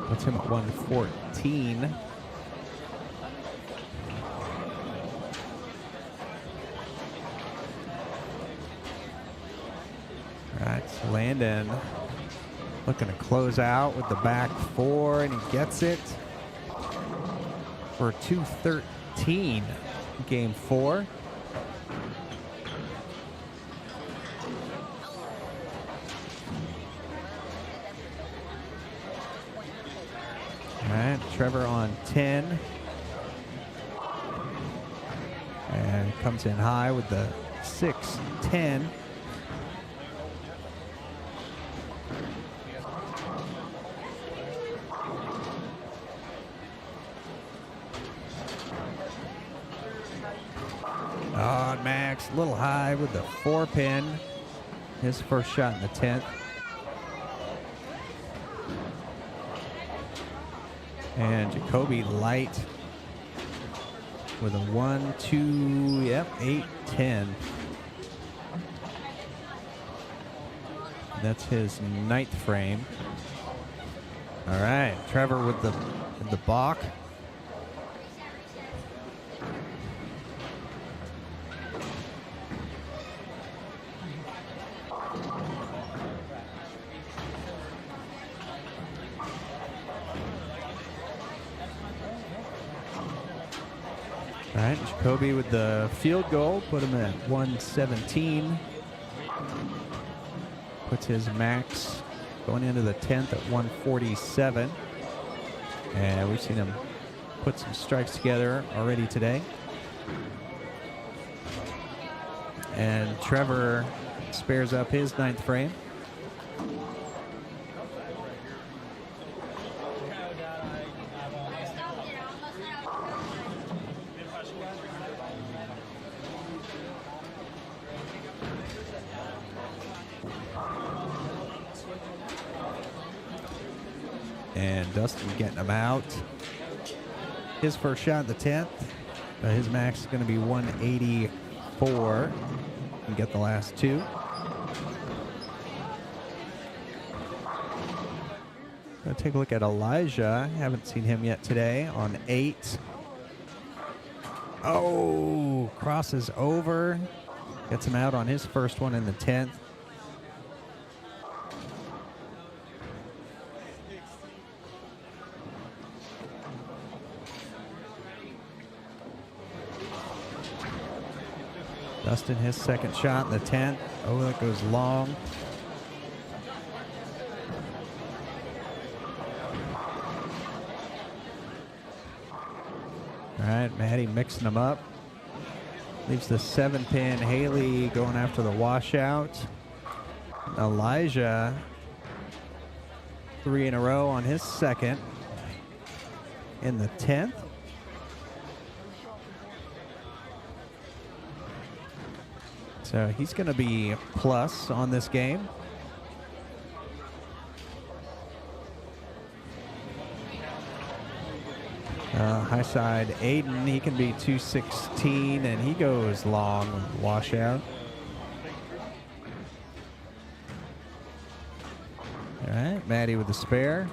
Puts him at 114. All right, so Landon looking to close out with the back 4, and he gets it for 213. Game 4. All right, Trevor on 10. And comes in high with the 6-10. Oh, Max, a little high with the 4-pin. His first shot in the 10th. And Jacoby light with a 1, 2, yep, 8, 10. That's his 9th frame. All right, Trevor with the in the balk. All right, Jacoby with the field goal, put him at 117. Puts his max going into the 10th at 147. And we've seen him put some strikes together already today. And Trevor spares up his 9th frame. And Dustin getting him out. His first shot in the 10th. His max is going to be 184. And get the last two. Gonna take a look at Elijah. Haven't seen him yet today on 8. Oh, crosses over. Gets him out on his first one in the 10th. Dustin, his second shot in the 10th. Oh, that goes long. All right, Maddie mixing them up. Leaves the 7-pin. Haley going after the washout. Elijah, 3 in a row on his second in the 10th. So he's going to be plus on this game. High side Aiden, he can be 216, and he goes long with washout. All right, Maddie with the spare.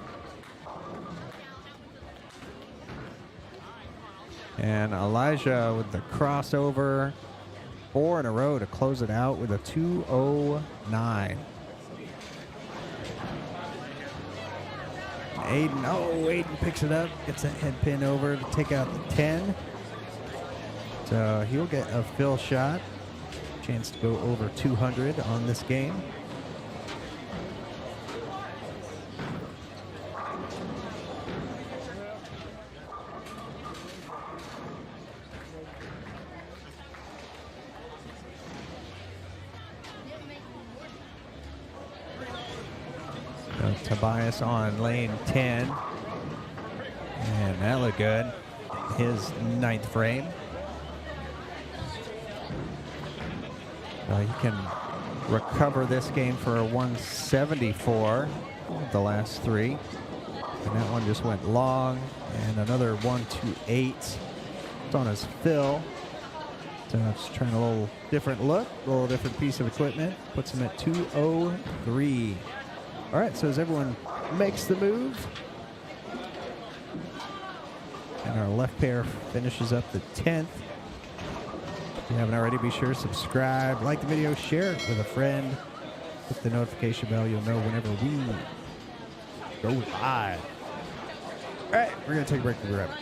And Elijah with the crossover. 4 in a row to close it out with a 209. Aiden picks it up, gets a head pin over to take out the 10. So he'll get a fill shot. Chance to go over 200 on this game. Tobias on lane 10. And that looked good. His 9th frame. He can recover this game for a 174, the last 3. And that one just went long. And another 128. It's on his fill. So it's trying a little different look, a little different piece of equipment. Puts him at 203. All right, so as everyone makes the move, and our left pair finishes up the 10th. If you haven't already, be sure to subscribe, like the video, share it with a friend. Hit the notification bell. You'll know whenever we go live. All right, we're going to take a break. We'll be right back.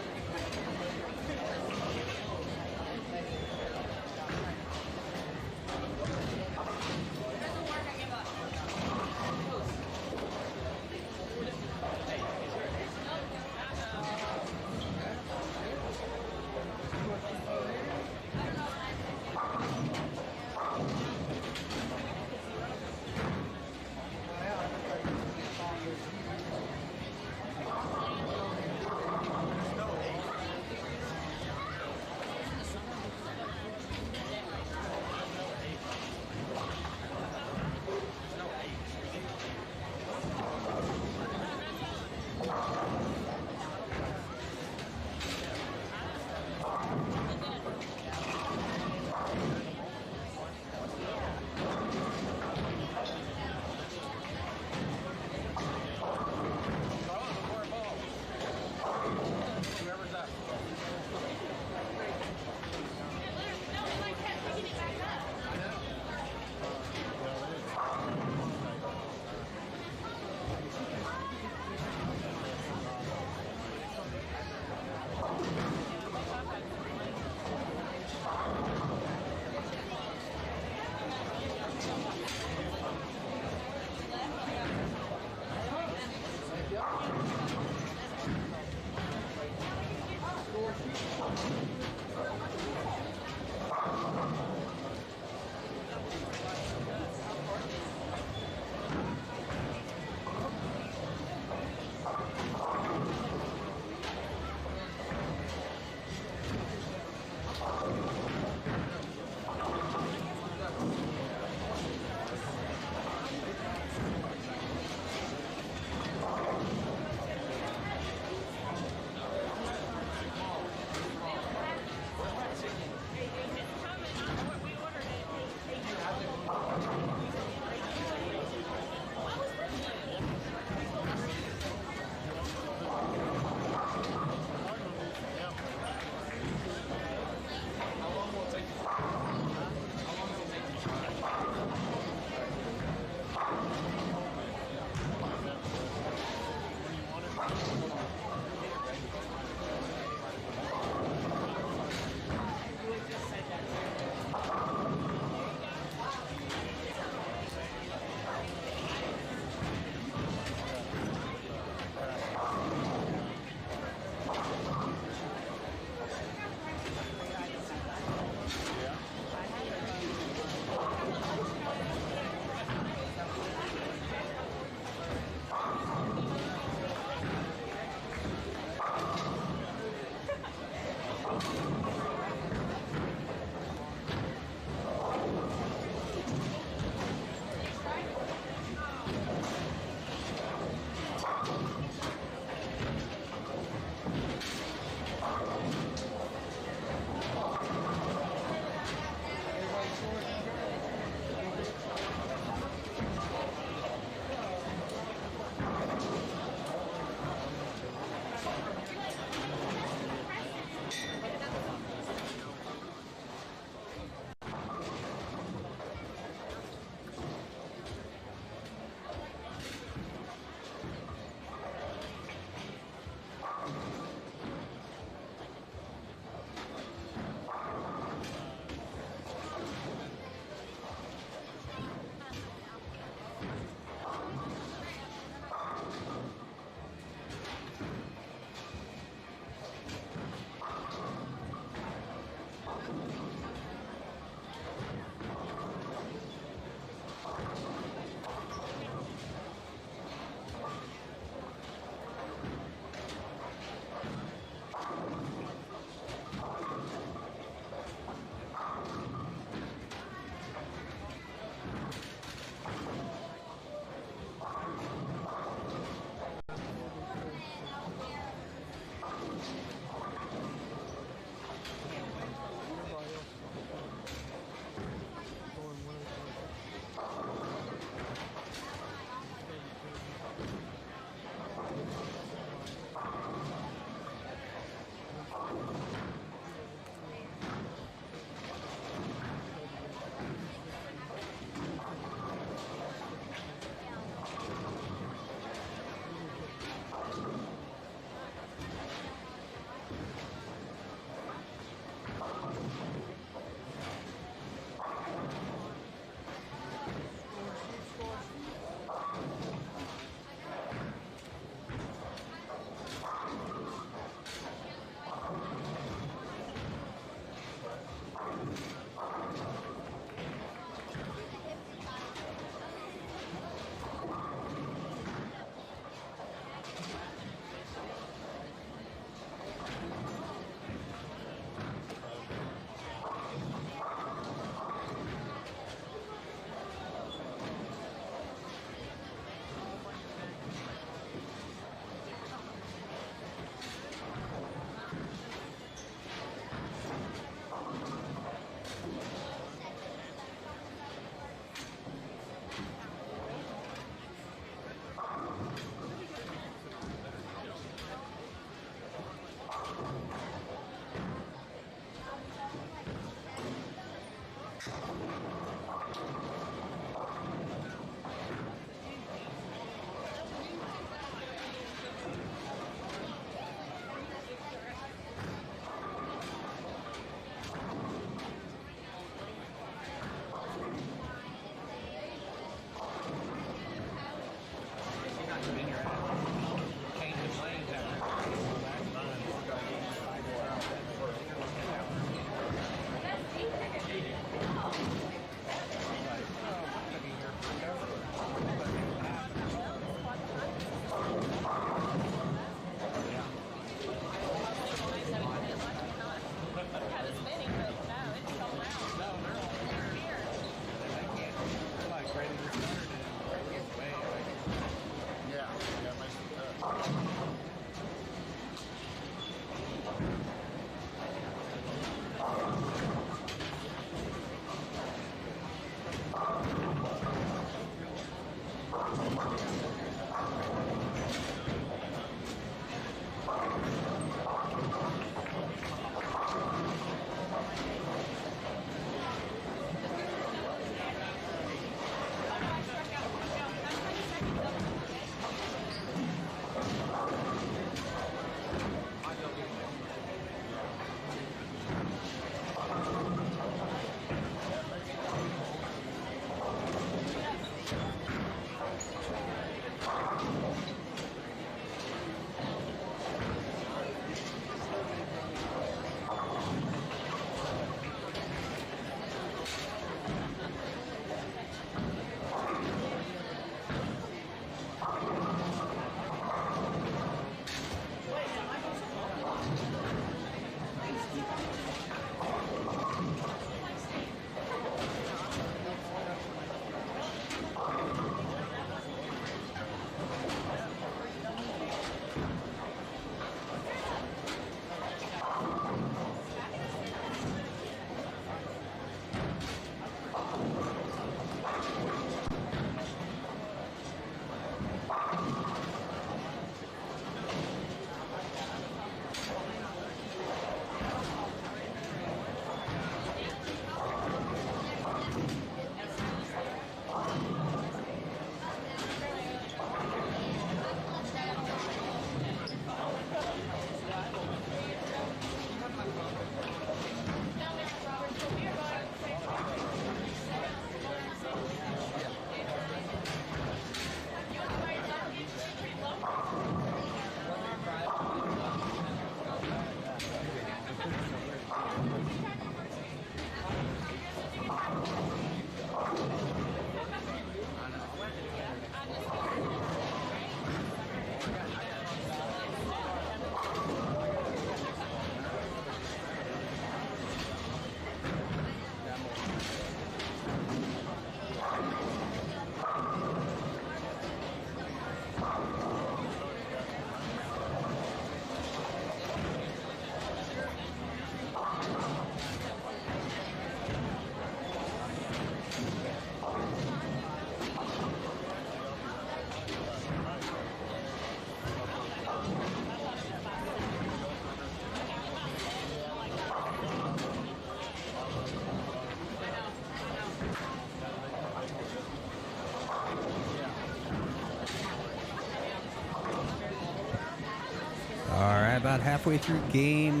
about halfway through game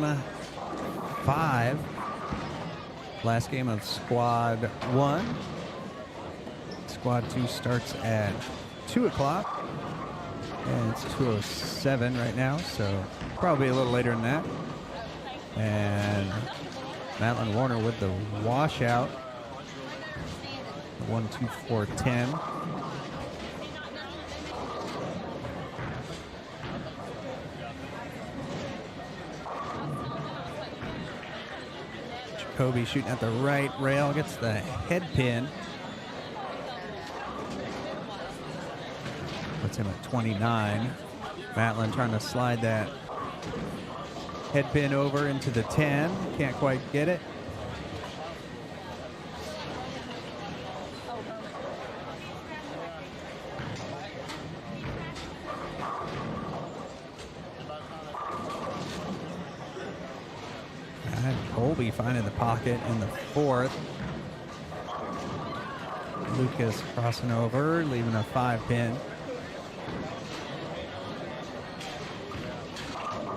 5. Last game of Squad 1. Squad 2 starts at 2 o'clock. And it's 2:07 right now, so probably a little later than that. And Madeline Warner with the washout. 1-2-4-10. Jacoby shooting at the right rail, gets the head pin. Puts him at 29. Matlin trying to slide that head pin over into the 10. Can't quite get it. And Colby finding the pocket in the 4th. Lucas crossing over, leaving a 5-pin.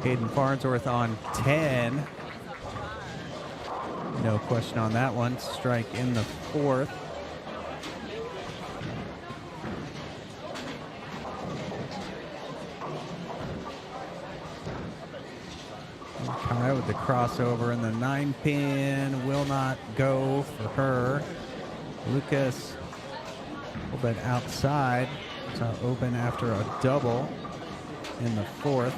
Hayden Farnsworth on 10. No question on that one. Strike in the 4th. Kai with the crossover, and the 9-pin will not go for her. Lucas a little bit outside. It's open after a double in the 4th.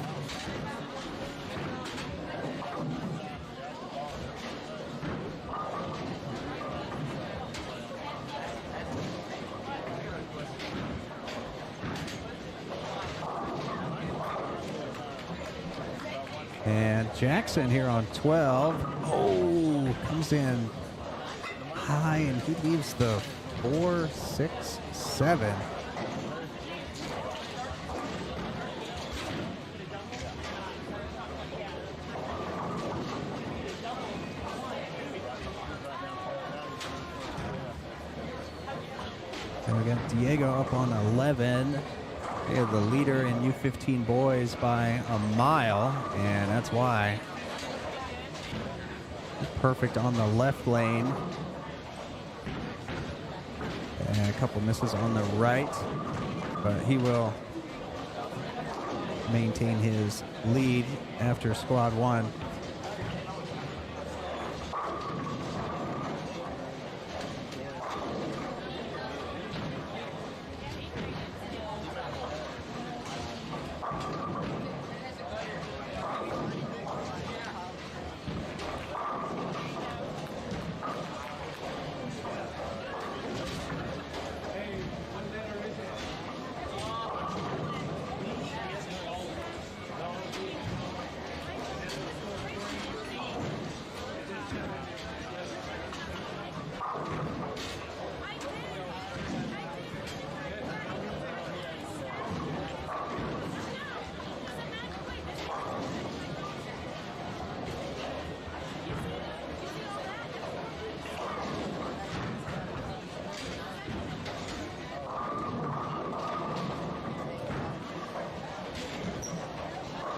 And Jackson here on 12. Oh, comes in high, and he leaves the 4-6-7. And we got Diego up on 11. They have the leader in U15 boys by a mile, and that's why. Perfect on the left lane. And a couple misses on the right, but he will maintain his lead after Squad 1.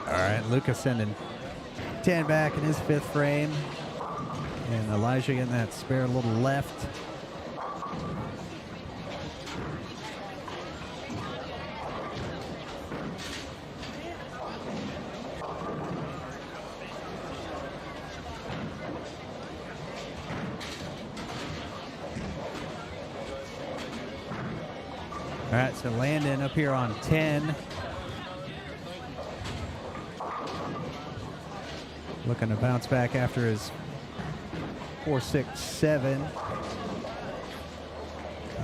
All right, Lucas sending 10 back in his 5th frame. And Elijah getting that spare little left. All right, so Landon up here on 10. Looking to bounce back after his 4-6-7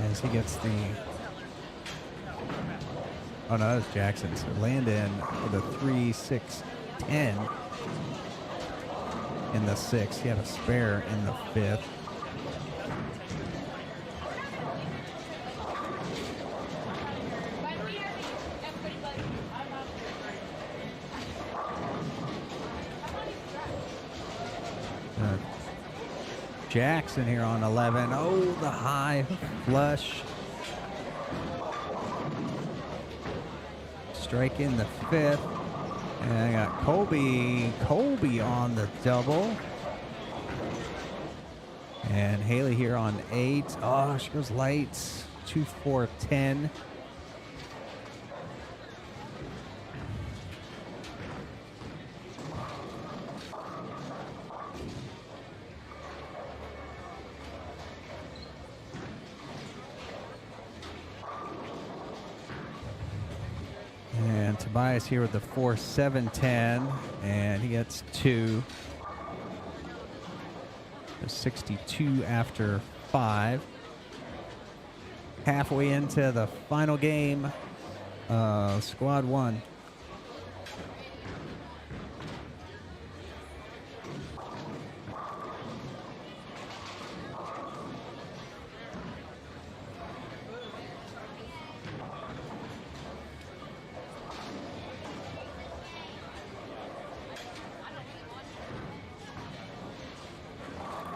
as he gets the, oh no, that was Jackson. So Landon with a 3-6-10 in the 6th. He had a spare in the 5th. Jackson here on 11. Oh, the high flush. Strike in the 5th. And I got Colby on the double. And Haley here on 8. Oh, she goes light. 2, 4, 10. And Tobias here with the 4, 7, 10. And he gets 2. 62 after 5. Halfway into the final game, squad 1.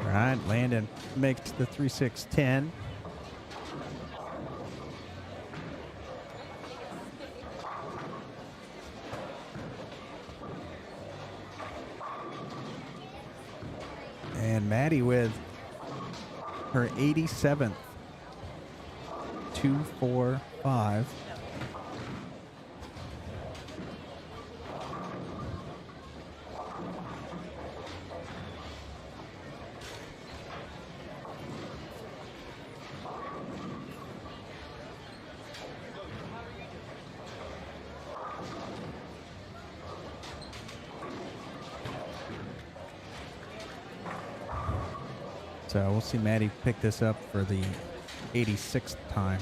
All right, Landon makes the 3, 6, 10. And Maddie with her 87th. 2, 4, 5. So we'll see Maddie pick this up for the 86th time.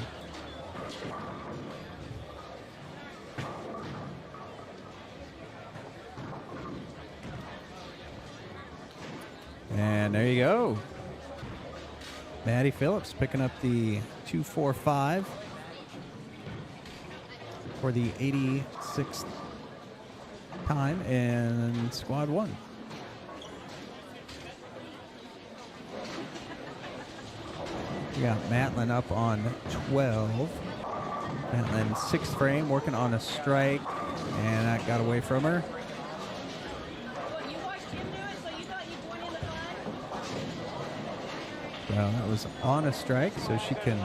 And there you go. Maddie Phillips picking up the 2, 4, 5 for the 86th time in squad 1. We got Matlin up on 12. Matlin 6th frame, working on a strike, and that got away from her. So that was on a strike, so she can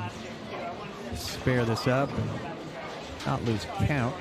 spare this up and not lose count.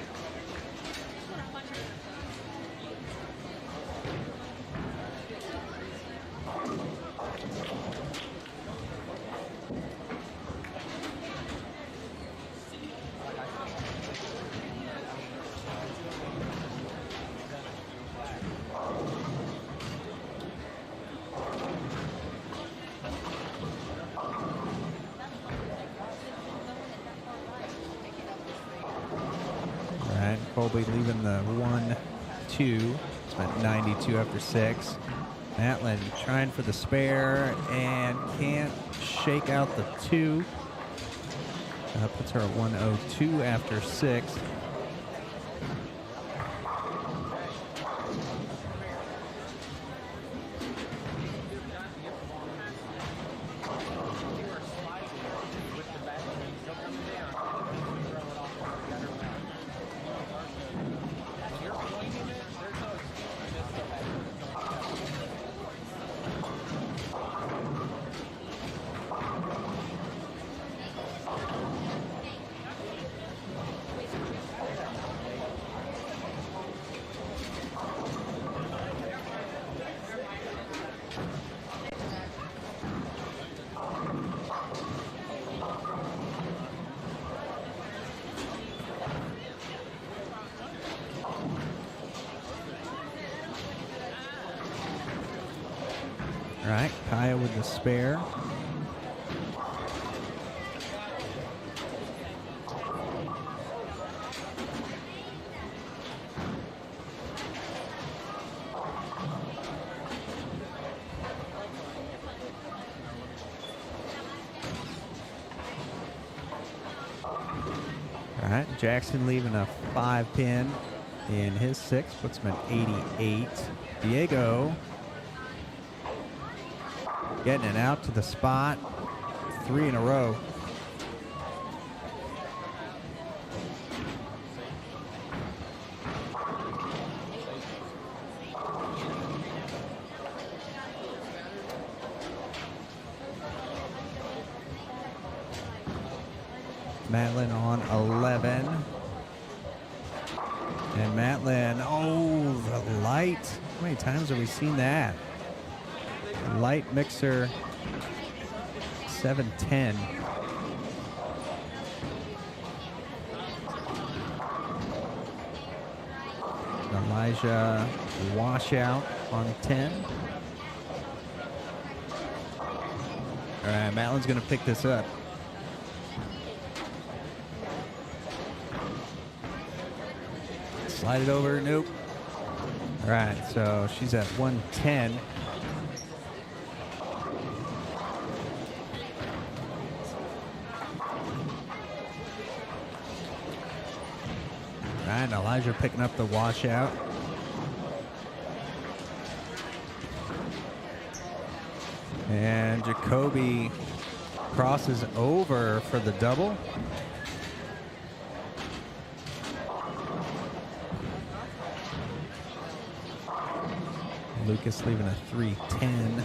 Colby leaving the 1, 2. Spent 92 after 6. Matlin trying for the spare and can't shake out the 2. Puts her at 102 after 6. All right, Kaya with the spare. All right, Jackson leaving a 5-pin in his 6, puts him at 88. Diego getting it out to the spot. 3 in a row. Matlin on 11. And Matlin, oh, the light. How many times have we seen that? Light mixer, 710. Elijah washout on 10. All right, Matlin's going to pick this up. Slide it over. Nope. All right, so she's at 110. All right, Elijah picking up the washout. And Jacoby crosses over for the double. Lucas leaving a 310.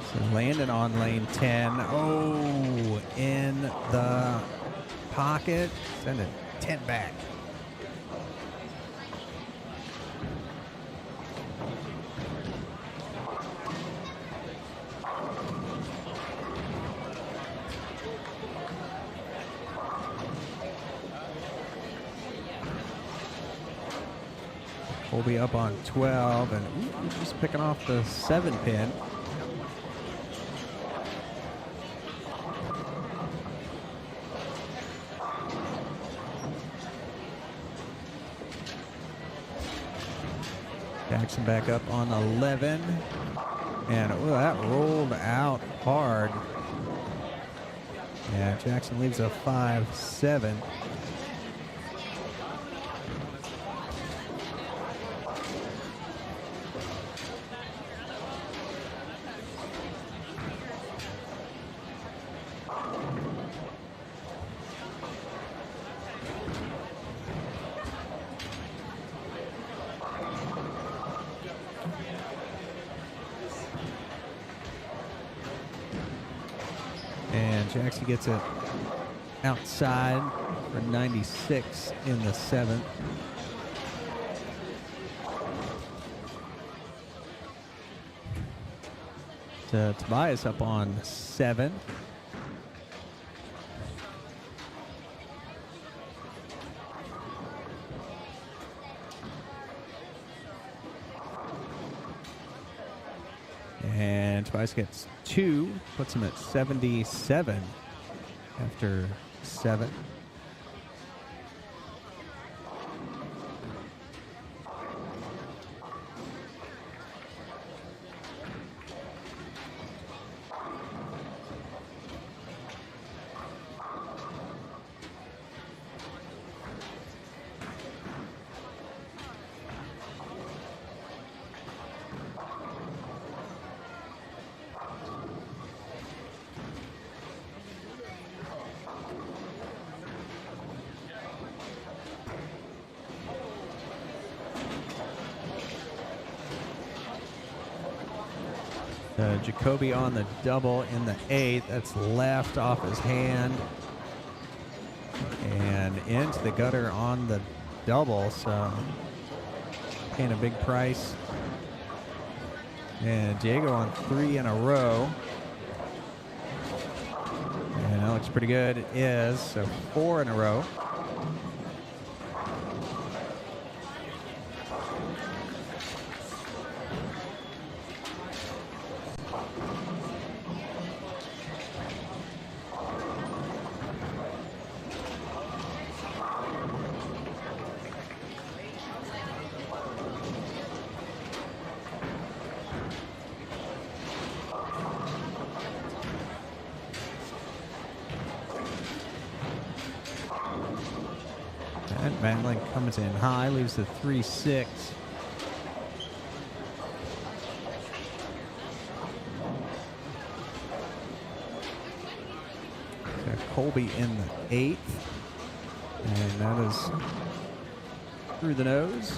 So Landon on lane 10. Oh, in the pocket. Send it 10 back. We'll be up on 12, and just picking off the 7 pin. Jackson back up on 11, and that rolled out hard. Yeah, Jackson leaves a 5-7. And Jackson gets it outside for 96 in the 7th. Tobias up on 7. And Tobias gets 2, puts him at 77 after 7. Jacoby on the double in the 8th. That's left off his hand. And into the gutter on the double. So paying a big price. And Diego on 3 in a row. And that looks pretty good. It is. So 4 in a row. And Matlin comes in high, leaves the 3-6. Colby in the 8th. And that is through the nose.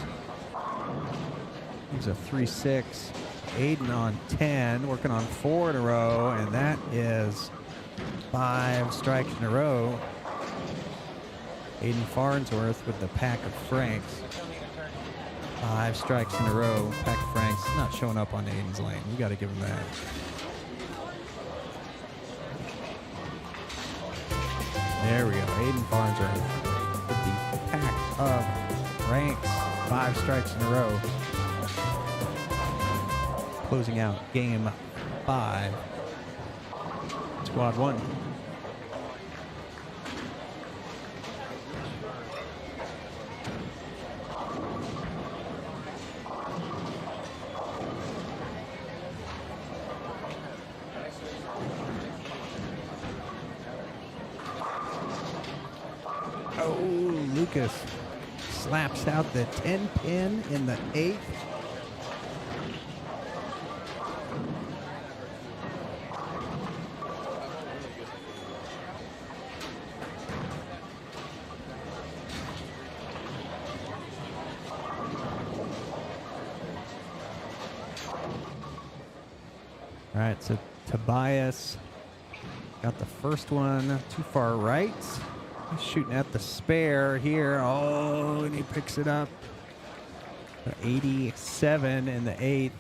Leaves a 3-6. Aiden on 10, working on 4 in a row, and that is 5 strikes in a row. Aiden Farnsworth with the pack of Franks. 5 strikes in a row. Pack of Franks not showing up on Aiden's lane. We got to give him that. There we go. Aiden Farnsworth with the pack of Franks. 5 strikes in a row. Closing out game 5. Squad 1. Oh, Lucas slaps out the 10 pin in the 8th. All right, so Tobias got the first one too far right. He's shooting at the spare here. Oh, and he picks it up. 87 in the 8th.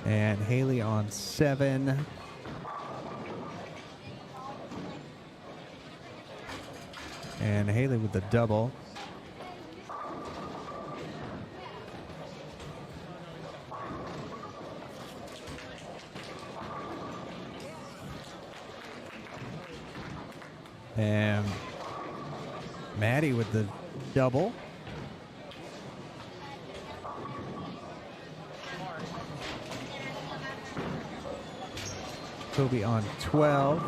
And Haley on 7. And Haley with the double. And Maddie with the double. Kobe on 12.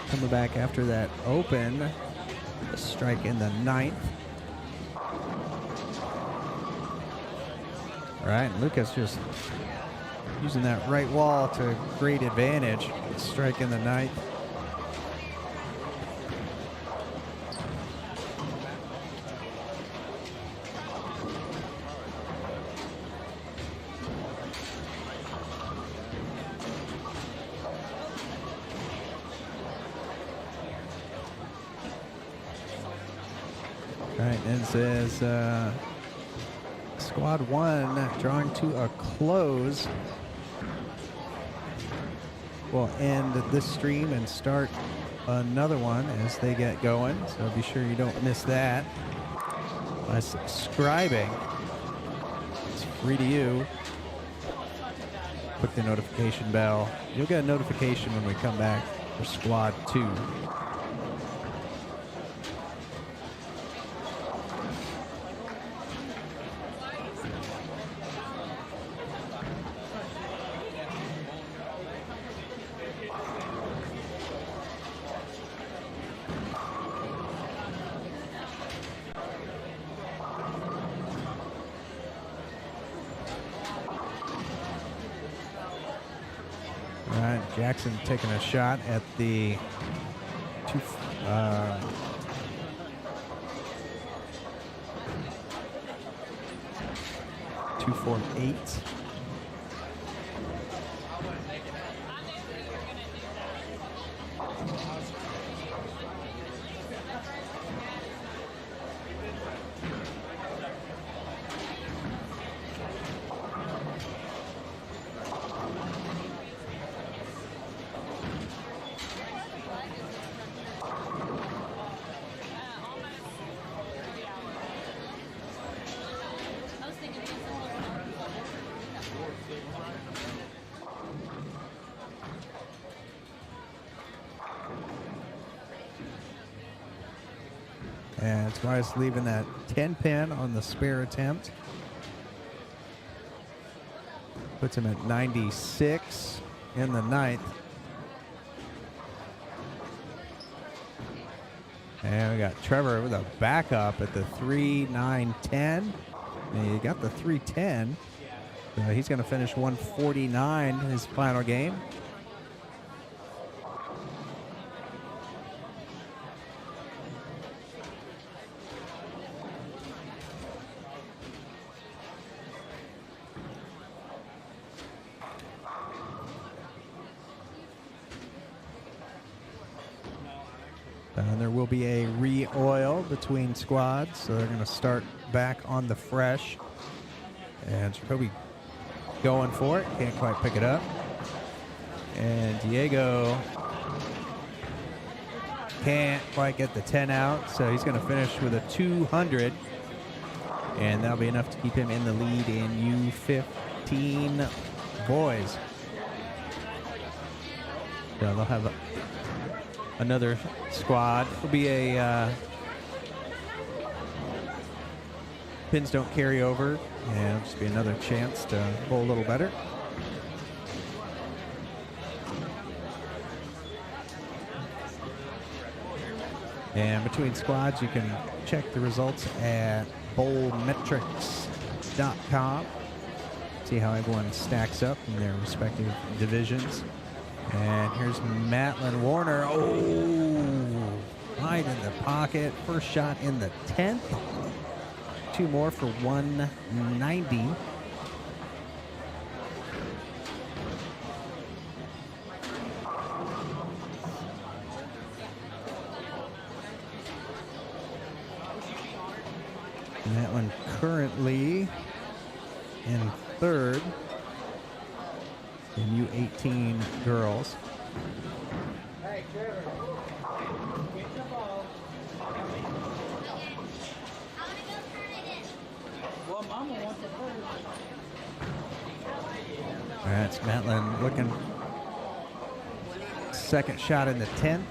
Coming back after that open. A strike in the 9th. All right, Lucas just using that right wall to great advantage. Strike in the 9th. All right, and it says Squad 1 drawing to a close. We'll end this stream and start another one as they get going. So be sure you don't miss that by subscribing. It's free to you. Click the notification bell. You'll get a notification when we come back for Squad 2. All right, Jackson taking a shot at the 248. And Twice leaving that 10 pin on the spare attempt. Puts him at 96 in the ninth. And we got Trevor with a backup at the 3-9-10. And he got the 310. He's going to finish 149 in his final game. And there will be a re-oil between squads, so they're going to start back on the fresh. And Jacoby going for it, can't quite pick it up. And Diego can't quite get the 10 out, so he's going to finish with a 200. And that'll be enough to keep him in the lead in U15 boys. So they'll have another squad. Will be a pins don't carry over, and it'll just be another chance to bowl a little better. And between squads, you can check the results at bowlmetrics.com. See how everyone stacks up in their respective divisions. And here's Matlin Warner. Oh, right in the pocket. First shot in the 10th. Two more for 190. And that one currently in third in U18 girls. Hey, Trevor, get the ball. Well, Mama wants it first. That's Matlin looking. Second shot in the 10th.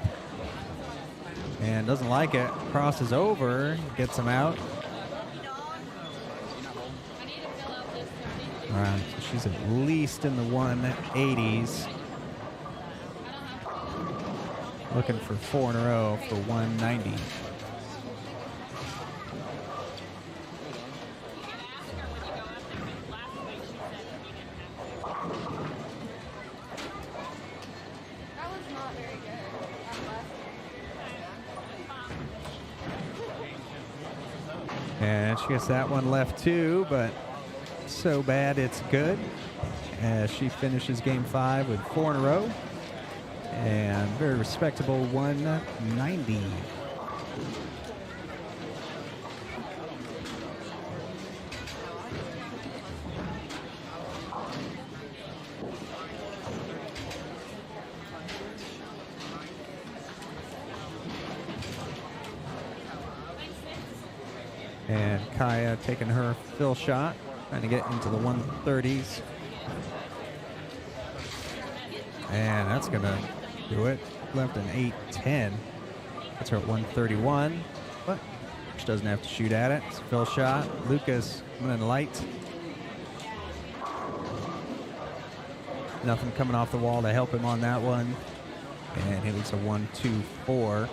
And doesn't like it. Crosses over, gets him out. All right, so she's at least in the 180s. Looking for 4 in a row for 190. That was not very good. And she gets that one left too, but so bad it's good, as she finishes game 5 with 4 in a row and very respectable 190. And Kaya taking her fill shot, trying to get into the 130s. And that's going to do it. Left an 8-10. That's her at 131. But she doesn't have to shoot at it. It's a fill shot. Lucas coming in light. Nothing coming off the wall to help him on that one. And it was a 1-2-4.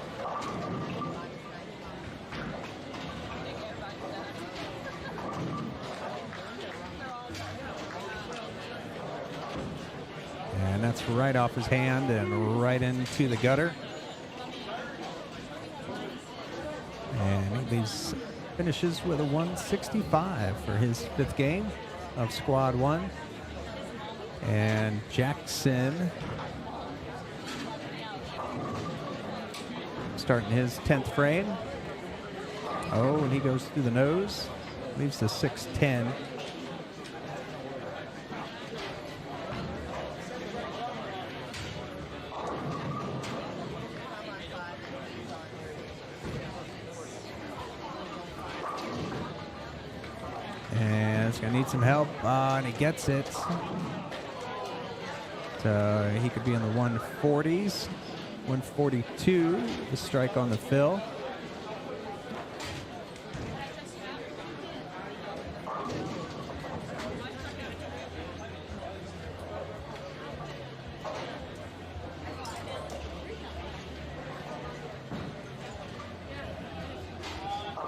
And that's right off his hand and right into the gutter. And he leaves, finishes with a 165 for his 5th game of Squad 1. And Jackson starting his 10th frame. Oh, and he goes through the nose. Leaves the 6-10. And it's going to need some help, and he gets it. So he could be in the 140s, 142, the strike on the fill.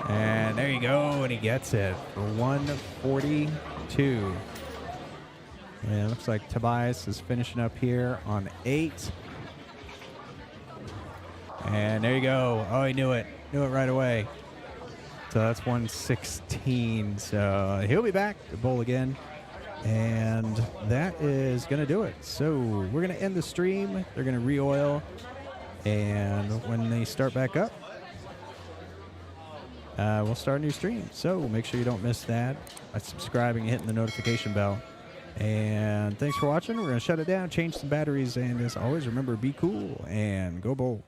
And there you go, and he gets it for 142. And it looks like Tobias is finishing up here on 8. And there you go. Oh, he knew it. Knew it right away. So that's 116. So he'll be back to bowl again. And that is going to do it. So we're going to end the stream. They're going to re-oil. And when they start back up, we'll start a new stream. So make sure you don't miss that by subscribing and hitting the notification bell. And thanks for watching. We're going to shut it down, change some batteries. And as always, remember, be cool and go bowl.